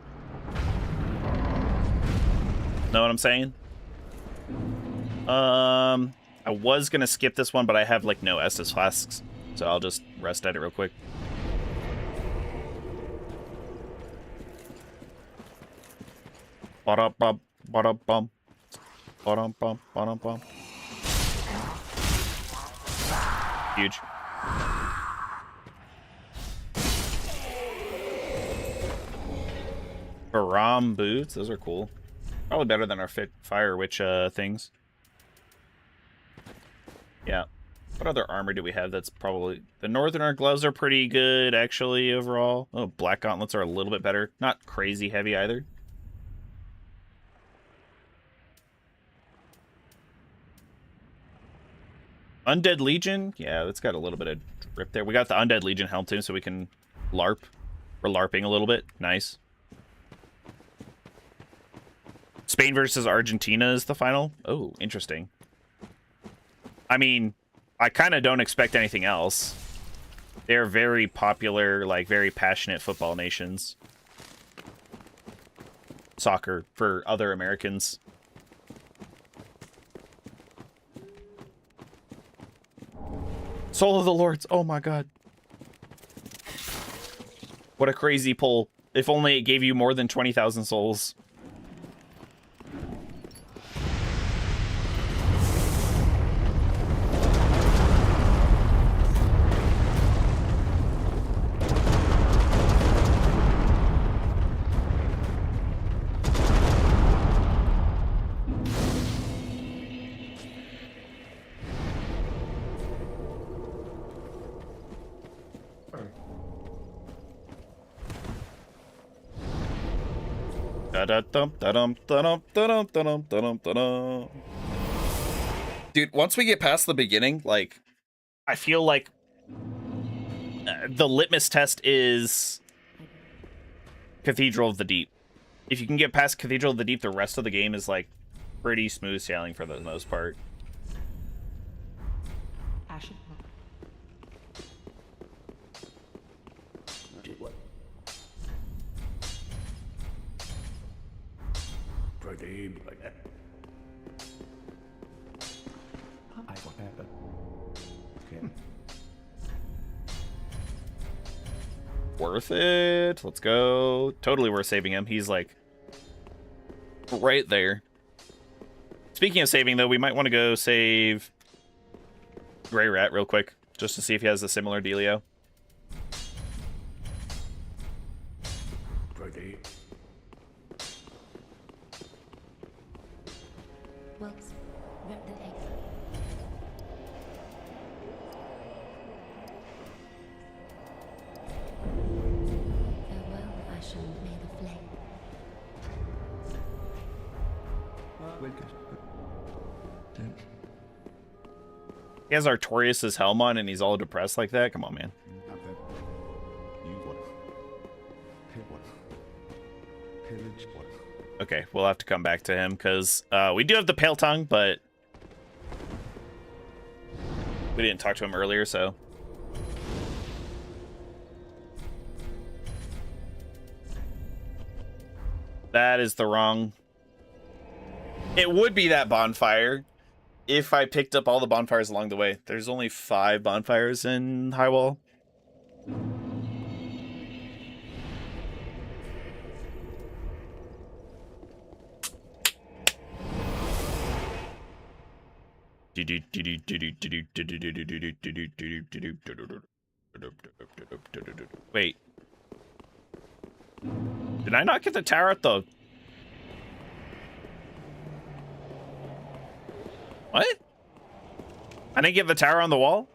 Know what I'm saying? I was going to skip this one, but I have, like, no Estus Flasks. So I'll just rest at it real quick. Ba-da-bum, ba-da-bum. Ba-dum-bum, ba-dum-bum. Huge. Baram boots, those are cool. Probably better than our Fire Witch things. Yeah. What other armor do we have that's probably... The Northerner gloves are pretty good, actually, overall. Oh, Black Gauntlets are a little bit better. Not crazy heavy, either. Undead Legion? Yeah, that's got a little bit of drip there. We got the Undead Legion helm, too, so we can LARP. We're LARPing a little bit. Nice. Spain versus Argentina is the final? Oh, interesting. I mean, I kind of don't expect anything else. They're very popular, like, very passionate football nations. Soccer for other Americans. Soul of the Lords. Oh my god. What a crazy pull. If only it gave you more than 20,000 souls. Dude, once we get past the beginning, like... I feel like the litmus test is Cathedral of the Deep. If you can get past Cathedral of the Deep, the rest of the game is, like, pretty smooth sailing for the most part. Like that. What happened? Okay. Worth it. Let's go. Totally worth saving him. He's like right there. Speaking of saving, though, we might want to go save Grey Rat real quick, just to see if he has a similar dealio. He has Artorias' helm on and he's all depressed like that? Come on, man. Have that. Use what? Pay what? Pillage what? Okay, we'll have to come back to him because we do have the Pale Tongue, but we didn't talk to him earlier, so. That is the wrong. It would be that bonfire if I picked up all the bonfires along the way. There's only 5 bonfires in Highwall. Wait. Did I not get the tower at the... What? I didn't get the tower on the wall?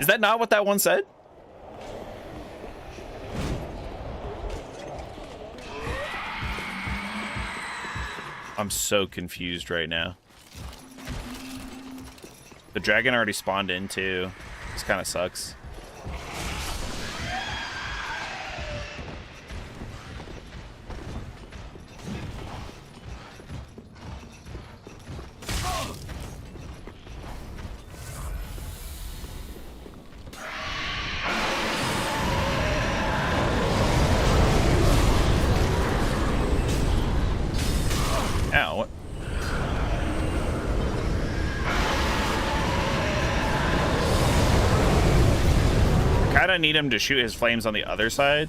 Is that not what that one said? I'm so confused right now. The dragon already spawned in too. This kind of sucks. Ow, what? Kind of need him to shoot his flames on the other side.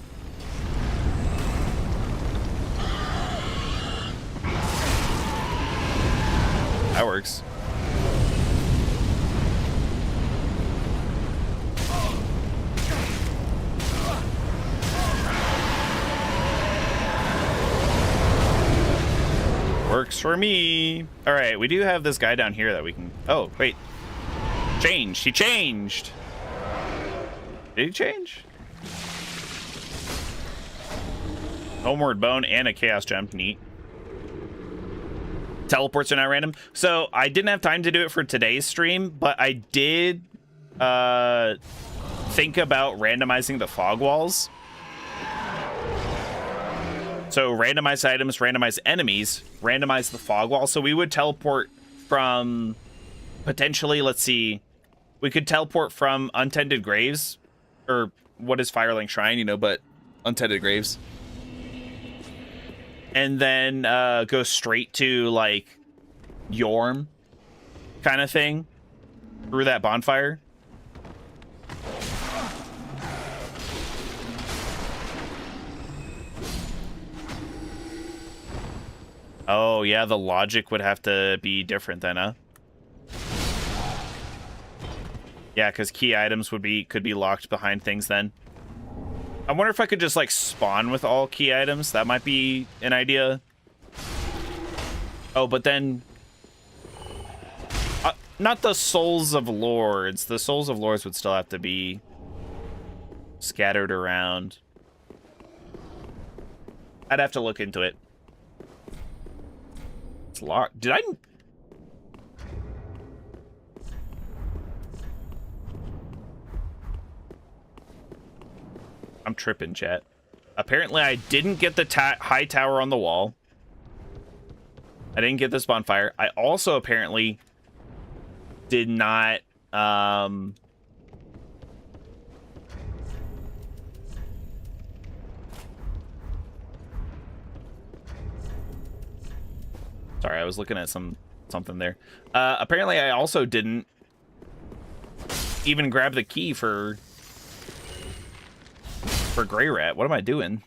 That works. Works for me. All right, we do have this guy down here that we can... Oh, wait. Changed. He changed. Did he change? Homeward Bone and a Chaos Gem. Neat. Teleports are not random. So I didn't have time to do it for today's stream, but I did think about randomizing the fog walls. So randomize items, randomize enemies, randomize the fog wall. So we would teleport from potentially, let's see, we could teleport from Untended Graves, or what is Firelink Shrine, you know, but Untended Graves. And then go straight to like Yorm kind of thing through that bonfire. Oh, yeah, the logic would have to be different then, huh? Yeah, because key items could be locked behind things then. I wonder if I could just, like, spawn with all key items. That might be an idea. Oh, but then... not the Souls of Lords. The Souls of Lords would still have to be scattered around. I'd have to look into it. It's locked. Did I... I'm tripping, chat. Apparently, I didn't get the high tower on the wall. I didn't get this bonfire. I also apparently did not... Sorry, I was looking at something there. Apparently, I also didn't even grab the key for Grey Rat. What am I doing?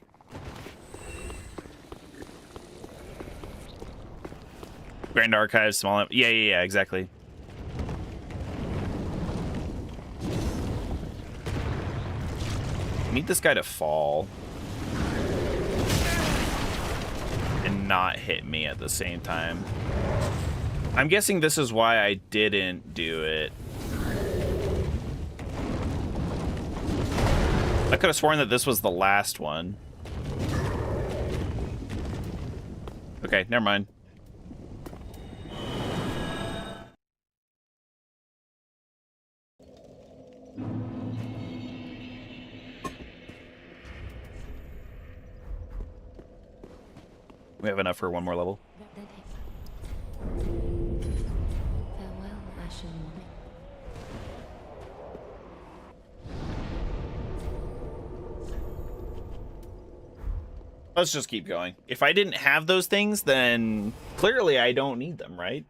Grand Archives, small... Yeah, exactly. I need this guy to fall. And not hit me at the same time. I'm guessing this is why I didn't do it. I could have sworn that this was the last one. Okay, never mind. We have enough for one more level. Then farewell, Ashen One. Let's just keep going. If I didn't have those things, then clearly I don't need them, right?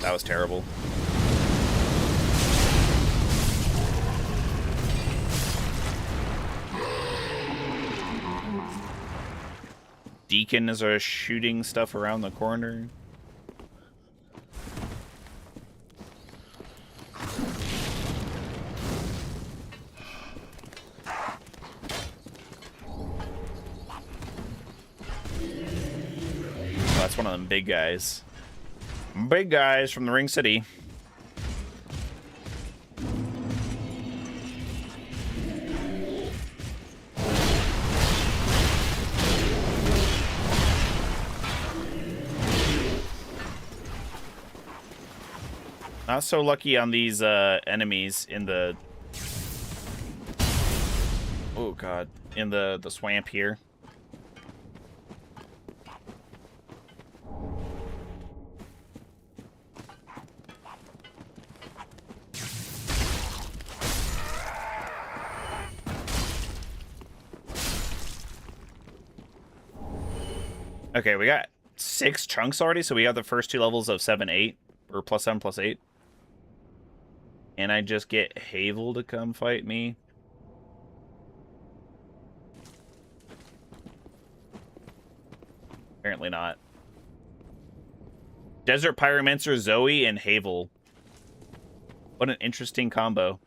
That was terrible. Deacon is shooting stuff around the corner. Oh, that's one of them big guys. Big guys from the Ring City. Not so lucky on these enemies in the... Oh god, in the swamp here. Okay, we got 6 chunks already, so we have the first 2 levels of 7, 8, or plus 7, plus 8. And I just get Havel to come fight me. Apparently not. Desert Pyromancer, Zoe, and Havel. What an interesting combo.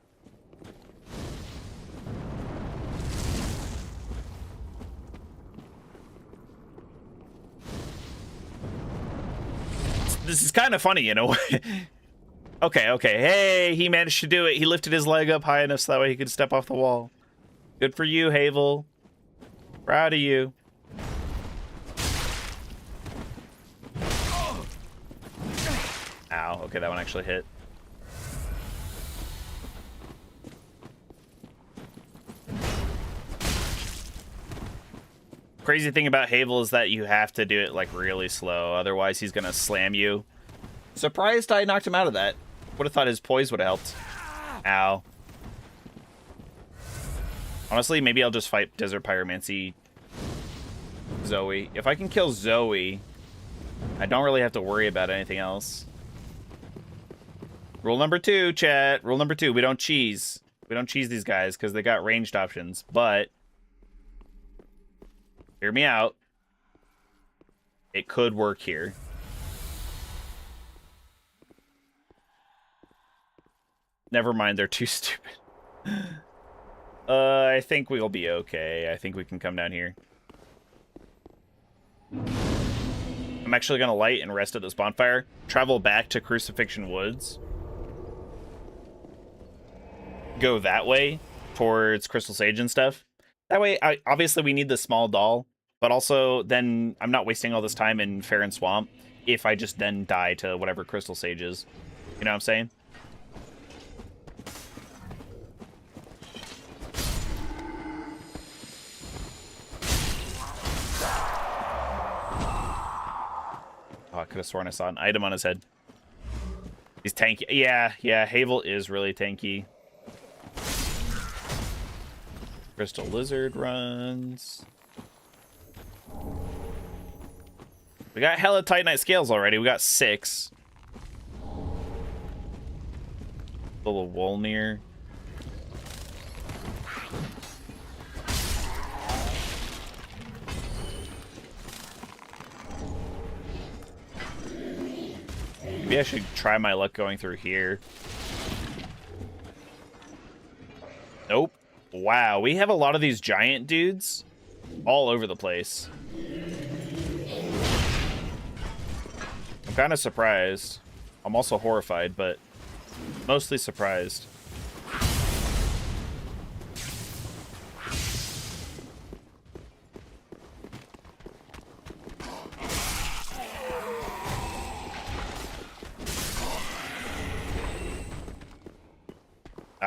This is kind of funny in a way. Okay. Hey, he managed to do it. He lifted his leg up high enough so that way he could step off the wall. Good for you, Havel. Proud of you. Ow. Okay, that one actually hit. Crazy thing about Havel is that you have to do it like really slow, otherwise he's gonna slam you. Surprised I knocked him out of that. Would have thought his poise would have helped. Ow. Honestly, maybe I'll just fight Desert Pyromancy Zoe. If I can kill Zoe, I don't really have to worry about anything else. Rule number 2, chat. Rule number 2, we don't cheese. We don't cheese these guys because they got ranged options, but hear me out. It could work here. Never mind, they're too stupid. I think we'll be okay. I think we can come down here. I'm actually going to light and rest at this bonfire. Travel back to Crucifixion Woods. Go that way towards Crystal Sage and stuff. That way, obviously we need the small doll. But also, then I'm not wasting all this time in Farron Swamp if I just then die to whatever Crystal Sage is. You know what I'm saying? Oh, I could have sworn I saw an item on his head. He's tanky. Yeah, Havel is really tanky. Crystal Lizard runs. We got hella Titanite scales already. We got 6. Little Wolnir. Maybe I should try my luck going through here. Nope. Wow, we have a lot of these giant dudes all over the place. I'm kind of surprised. I'm also horrified, but mostly surprised.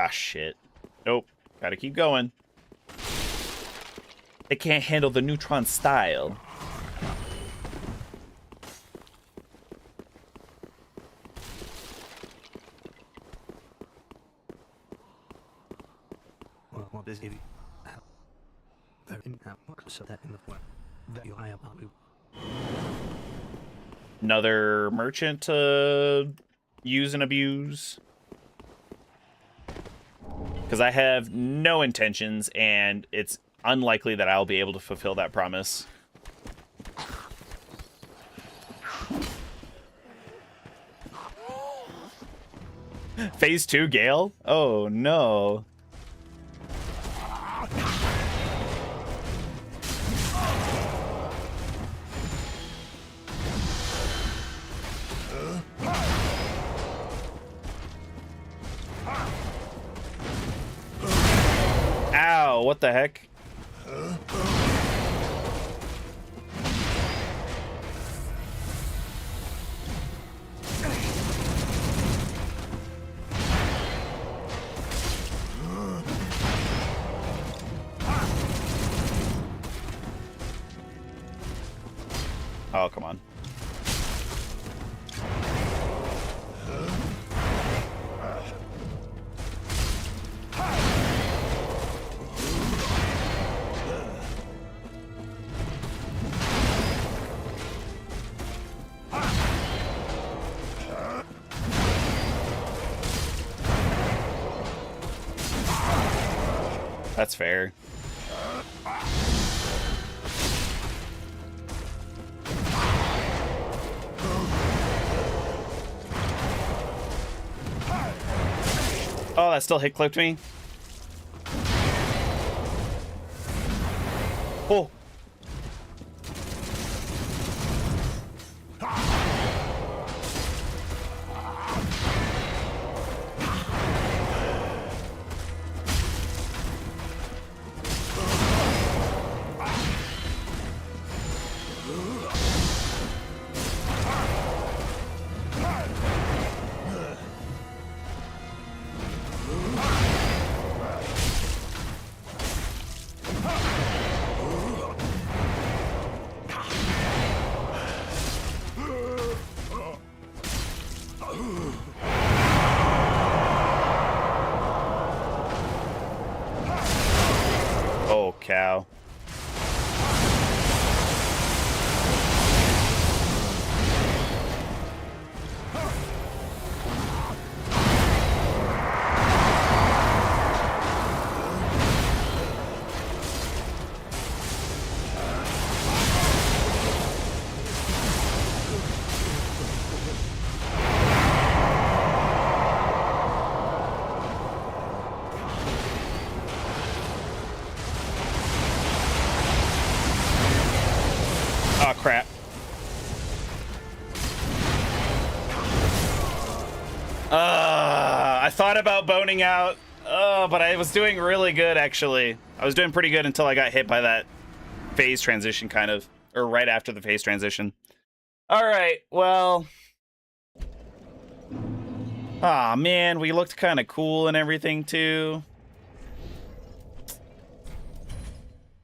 Ah, shit. Nope. Gotta keep going. They can't handle the neutron style. Well, this if so that in the form that you high up on. Another merchant to use and abuse. Because I have no intentions, and it's unlikely that I'll be able to fulfill that promise. Phase 2 Gale? Oh no. Ow, what the heck? Oh, come on. That's fair. Oh, that still hit clipped me. Oh. Oh, cow. Oh, crap. I thought about boning out. But I was doing really good, actually. I was doing pretty good until I got hit by that phase transition, kind of. Or right after the phase transition. Alright, well... Aw, man, we looked kind of cool and everything, too.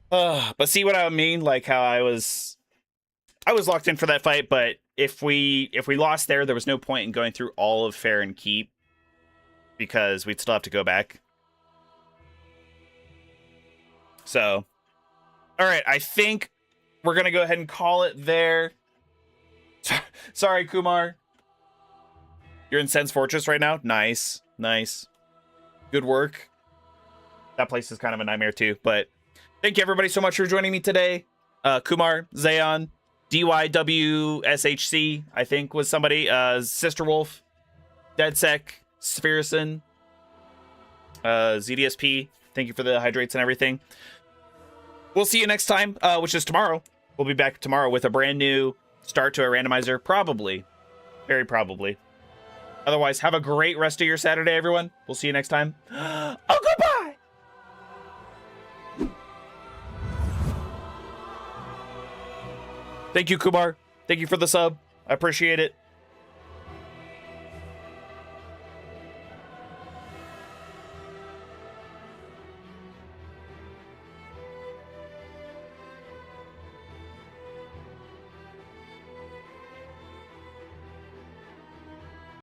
But see what I mean? Like how I was locked in for that fight, but if we lost there was no point in going through all of Fair and Keep because we'd still have to go back. So, all right, I think we're going to go ahead and call it there. Sorry, Kumar. You're in Sen's Fortress right now? Nice. Nice. Good work. That place is kind of a nightmare too, but thank you everybody so much for joining me today. Kumar, Zayon, DYWSHC, I think was somebody, Sister Wolf, DeadSec, Spherison, ZDSP, thank you for the hydrates and everything. We'll see you next time, which is tomorrow. We'll be back tomorrow with a brand new start to a randomizer, probably. Very probably. Otherwise, have a great rest of your Saturday, everyone. We'll see you next time. Oh, goodbye! Thank you, Kumar. Thank you for the sub. I appreciate it.